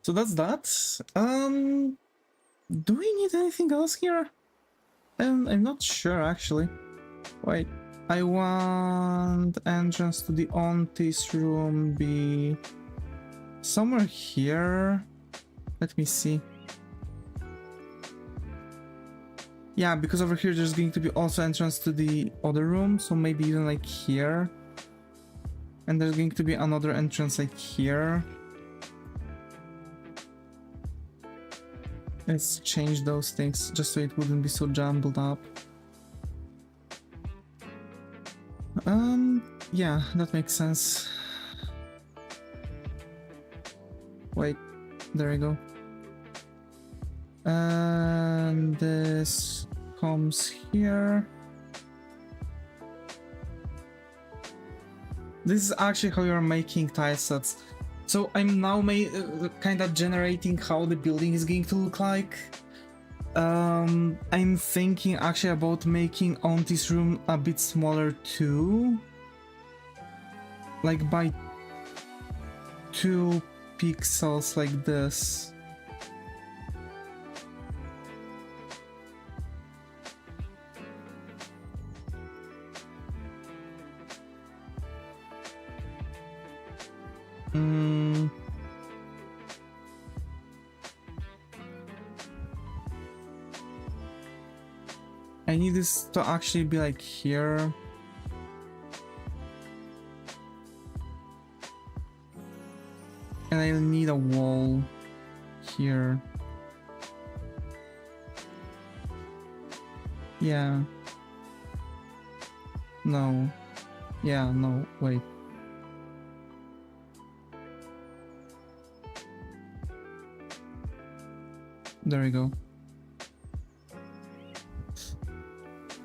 So that's that. Do we need anything else here? I'm not sure actually. Wait, I want entrance to the Auntie's room be somewhere here. Let me see. Yeah, because over here there's going to be also entrance to the other room, so maybe even like here. And there's going to be another entrance like here. Let's change those things just so it wouldn't be so jumbled up. Yeah, that makes sense. Wait, there we go. And this comes here. This is actually how you're making tile sets. So I'm now kind of generating how the building is going to look like. I'm thinking actually about making Auntie's room a bit smaller too. Like by 2 pixels like this. I need this to actually be like here. And I need a wall here. Yeah. No. Yeah, no, wait. There we go.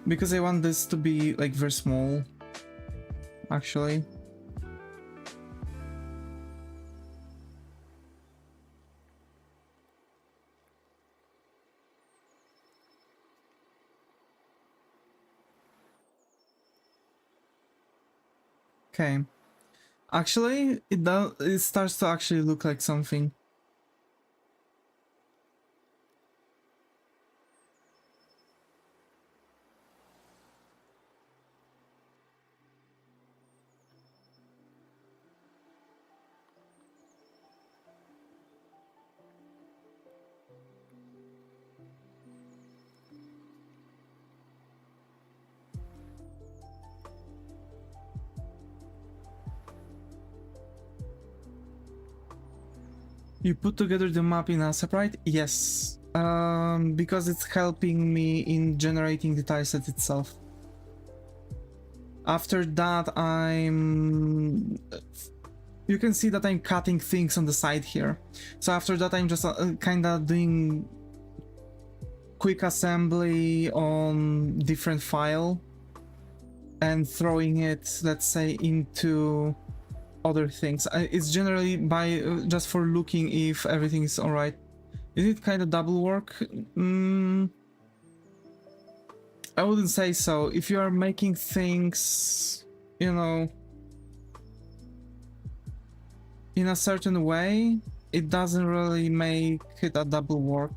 Because I want this to be like very small, actually. Okay. Actually, it starts to actually look like something. You put together the map in ASAP, right? Yes. Because it's helping me in generating the tileset itself. After that, you can see that I'm cutting things on the side here. So after that, I'm just kind of doing quick assembly on different file. and throwing it, let's say, into other things. It's generally by just for looking if everything is all right. Is it kind of double work? I wouldn't say so. If you are making things, you know, in a certain way, it doesn't really make it a double work.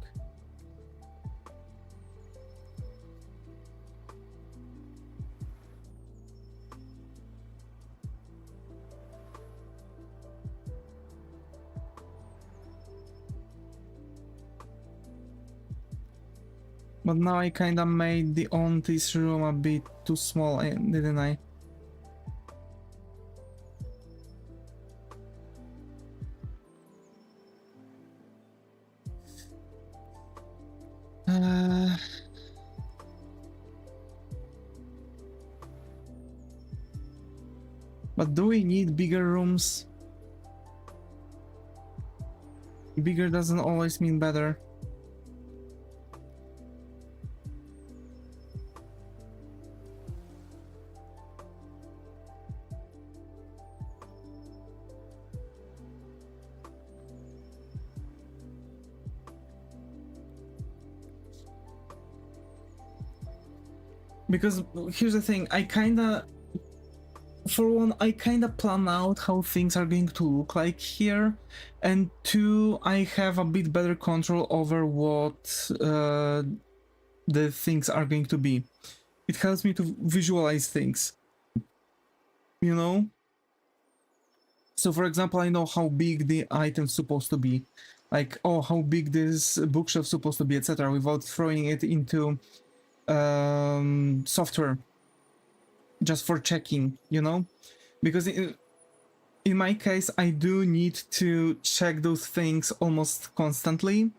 But now I kinda made the this room a bit too small, didn't I? But do we need bigger rooms? Bigger doesn't always mean better. Because here's the thing, for one, I kinda plan out how things are going to look like here, and two, I have a bit better control over what the things are going to be. It helps me to visualize things, you know? So for example, I know how big the item's supposed to be, like, oh, how big this bookshelf's supposed to be, etc., without throwing it into software just for checking, you know, because in my case I do need to check those things almost constantly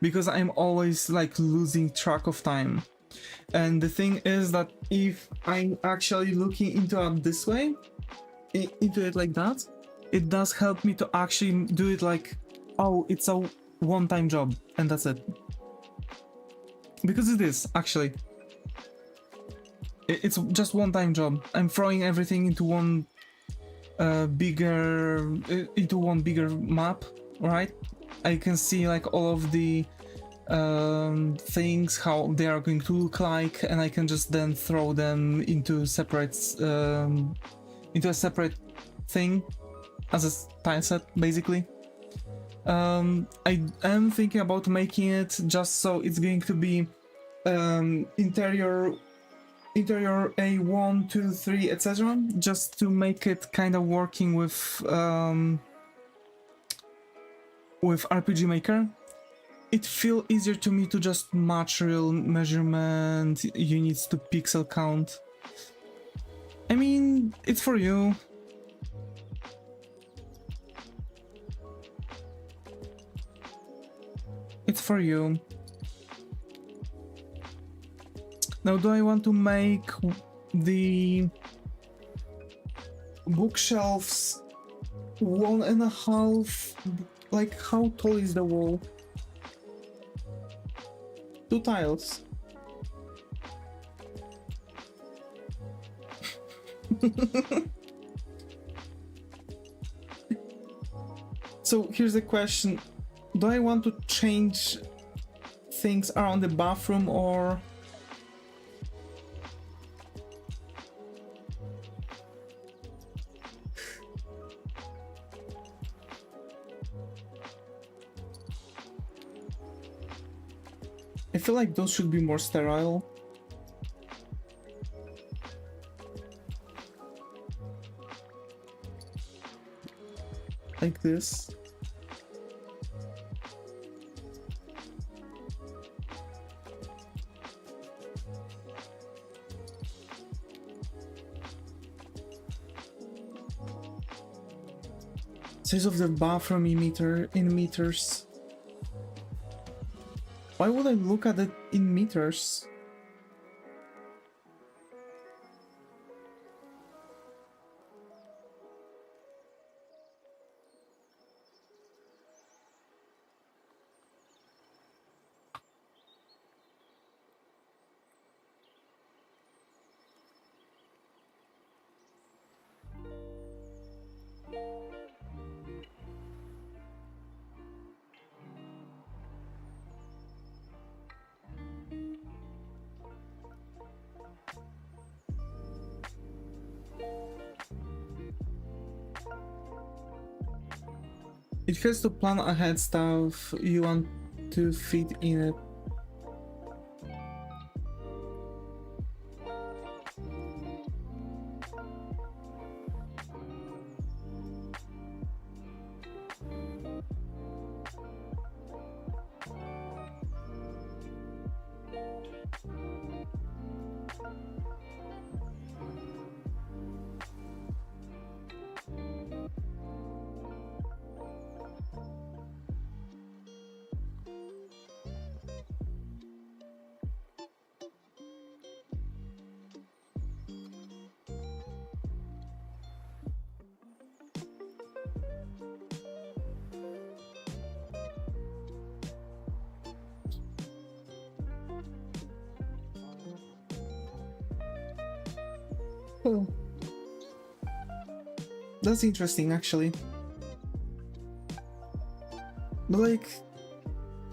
because I'm always like losing track of time. And the thing is that if I'm actually looking into it this way, into it like that, it does help me to actually do it like, oh, it's a one-time job and that's it, because it is actually. It's just one-time job. I'm throwing everything into one bigger map, right? I can see like all of the things, how they are going to look like, and I can just then throw them into separate into a separate thing as a tileset, basically. I am thinking about making it just so it's going to be interior A1, 2, 3, etc. Just to make it kind of working with RPG Maker. It feels easier to me to just match real measurement units to pixel count. I mean, it's for you. It's for you. Now, do I want to make the bookshelves 1.5? Like, how tall is the wall? 2 tiles. So here's the question: do I want to change things around the bathroom, or I feel like those should be more sterile. Like this. Size of the bathroom in meters. Why would I look at it in meters? It has to plan ahead stuff you want to fit in it. Oh. That's interesting, actually. But like,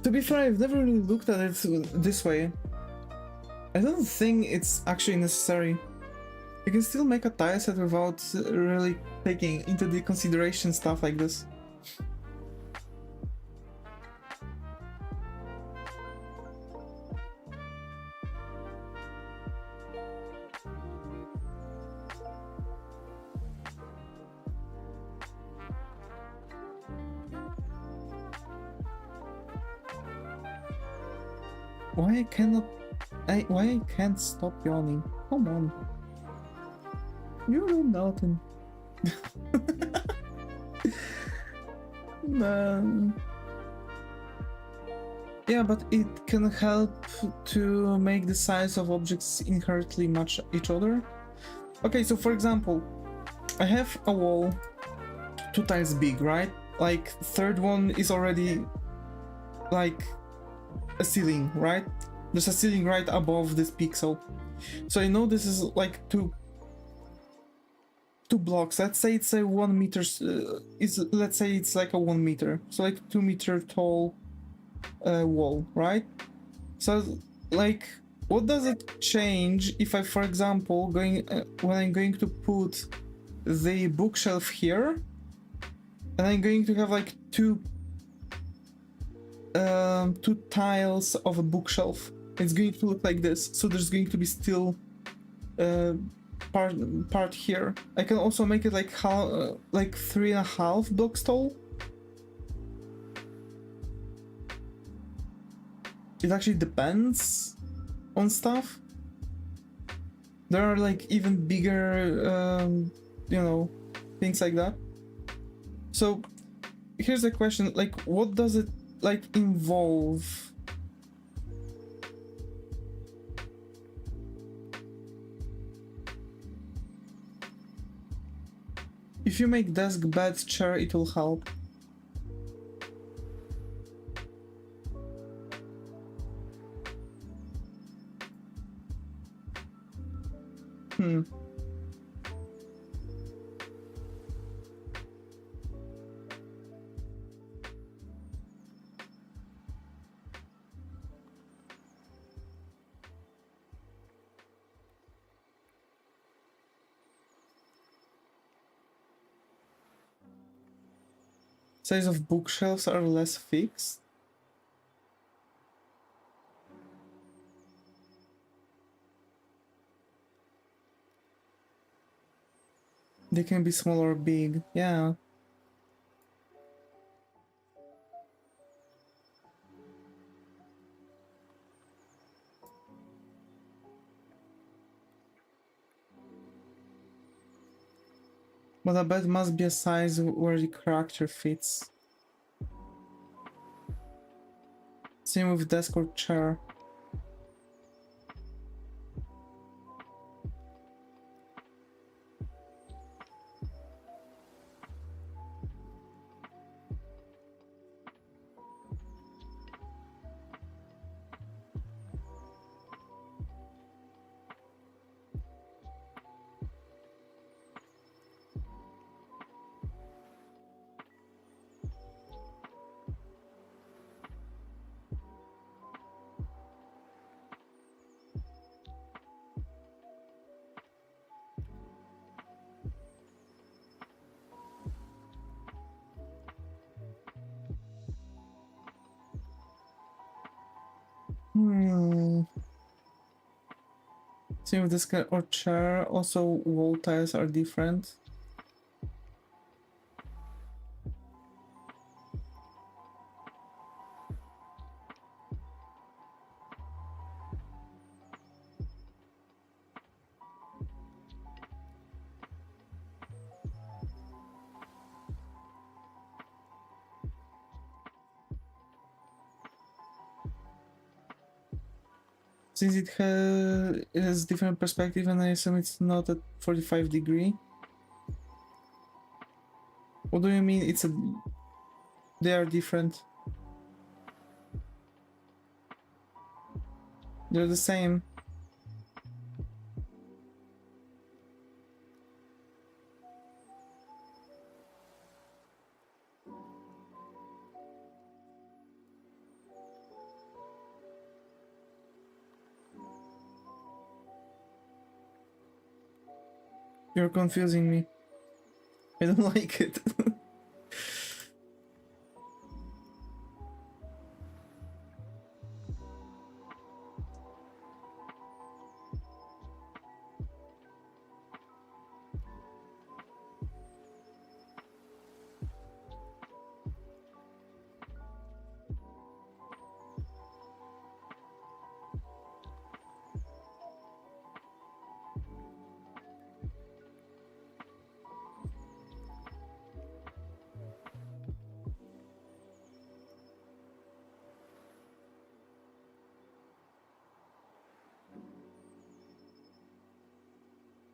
to be fair, I've never really looked at it this way. I don't think it's actually necessary. You can still make a tileset without really taking into the consideration stuff like this. Why I can't stop yawning? Come on. You know nothing. Yeah, but it can help to make the size of objects inherently match each other. Okay, so for example, I have a wall 2 tiles big, right? Like, third one is already like a ceiling, right? There's a ceiling right above this pixel. So I know this is like two blocks. Let's say it's a 1 meter, let's say it's like a 1 meter. So like 2 meter tall wall, right? So like, what does it change if I, for example, when I'm going to put the bookshelf here, and I'm going to have like two tiles of a bookshelf. It's going to look like this. So there's going to be still part here. I can also make it like 3.5 blocks tall. It actually depends on stuff. There are like even bigger, you know, things like that. So here's the question: like, what does it like involve? If you make desk, bed, chair, it will help. Size of bookshelves are less fixed. They can be small or big, yeah. But a bed must be a size where the character fits. Same with desk or chair. Same with this guy or chair. Also, wall tiles are different. Since it has different perspective, and I assume it's not at 45°. What do you mean? They are different. They're the same. You're confusing me. I don't like it.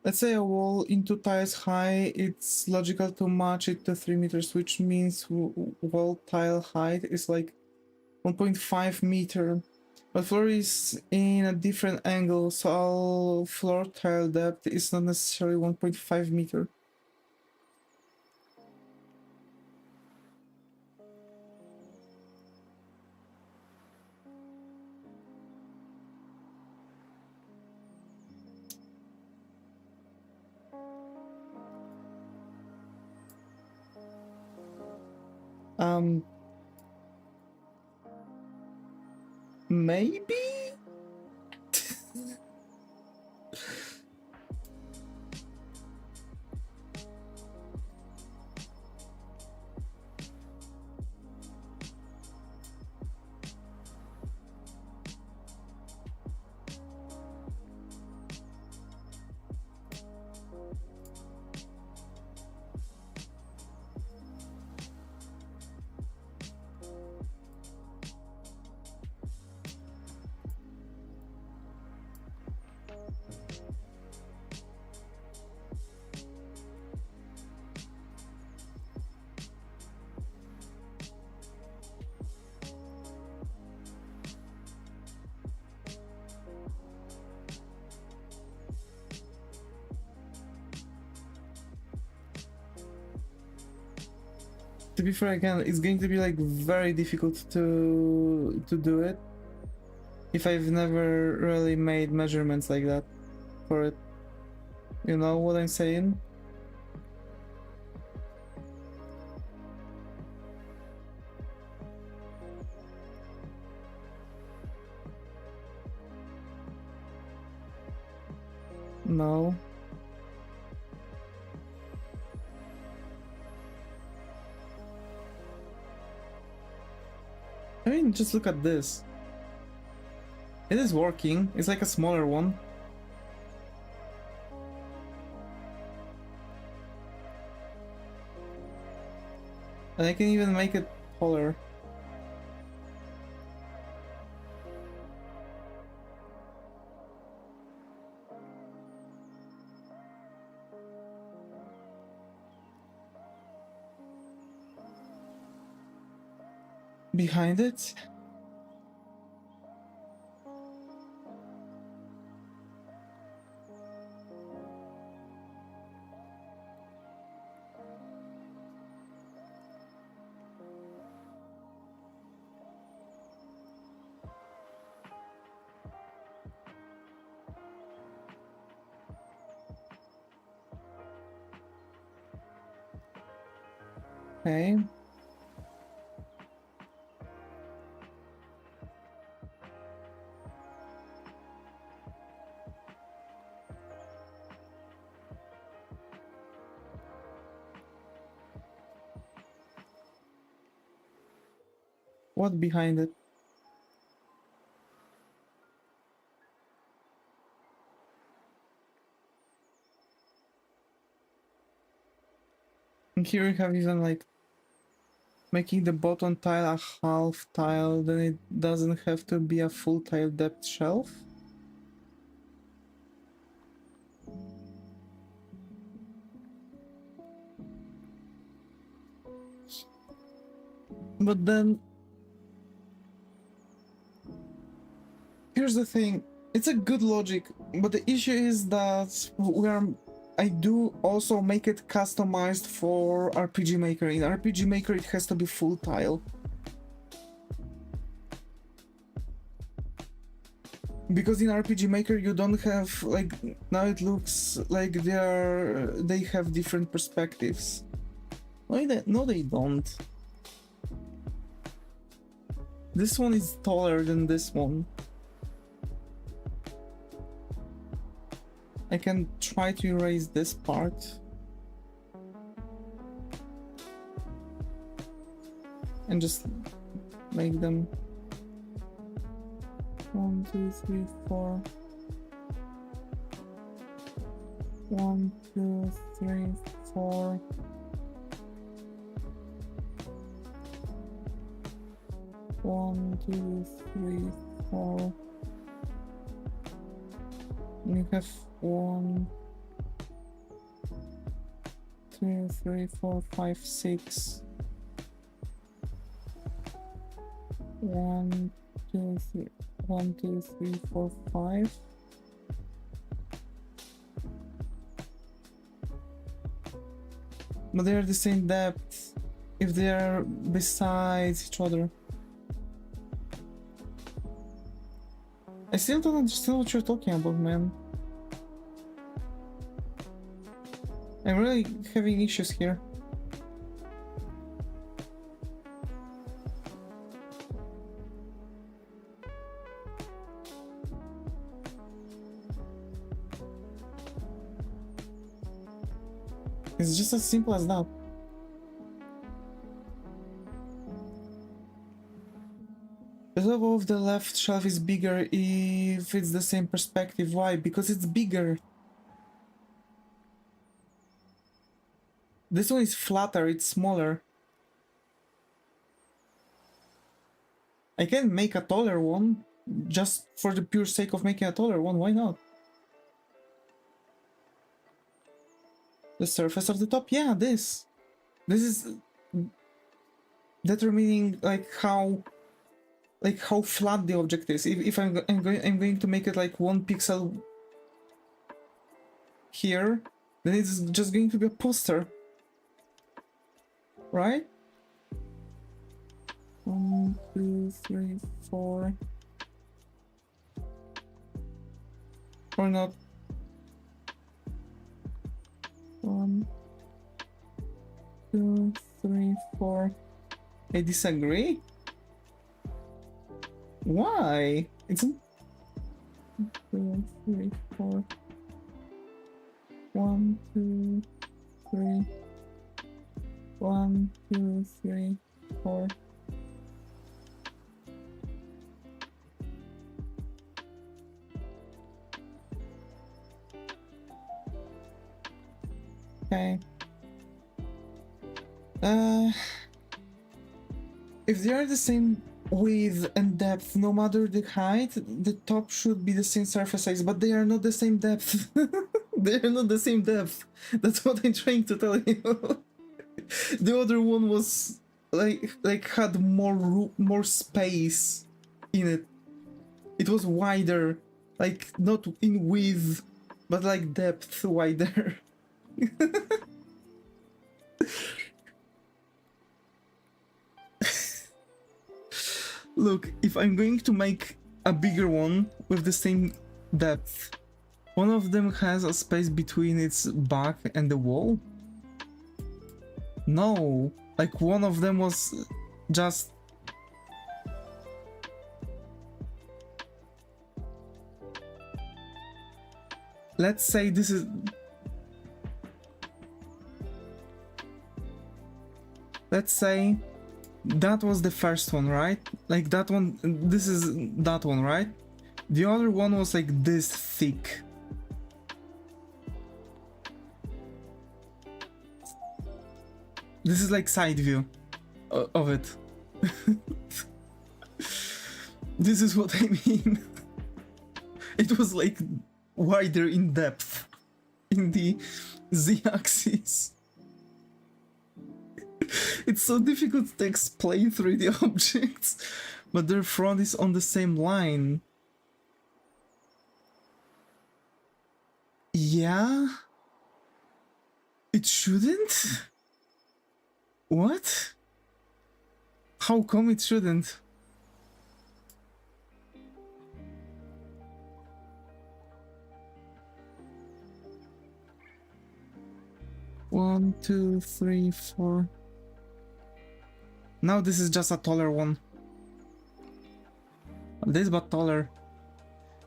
Let's say a wall in 2 tiles high, it's logical to match it to 3 meters, which means wall tile height is like 1.5 meter. But floor is in a different angle, so all floor tile depth is not necessarily 1.5 meter. Maybe? To be fair, again, it's going to be like very difficult to do it if I've never really made measurements like that for it. You know what I'm saying? No. I mean, just look at this. It is working. It's like a smaller one. And I can even make it taller. Behind it? Okay. what behind it? And here you have even like making the bottom tile a half tile, then it doesn't have to be a full tile depth shelf. But then here's the thing, it's a good logic, but the issue is that I do also make it customized for RPG Maker. In RPG Maker it has to be full tile. Because in RPG Maker you don't have, like, now it looks like they have different perspectives. No, they don't. This one is taller than this one. I can try to erase this part. And just make them 1, 2, 3, 4. 1, 2, 3, 4. One, 2, 3, 4. You have 1, 2, 3, 4, 5, 6. 1, 2, 3. 1, 2, 3, 4, 5. But they are the same depth if they are besides each other. I still don't understand what you're talking about, man. I'm really having issues here. It's just as simple as that. The top of the left shelf is bigger if it's the same perspective. Why? Because it's bigger. This one is flatter, it's smaller. I can make a taller one, just for the pure sake of making a taller one, why not? The surface of the top, yeah, this is determining like how flat the object is. If I'm going to make it like 1 pixel here, then it's just going to be a poster, right? 1, 2, 3, 4, or not. 1, 2, 3, 4. I disagree. Why? It's 2, 3, 4. 1, 2, 3. 1, 2, 3, 4. Okay. If they are the same width and depth, no matter the height, the top should be the same surface size, but they are not the same depth. They are not the same depth. That's what I'm trying to tell you. The other one was like had more space in it. It was wider, like not in width, but like depth wider. Look, if I'm going to make a bigger one with the same depth, one of them has a space between its back and the wall? No, like one of them was just... Let's say this is... Let's say that was the first one, right? Like that one, this is that one, right? The other one was like this thick. This is like side view of it. This is what I mean. It was like wider in depth in the z-axis. It's so difficult to explain 3D objects, but their front is on the same line. Yeah? It shouldn't? What? How come it shouldn't? One, two, three, four. Now this is just a taller one. This but taller.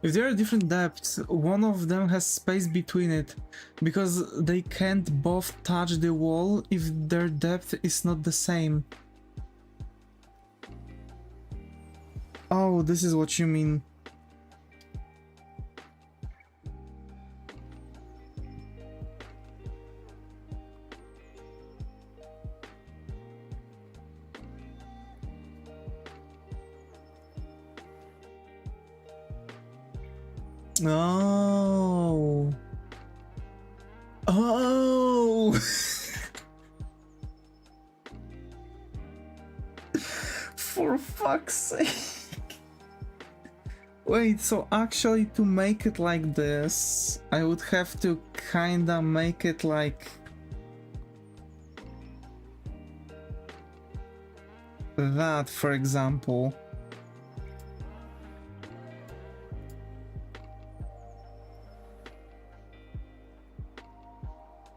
If there are different depths, one of them has space between it, because they can't both touch the wall if their depth is not the same. Oh, this is what you mean. Oh. Oh. For fuck's sake. Wait, so actually to make it like this, I would have to kinda make it like that, for example.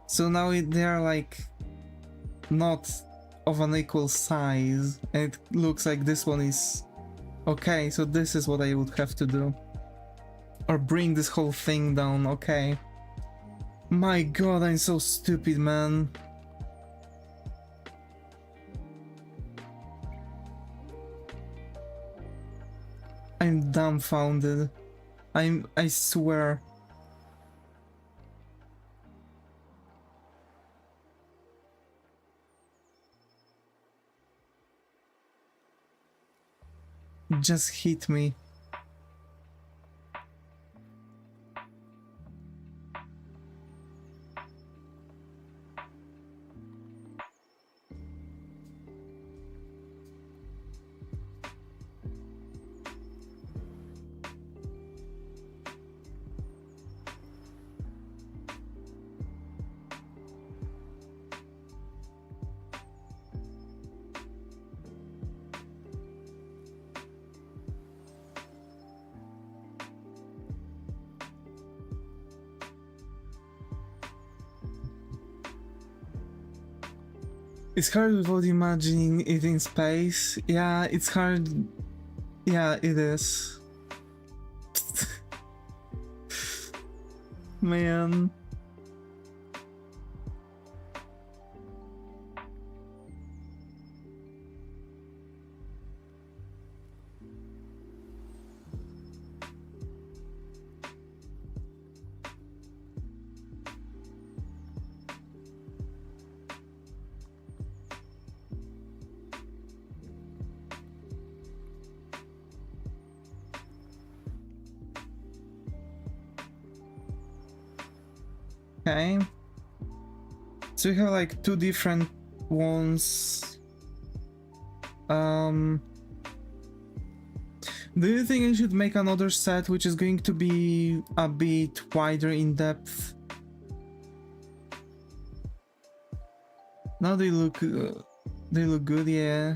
So now they are like not of an equal size, and it looks like this one is okay. So this is what I would have to do, or bring this whole thing down. Okay. My god, I'm so stupid, man. I'm dumbfounded. I swear. Just hit me. It's hard without imagining it in space. Yeah, it's hard. Yeah, it is. Man. Okay. So we have like two different ones. Do you think I should make another set which is going to be a bit wider in depth? Now they look good, yeah.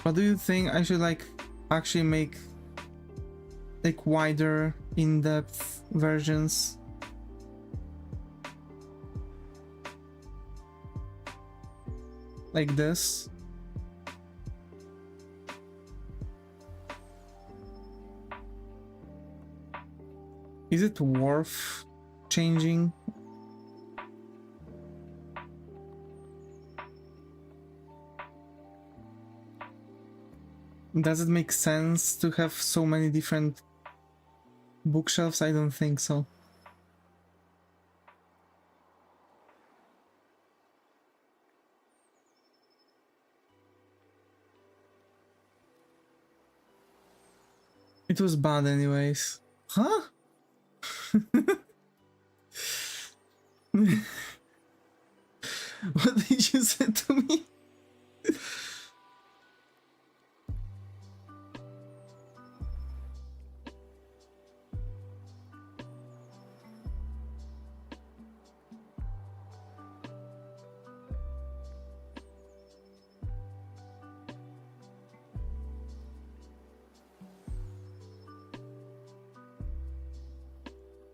But do you think I should like actually make like wider in depth versions? Like this? Is it worth changing? Does it make sense to have so many different bookshelves? I don't think so. It was bad anyways. Huh? What did you say to me?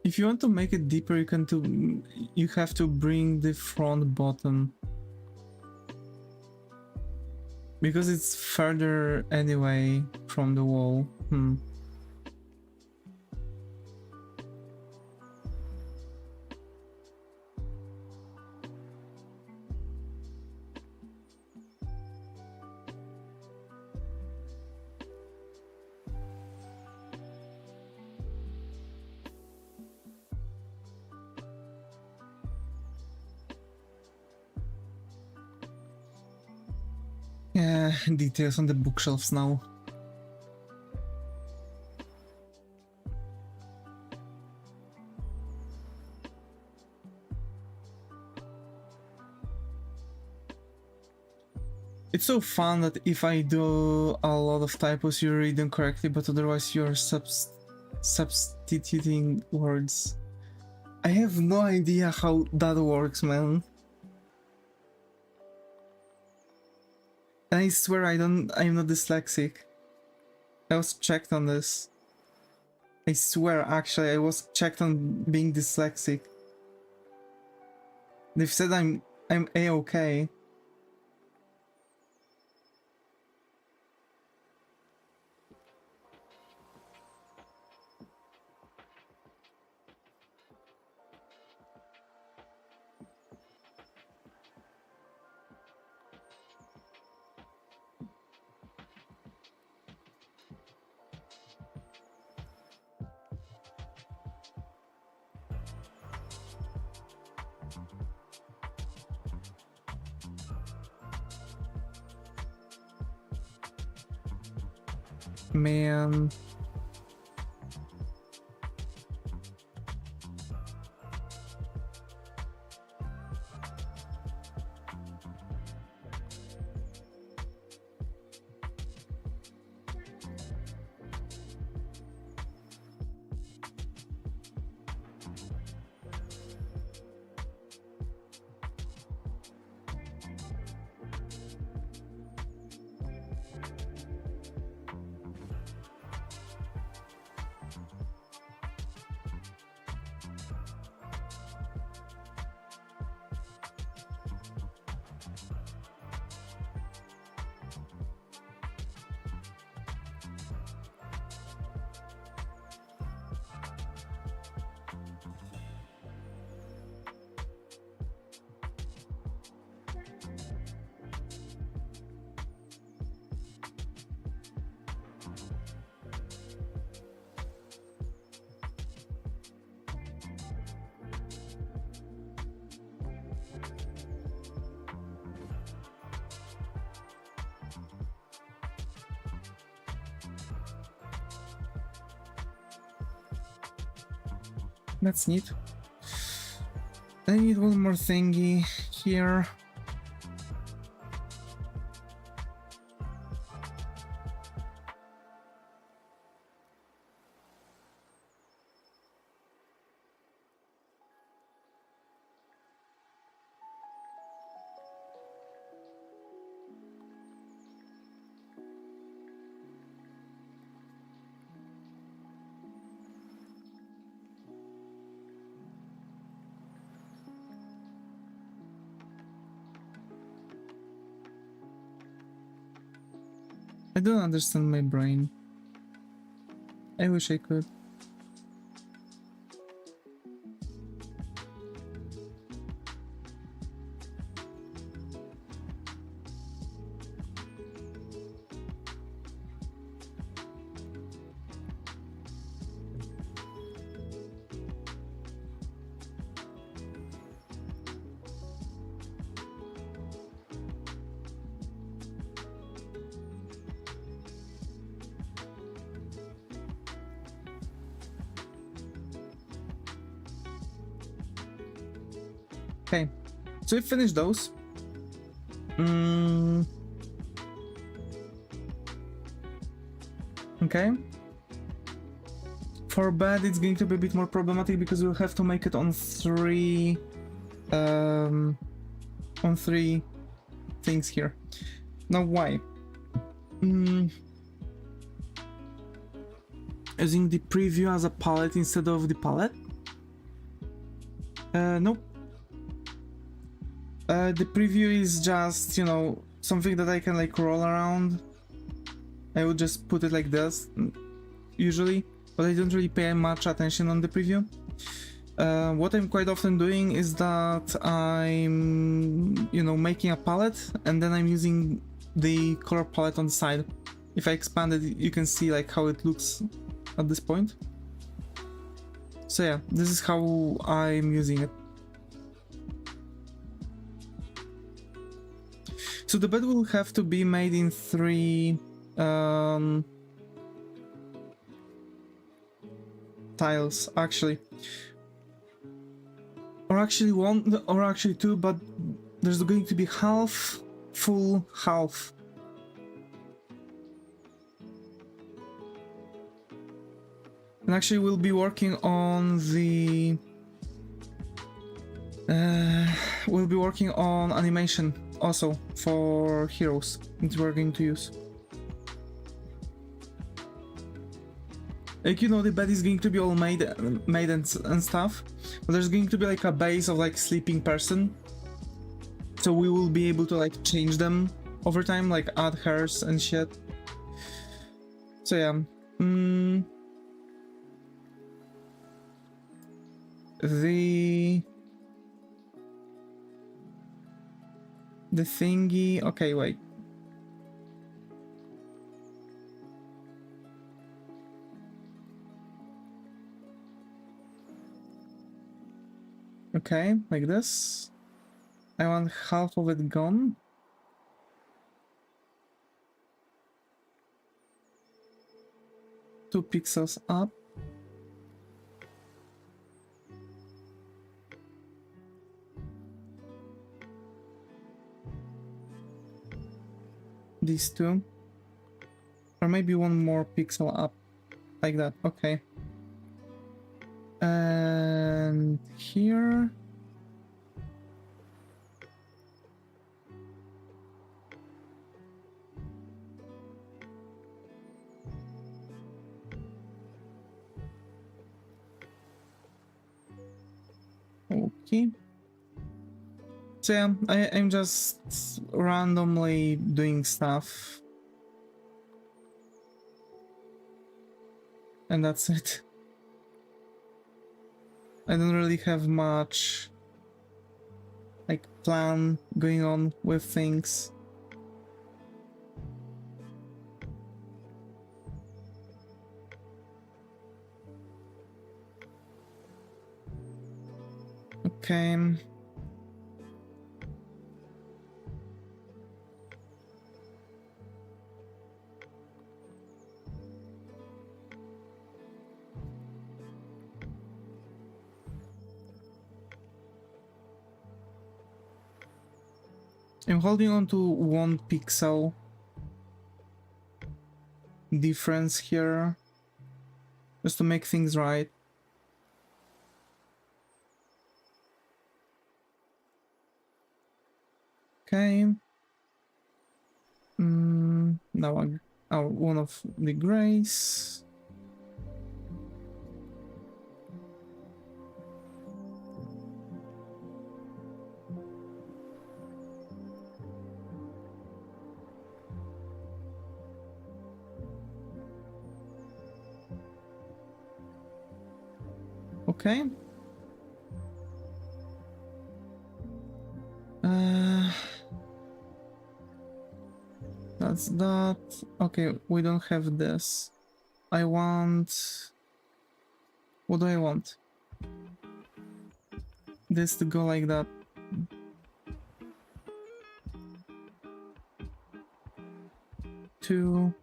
If you want to make it deeper, you have to bring the front bottom. Because it's further anyway from the wall. Yeah, details on the bookshelves now. It's so fun that if I do a lot of typos, you read them correctly, but otherwise you're substituting words. I have no idea how that works, man. And I swear I'm not dyslexic. I was checked on this. I swear, actually, I was checked on being dyslexic. They've said I'm A-okay. Man. That's neat. I need one more thingy here. I don't understand my brain. I wish I could. Okay, so we finished those. Okay. For bed, it's going to be a bit more problematic because we'll have to make it on three things here. Now, why? Using the preview as a palette instead of the palette? Nope. The preview is just, you know, something that I can like roll around. I would just put it like this, usually, but I don't really pay much attention on the preview. What I'm quite often doing is that I'm, you know, making a palette and then I'm using the color palette on the side. If I expand it, you can see like how it looks at this point. So yeah, this is how I'm using it. So the bed will have to be made in three tiles, actually. Or actually one, or actually two, but there's going to be half, full, half. And actually we'll be working on the... we'll be working on animation also for heroes that we're going to use. Like, you know, the bed is going to be all made and stuff, but there's going to be like a base of like sleeping person, so we will be able to like change them over time, like add hairs and shit. So yeah, the thingy. Okay, wait. Okay, like this. I want half of it gone. Two pixels up. These two. Or maybe one more pixel up. Like that, okay. And here. Okay. So yeah, I'm just randomly doing stuff. And that's it. I don't really have much like plan going on with things. Okay. I'm holding on to 1 pixel difference here, just to make things right. Okay. Now one of the grays. Okay. That's that. Okay, we don't have this. I want... What do I want? This to go like that. Two.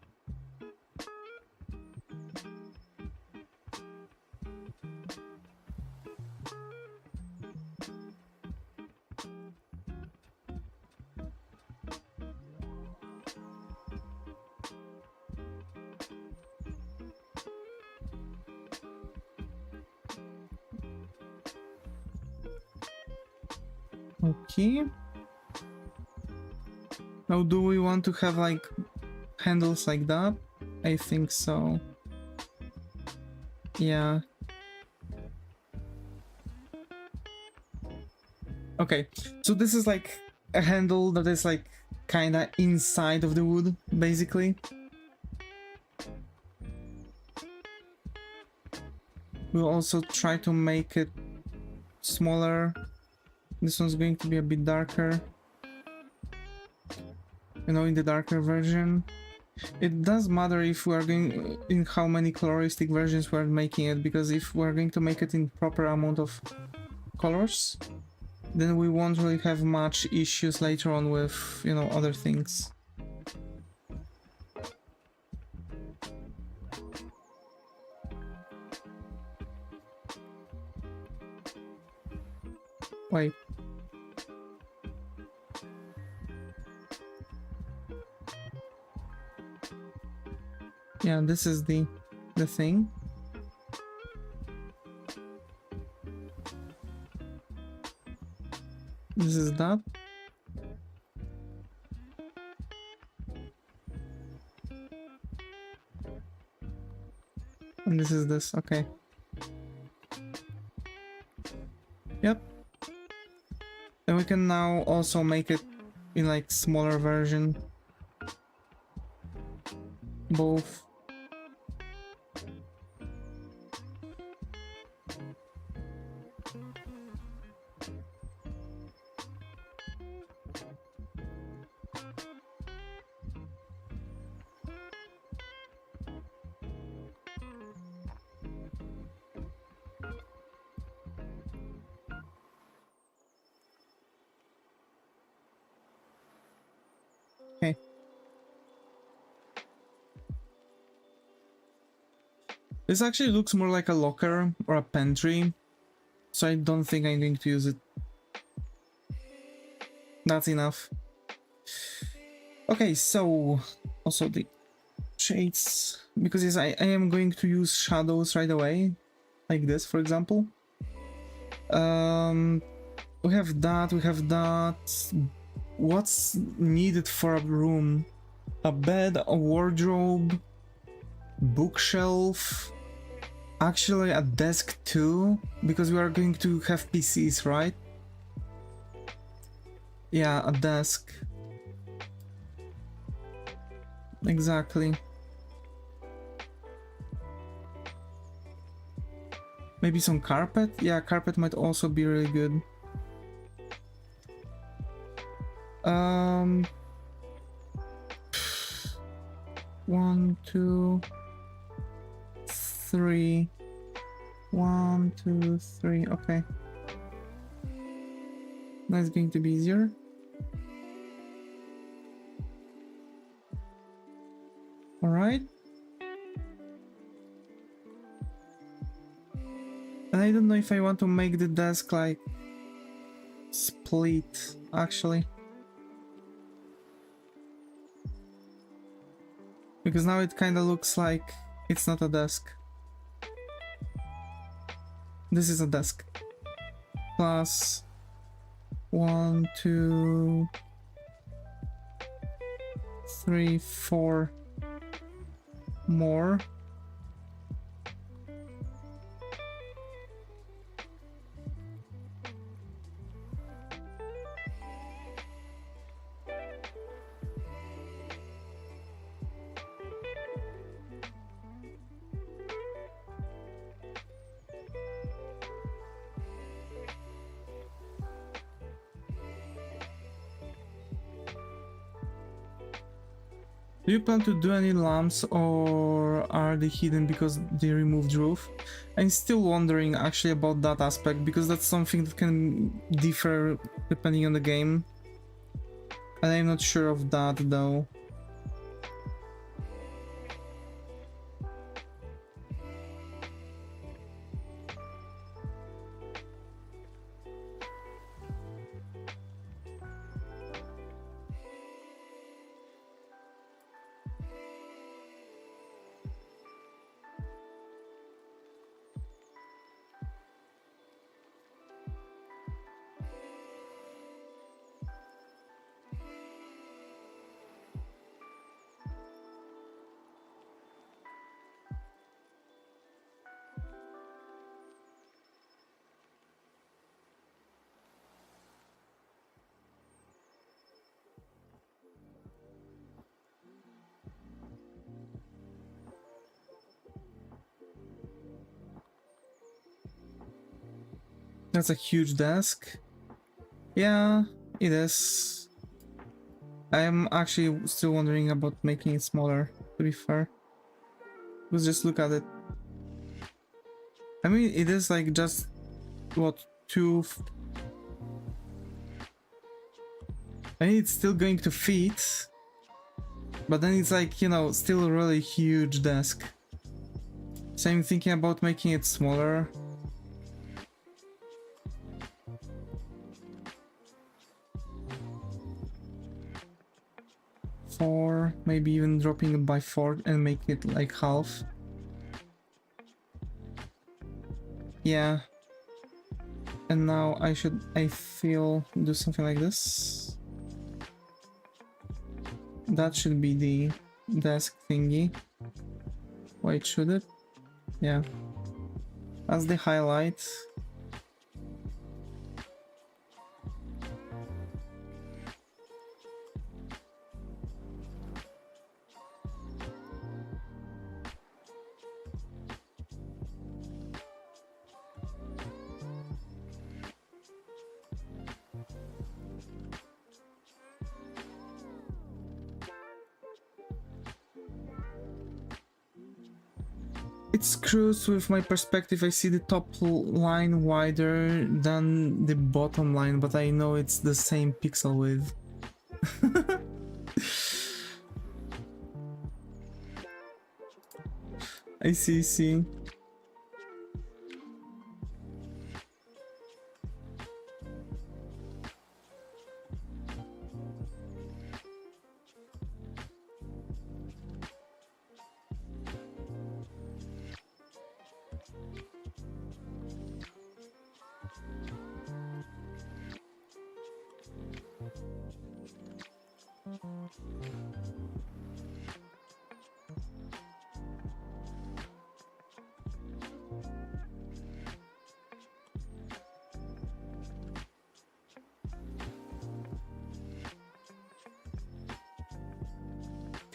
Okay. Now, do we want to have like handles like that? I think so. Yeah. Okay, so this is like a handle that is like kinda inside of the wood, basically. We'll also try to make it smaller. This one's going to be a bit darker. You know, in the darker version. It does matter if we are going in how many coloristic versions we're making it, because if we're going to make it in proper amount of colors, then we won't really have much issues later on with, you know, other things. Wait. Yeah, this is the thing. This is that. And this is this, okay. Yep. And we can now also make it in like smaller version. Both. Okay. This actually looks more like a locker or a pantry, so I don't think I'm going to use it. That's enough. Okay, so also the shades, because yes, I am going to use shadows right away, like this, for example. We have that. What's needed for a room? A bed, a wardrobe, bookshelf, actually a desk too, because we are going to have PCs, right? Yeah, a desk. Exactly. Maybe some carpet? Yeah, carpet might also be really good. 1, 2, 3. 1, 2, 3. Okay. That's going to be easier. All right. And I don't know if I want to make the desk like split, actually. Because now it kind of looks like it's not a desk. This is a desk. Plus 1, 2, 3, 4 more. Do you plan to do any lamps, or are they hidden because they removed roof? I'm still wondering actually about that aspect, because that's something that can differ depending on the game. And I'm not sure of that though. That's a huge desk. Yeah, it is. I'm actually still wondering about making it smaller, to be fair. Let's just look at it. I mean, it is like just, what, I mean, it's still going to fit, but then it's like, you know, still a really huge desk. So I'm thinking about making it smaller. Four, maybe even dropping it by 4 and make it like half. Yeah. And now I feel, do something like this. That should be the desk thingy. Wait, should it? Yeah. That's the highlight. It screws with my perspective. I see the top line wider than the bottom line, but I know it's the same pixel width. I see.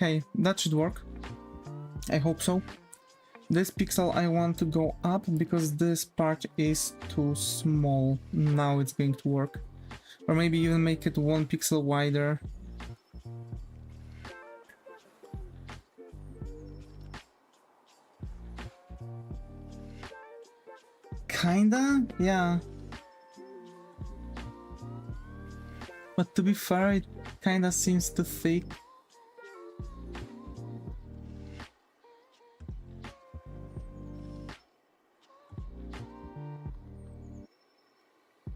Okay, that should work. I hope so. This pixel I want to go up because this part is too small. Now it's going to work. Or maybe even make it 1 pixel wider. Kinda? Yeah. But to be fair, it kinda seems too thick.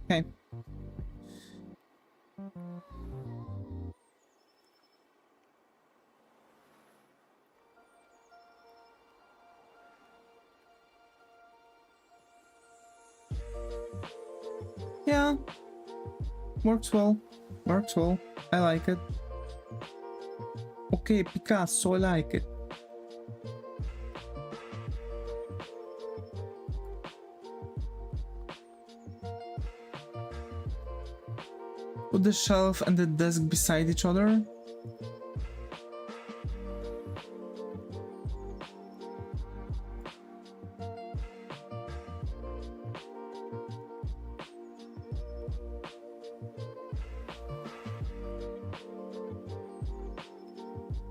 Okay. Yeah. Works well. Works well. I like it. Okay, Picasso, I like it. Put the shelf and the desk beside each other.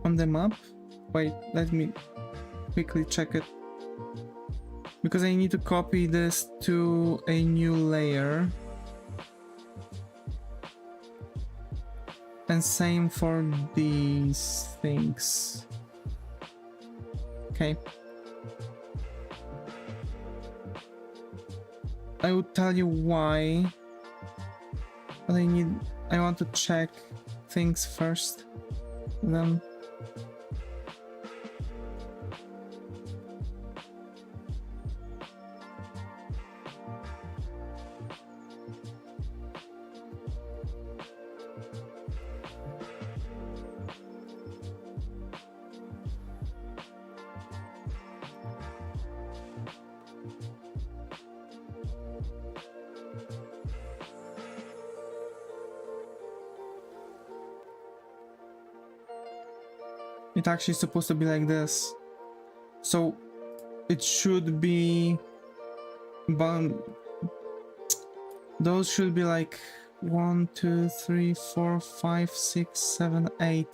On them up. Wait, let me quickly check it. Because I need to copy this to a new layer. And same for these things. Okay. I will tell you why. But I want to check things first. Then it actually is supposed to be like this. So it should be Those should be like 1, 2, 3, 4, 5, 6, 7, 8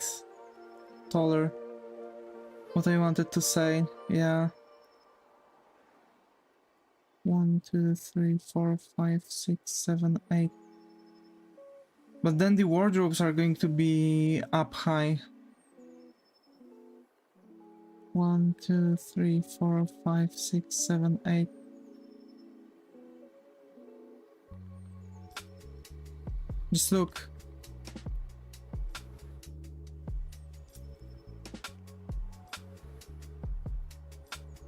taller. What I wanted to say, yeah. 1, 2, 3, 4, 5, 6, 7, 8. But then the wardrobes are going to be up high. 1, 2, 3, 4, 5, 6, 7, 8. Just look.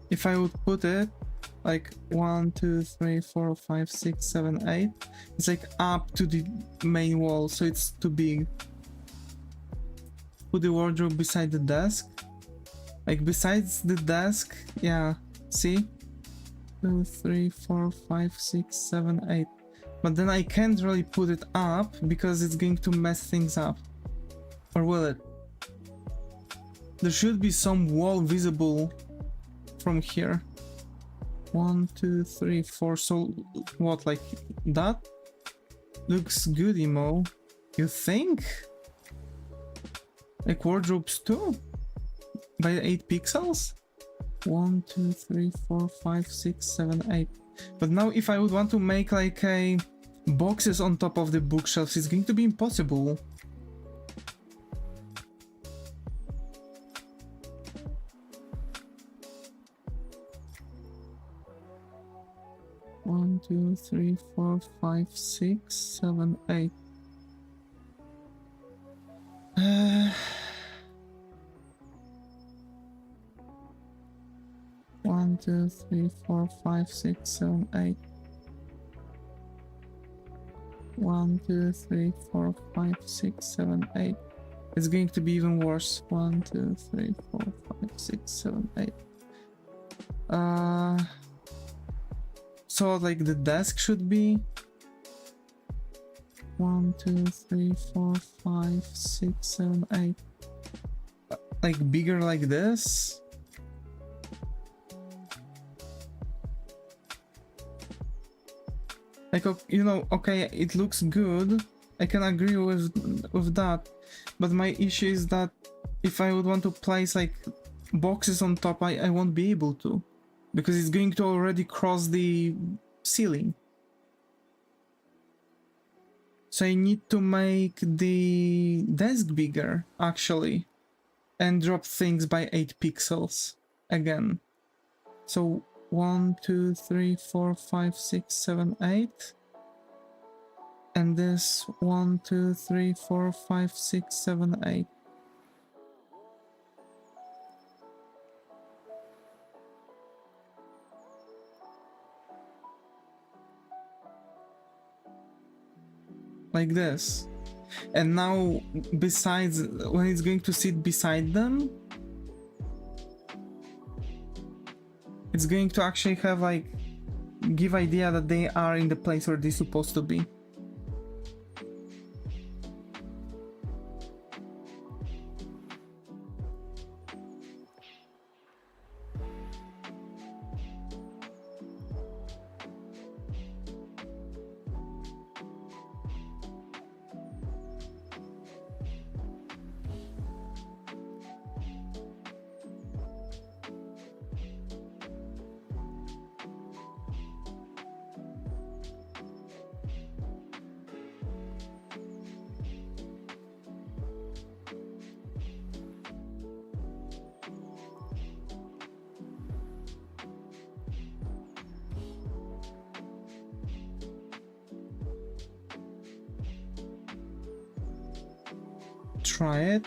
If I would put it like 1, 2, 3, 4, 5, 6, 7, 8, it's like up to the main wall, so it's too big. Put the wardrobe beside the desk. Like besides the desk, yeah, see? 2, 3, 4, 5, 6, 7, 8. But then I can't really put it up because it's going to mess things up. Or will it? There should be some wall visible from here. 1, 2, 3, 4. So what, like that? Looks good, Emo. You think? Like wardrobes too? By 8 pixels? 1, 2, 3, 4, 5, 6, 7, 8. But now if I would want to make like a boxes on top of the bookshelves, it's going to be impossible. One, 2, 3, 4, 5, 6, 7, 8. 1, 2, 3, 4, 5, 6, 7, 8. 1, 2, 3, 4, 5, 6, 7, 8. It's going to be even worse. 1, 2, 3, 4, 5, 6, 7, 8. So like the desk should be 1, 2, 3, 4, 5, 6, 7, 8. Like bigger like this. Like, you know, okay, it looks good. I can agree with that. But my issue is that if I would want to place like boxes on top, I won't be able to. Because it's going to already cross the ceiling. So I need to make the desk bigger, actually. And drop things by 8 pixels again. So 1, 2, 3, 4, 5, 6, 7, 8. And this 1, 2, 3, 4, 5, 6, 7, 8. Like this. And now, besides, when it's going to sit beside them, it's going to actually have like, give idea that they are in the place where they're supposed to be. Try it.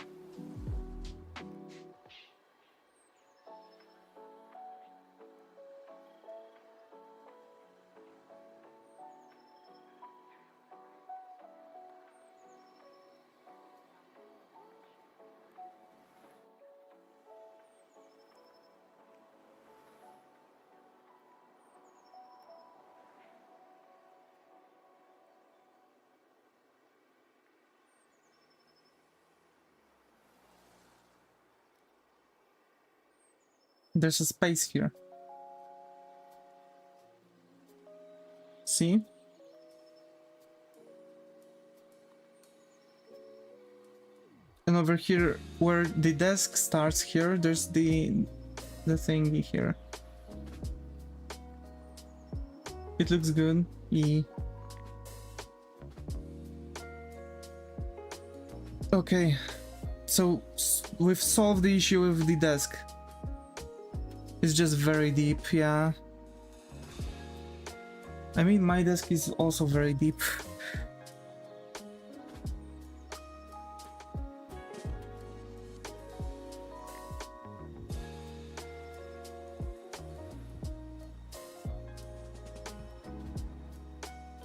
There's a space here. See? And over here, where the desk starts here, there's the thingy here. It looks good. Okay, so we've solved the issue with the desk. It's just very deep, yeah. I mean, my desk is also very deep.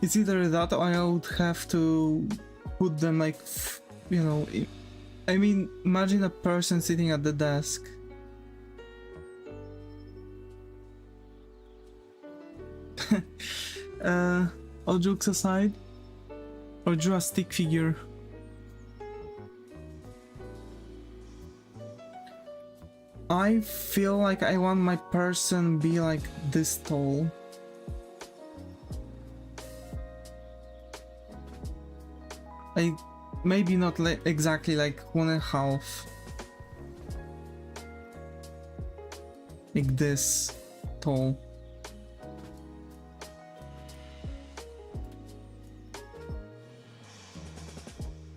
It's either that or I would have to put them like, you know, I mean, imagine a person sitting at the desk. All jokes aside, or draw a stick figure. I feel like I want my person be like this tall. Maybe not exactly like 1.5. Like this tall.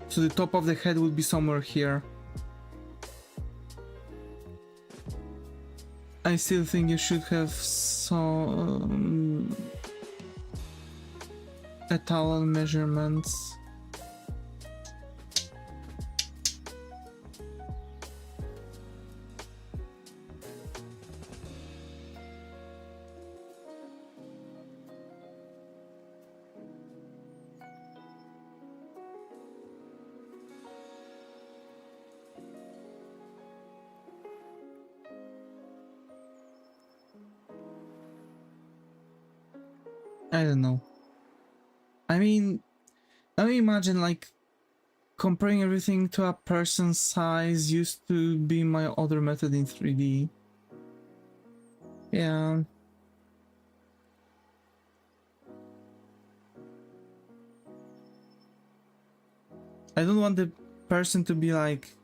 So the top of the head would be somewhere here. I still think you should have some towel measurements. I don't know. I mean, I imagine like comparing everything to a person's size used to be my other method in 3D. Yeah. I don't want the person to be like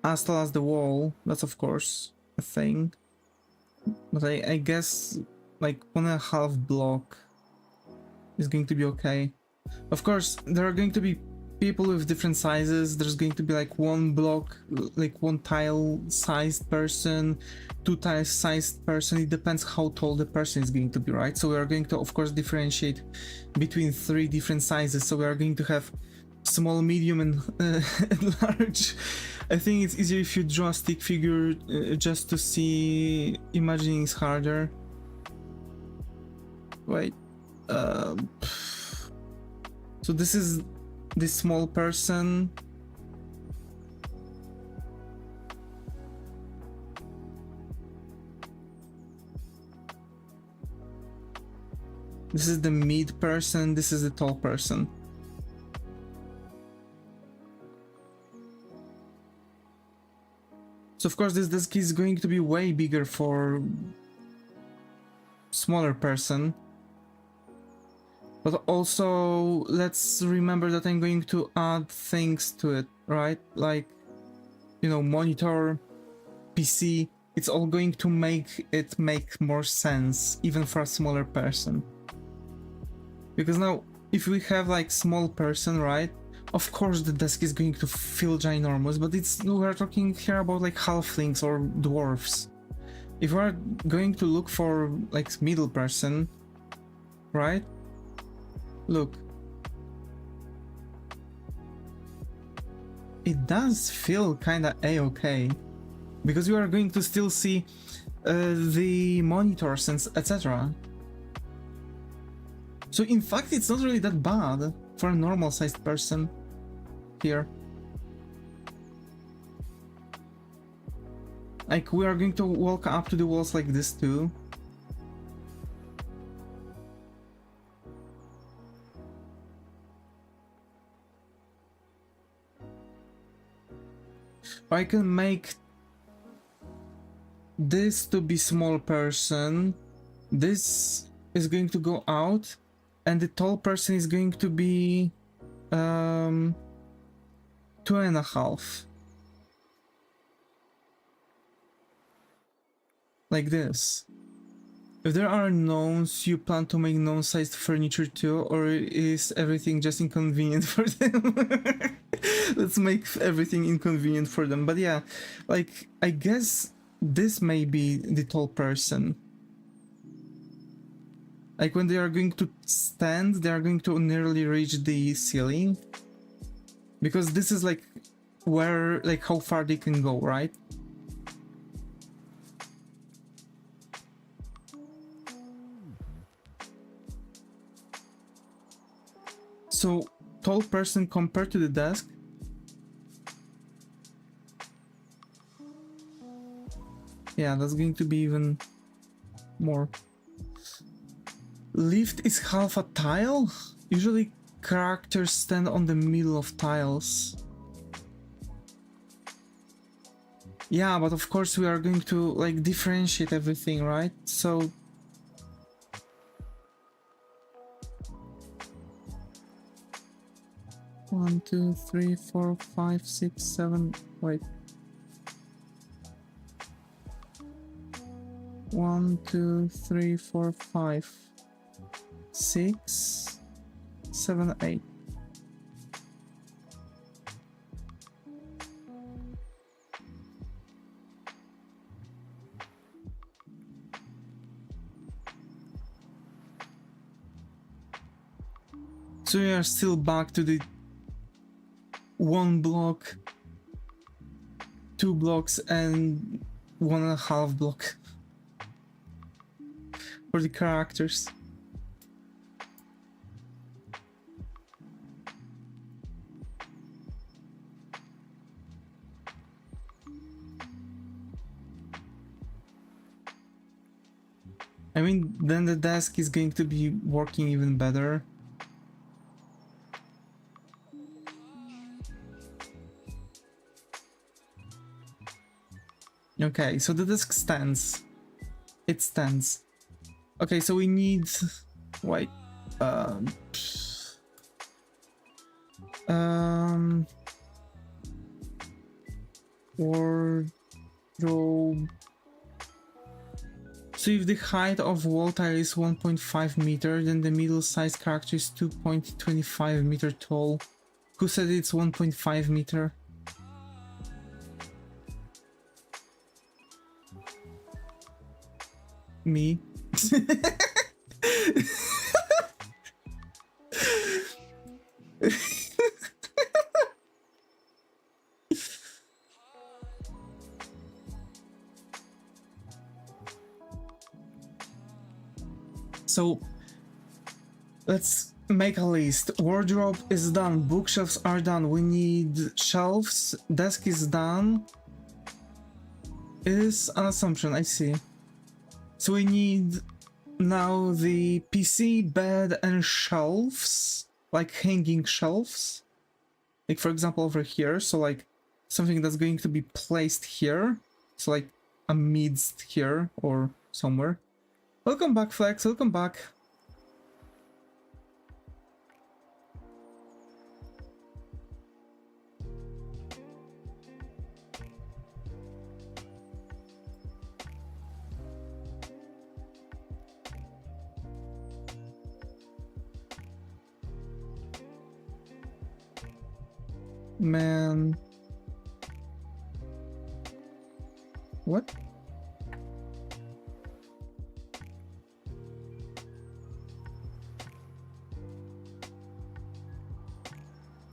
as tall as the wall. That's of course a thing. But I guess like 1.5 block is going to be okay. Of course, there are going to be people with different sizes. There's going to be like one block, like one tile sized person, two tile sized person. It depends how tall the person is going to be, right? So we are going to, of course, differentiate between 3 different sizes. So we are going to have small, medium, and large. I think it's easier if you draw a stick figure just to see. Imagining is harder. Wait. So this is this small person. This is the mid person. This is the tall person. So of course this desk is going to be way bigger for smaller person. But also, let's remember that I'm going to add things to it, right? Like, you know, monitor, PC, it's all going to make it make more sense, even for a smaller person. Because now, if we have like small person, right? Of course the desk is going to feel ginormous, but we're talking here about like halflings or dwarfs. If we're going to look for like middle person, right? Look, it does feel kinda a-okay, because you are going to still see the monitors and etc. So in fact it's not really that bad for a normal sized person here. Like we are going to walk up to the walls like this too. I can make this to be small person, this is going to go out, and the tall person is going to be to 2.5. Like this. If there are gnomes, you plan to make gnome-sized furniture too, or is everything just inconvenient for them? Let's make everything inconvenient for them. But yeah, like, I guess this may be the tall person. Like, when they are going to stand, they are going to nearly reach the ceiling. Because this is like where, like, how far they can go, right? So, tall person compared to the desk. Yeah, that's going to be even more. Lift is half a tile? Usually characters stand on the middle of tiles. Yeah, but of course we are going to, like, differentiate everything, right? So... One, two, three, four, five, six, seven. Wait. 1, 2, 3, 4, 5, 6, 7, 8. So we are still back to the 1 block, 2 blocks, and 1.5 block for the characters. I mean, then the desk is going to be working even better. Okay, so the desk stands. It stands. Okay, so we need... Wait. Wardrobe. So if the height of wall tile is 1.5 meter, then the middle-sized character is 2.25 meter tall. Who said it's 1.5 meter? Me. So let's make a list. Wardrobe is done, bookshelves are done, we need shelves, desk is done. It is an assumption, I see. So we need now the PC, bed, and shelves, like hanging shelves. Like, for example, over here, so like something that's going to be placed here. So like amidst here or somewhere. Welcome back, Flex, welcome back. Man. What?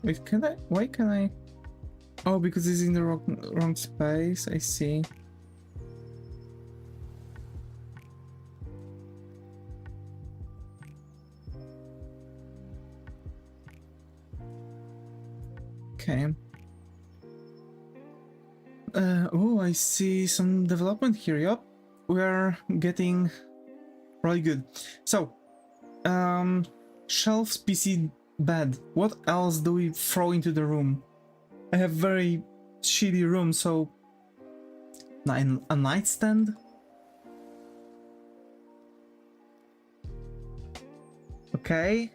Wait, can I? Why can I? Oh, because it's in the wrong space, I see. Okay. Oh, I see some development here. Yup, we're getting really good. So, shelves, PC, bed. What else do we throw into the room? I have very shitty room, so a nightstand. Okay.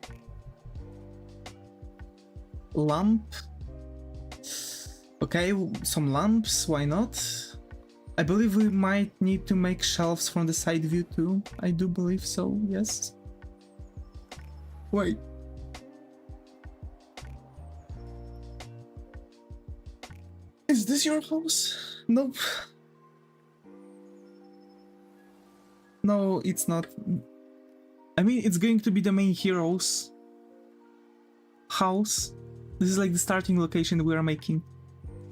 Lamp. Okay, some lamps, why not? I believe we might need to make shelves from the side view too. I do believe so, yes. Wait. Is this your house? Nope. No, it's not. I mean, it's going to be the main hero's house. This is like the starting location we are making.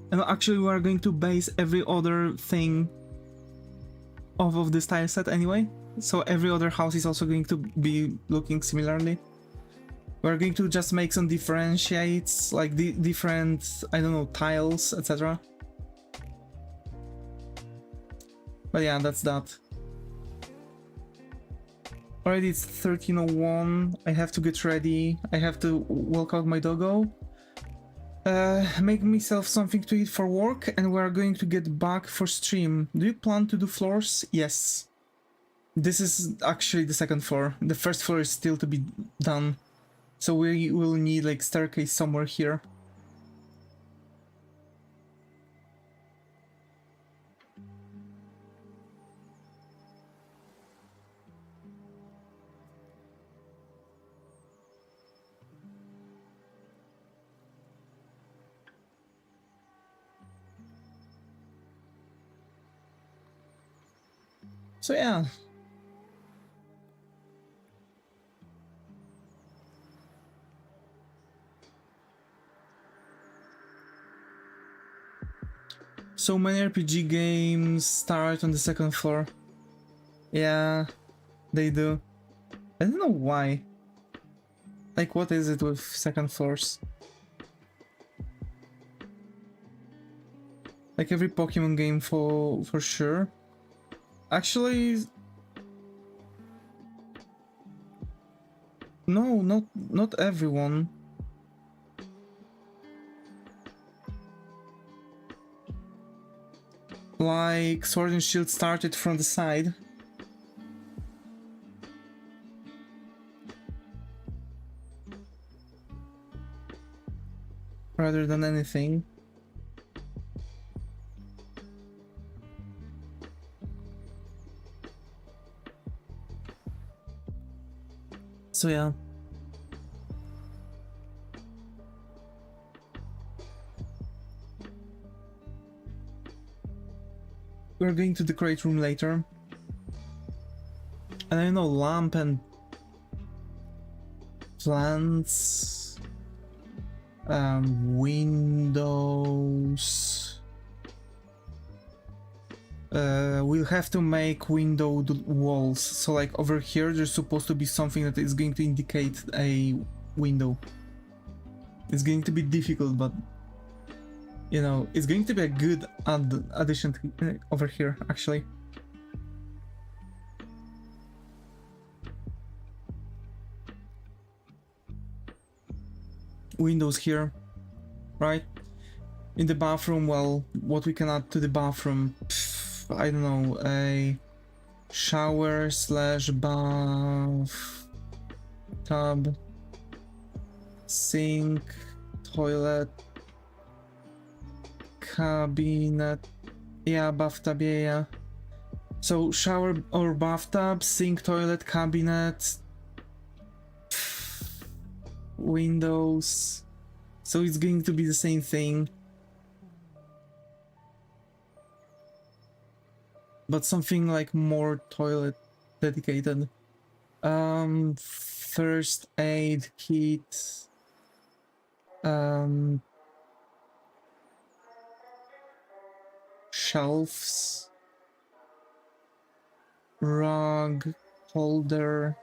And actually we are going to base every other thing off of this tile set anyway. So every other house is also going to be looking similarly. We're going to just make some differentiates, like the different, I don't know, tiles, etc. But yeah, that's that. Already it's 13:01, I have to get ready, I have to walk out my doggo. Make myself something to eat for work, and we are going to get back for stream. Do you plan to do floors? Yes. This is actually the second floor. The first floor is still to be done. So we will need like staircase somewhere here. So yeah. So many RPG games start on the second floor. Yeah, they do. I don't know why. Like, what is it with second floors? Like every Pokemon game for sure. Actually, no, not everyone. Like Sword and Shield started from the side. Rather than anything. So yeah. We're going to decorate room later. And I know lamp and plants, windows. We'll have to make windowed walls. So like over here, there's supposed to be something that is going to indicate a window. It's going to be difficult, but you know, it's going to be a good addition to, over here, actually. Windows here, right? In the bathroom, well, what we can add to the bathroom, I don't know, a shower slash bath tub, sink, toilet, cabinet, yeah, bathtub, yeah. So shower or bathtub, sink, toilet, cabinet, windows. So it's going to be the same thing, but something like more toilet dedicated. First aid kit, shelves, rug holder.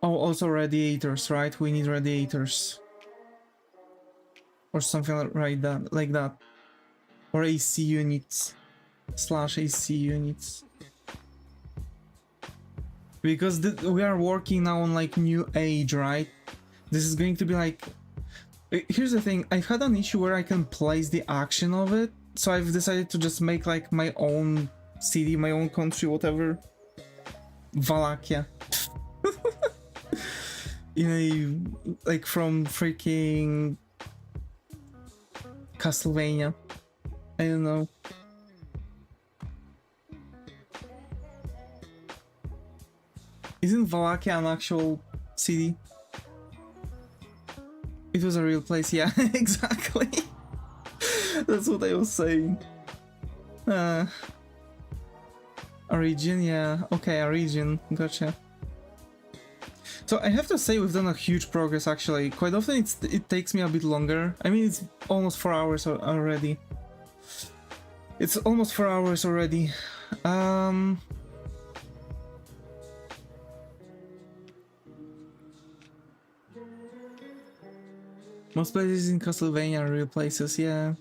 Oh, also radiators, right? We need radiators or something like that, or AC units slash AC units, because we are working now on like new age, right? This is going to be like, here's the thing, I've had an issue where I can place the action of it, so I've decided to just make like my own city, my own country, whatever. Wallachia. In a, like from freaking Castlevania. I don't know. Isn't Wallachia an actual city? It was a real place, yeah, exactly. That's what I was saying. A region, yeah. Okay, a region. Gotcha. So I have to say we've done a huge progress actually. Quite often it takes me a bit longer. I mean, it's almost 4 hours already. It's almost 4 hours already. Most places in Castlevania are real places, yeah.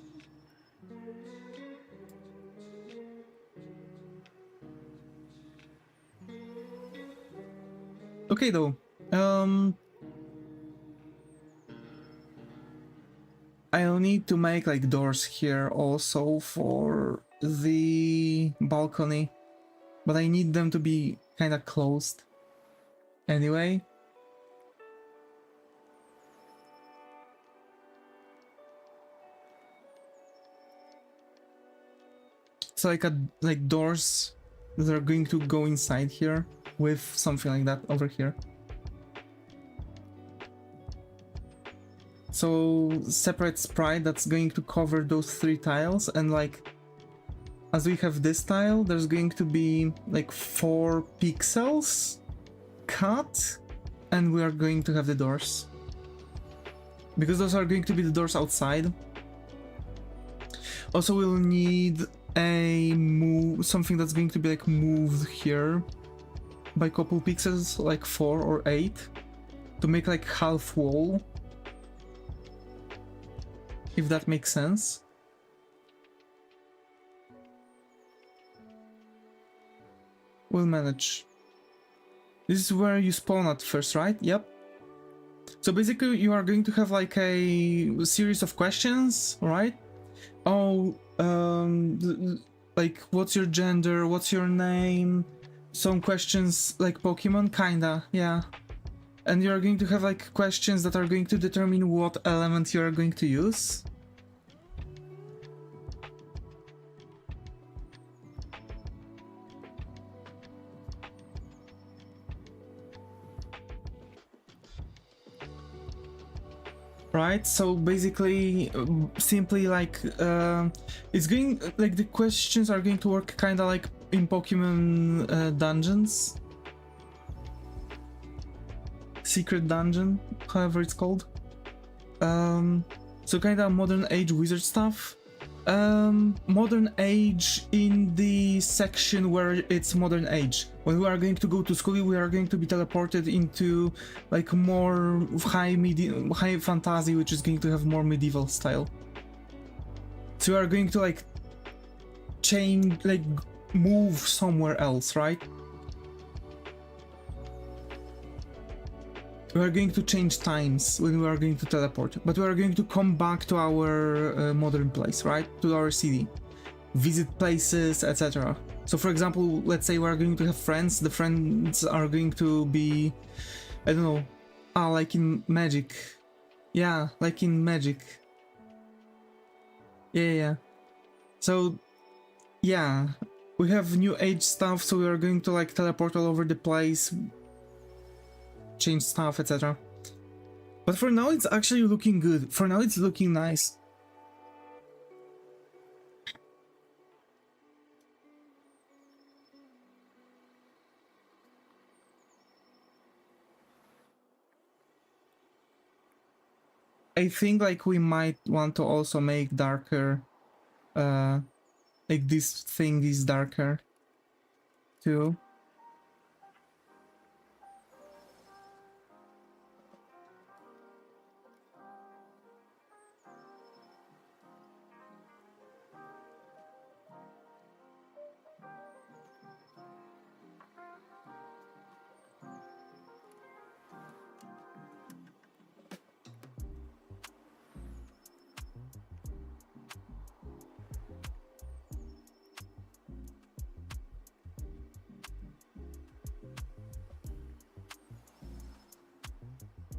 Okay though. I'll need to make like doors here also for the balcony, but I need them to be kind of closed anyway. So like doors that are going to go inside here with something like that over here. So separate sprite that's going to cover those 3 tiles, and like as we have this tile, there's going to be like 4 pixels cut, and we are going to have the doors. Because those are going to be the doors outside. Also we'll need something that's going to be like moved here by a couple pixels, like 4 or 8, to make like half wall. If that makes sense. We'll manage. This is where you spawn at first, right? Yep. So basically you are going to have like a series of questions, right? Oh, like what's your gender, what's your name, some questions like Pokemon, kinda, yeah. And you're going to have like questions that are going to determine what element you are going to use. Right, so basically, simply like, it's going, like the questions are going to work kinda like in Pokemon dungeons. Secret dungeon, however it's called. So kinda modern age wizard stuff. Modern age in the section where it's modern age. When we are going to go to school, we are going to be teleported into like more high fantasy, which is going to have more medieval style. So we are going to like change, like move somewhere else, right? We are going to change times when we are going to teleport, but we are going to come back to our modern place, right? To our city, visit places, etc. So for example, let's say we are going to have friends. The friends are going to be, I don't know, like in Magic. Yeah, like in Magic. Yeah. So, yeah, we have new age stuff, so we are going to like teleport all over the place, change stuff, etc. But for now it's actually looking good. For now it's looking nice. I think like we might want to also make darker, like this thing is darker too.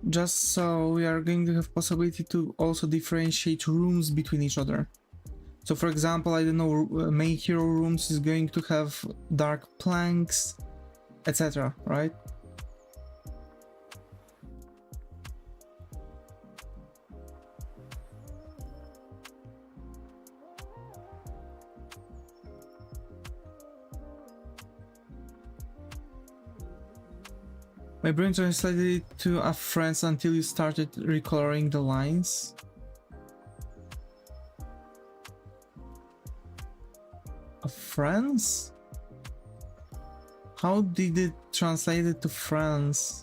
just so we are going to have possibility to also differentiate rooms between each other. So for example, I don't know, main hero rooms is going to have dark planks, etc., right? My brain translated to a friends until you started recoloring the lines. A friends? How did it translate it to friends?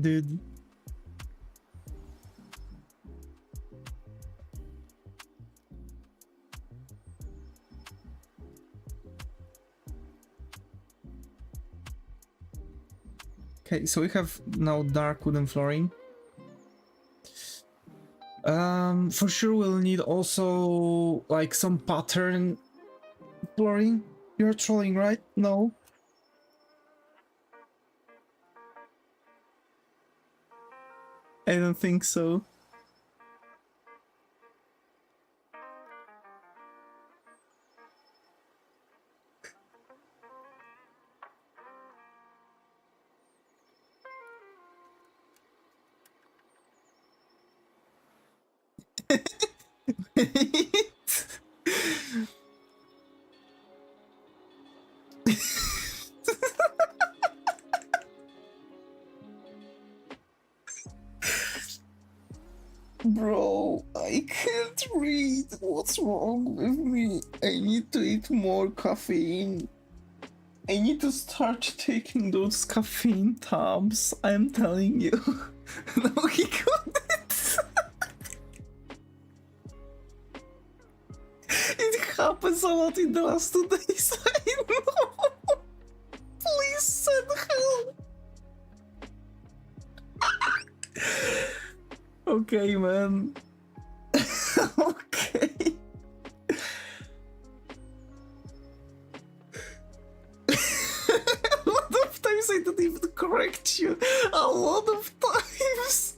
Dude. Okay, so we have now dark wooden flooring. For sure we'll need also like some pattern flooring. You're trolling, right? No. I don't think so. Bro, I can't read. What's wrong with me? I need to eat more caffeine. I need to start taking those caffeine tabs. I'm telling you. No, he couldn't. It happens a lot in the last 2 days. I know. Please send help. Okay, man. Okay. A lot of times I don't even correct you. A lot of times.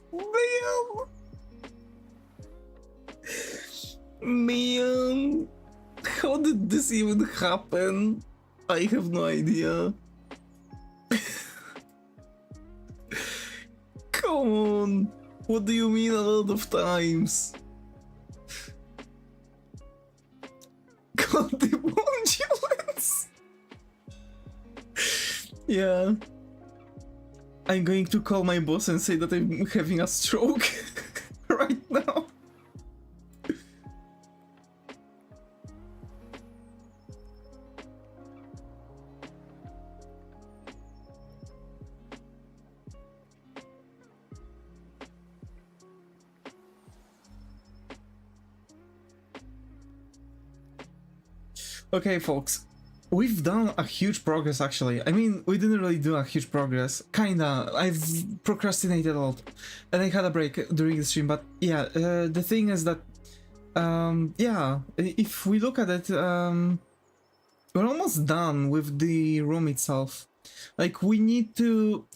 Man. How did this even happen? I have no idea. Come on. What do you mean a lot of times? God, the ambulance. Yeah. I'm going to call my boss and say that I'm having a stroke right now. Okay, folks, we've done a huge progress actually. I mean, we didn't really do a huge progress. Kinda. I've procrastinated a lot. And I had a break during the stream, but yeah, the thing is that, yeah, if we look at it, we're almost done with the room itself. Like, we need to...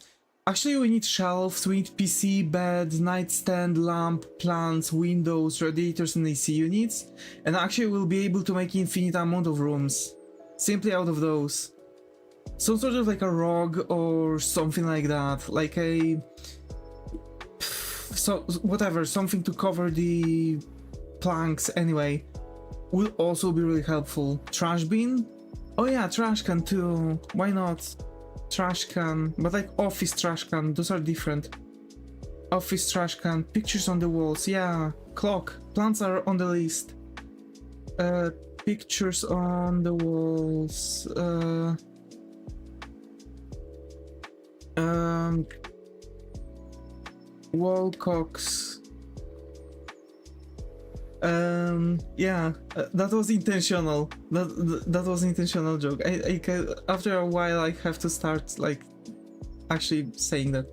Actually, we need shelves, we need PC, bed, nightstand, lamp, plants, windows, radiators, and AC units. And actually, we'll be able to make infinite amount of rooms. Simply out of those. Some sort of like a rug or something like that. Like a... So, whatever, something to cover the planks anyway. Will also be really helpful. Trash bin? Oh yeah, trash can too. Why not? Trash can, but like office trash can, those are different. Office trash can, pictures on the walls, yeah. Clock, plants are on the list. Pictures on the walls. Wall cocks. Yeah, that was intentional. That was intentional joke. I after a while I have to start like actually saying that.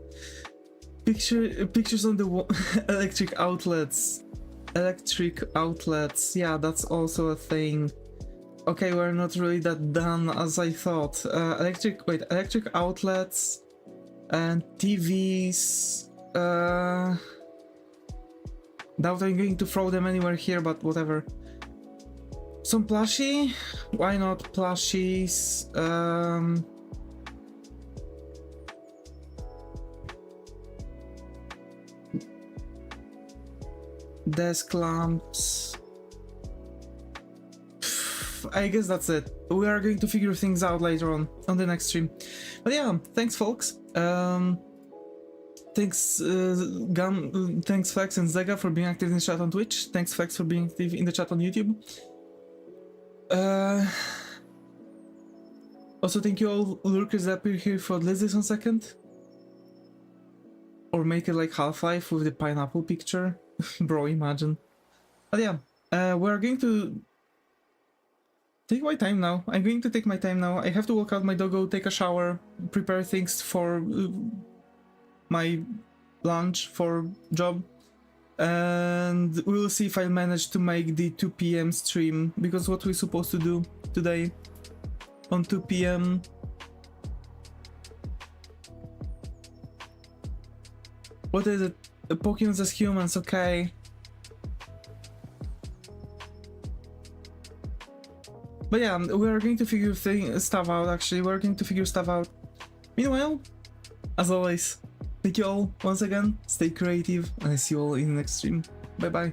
Pictures on the wall. Electric outlets. Electric outlets. Yeah, that's also a thing. Okay, we're not really that done as I thought. Electric outlets and TVs. Doubt I'm going to throw them anywhere here, but whatever. Some plushie? Why not plushies? Desk lamps. I guess that's it. We are going to figure things out later on the next stream. But yeah, thanks folks. Thanks thanks Flex and Zega for being active in the chat on Twitch. Thanks Flex for being active in the chat on YouTube. Also thank you all lurkers that appear here for this 1 second. Or make it like Half-Life with the pineapple picture. Bro, imagine. But yeah, we're going to take my time now. I'm going to take my time now. I have to walk out my doggo, take a shower, prepare things for my lunch for job, and we'll see if I manage to make the 2 PM stream, because what we're supposed to do today on 2 PM what is it? Pokemon as humans, okay. But yeah, we're going to figure stuff out actually. We're going to figure stuff out. Meanwhile, as always, thank you all once again, stay creative, and I see you all in the next stream. Bye bye.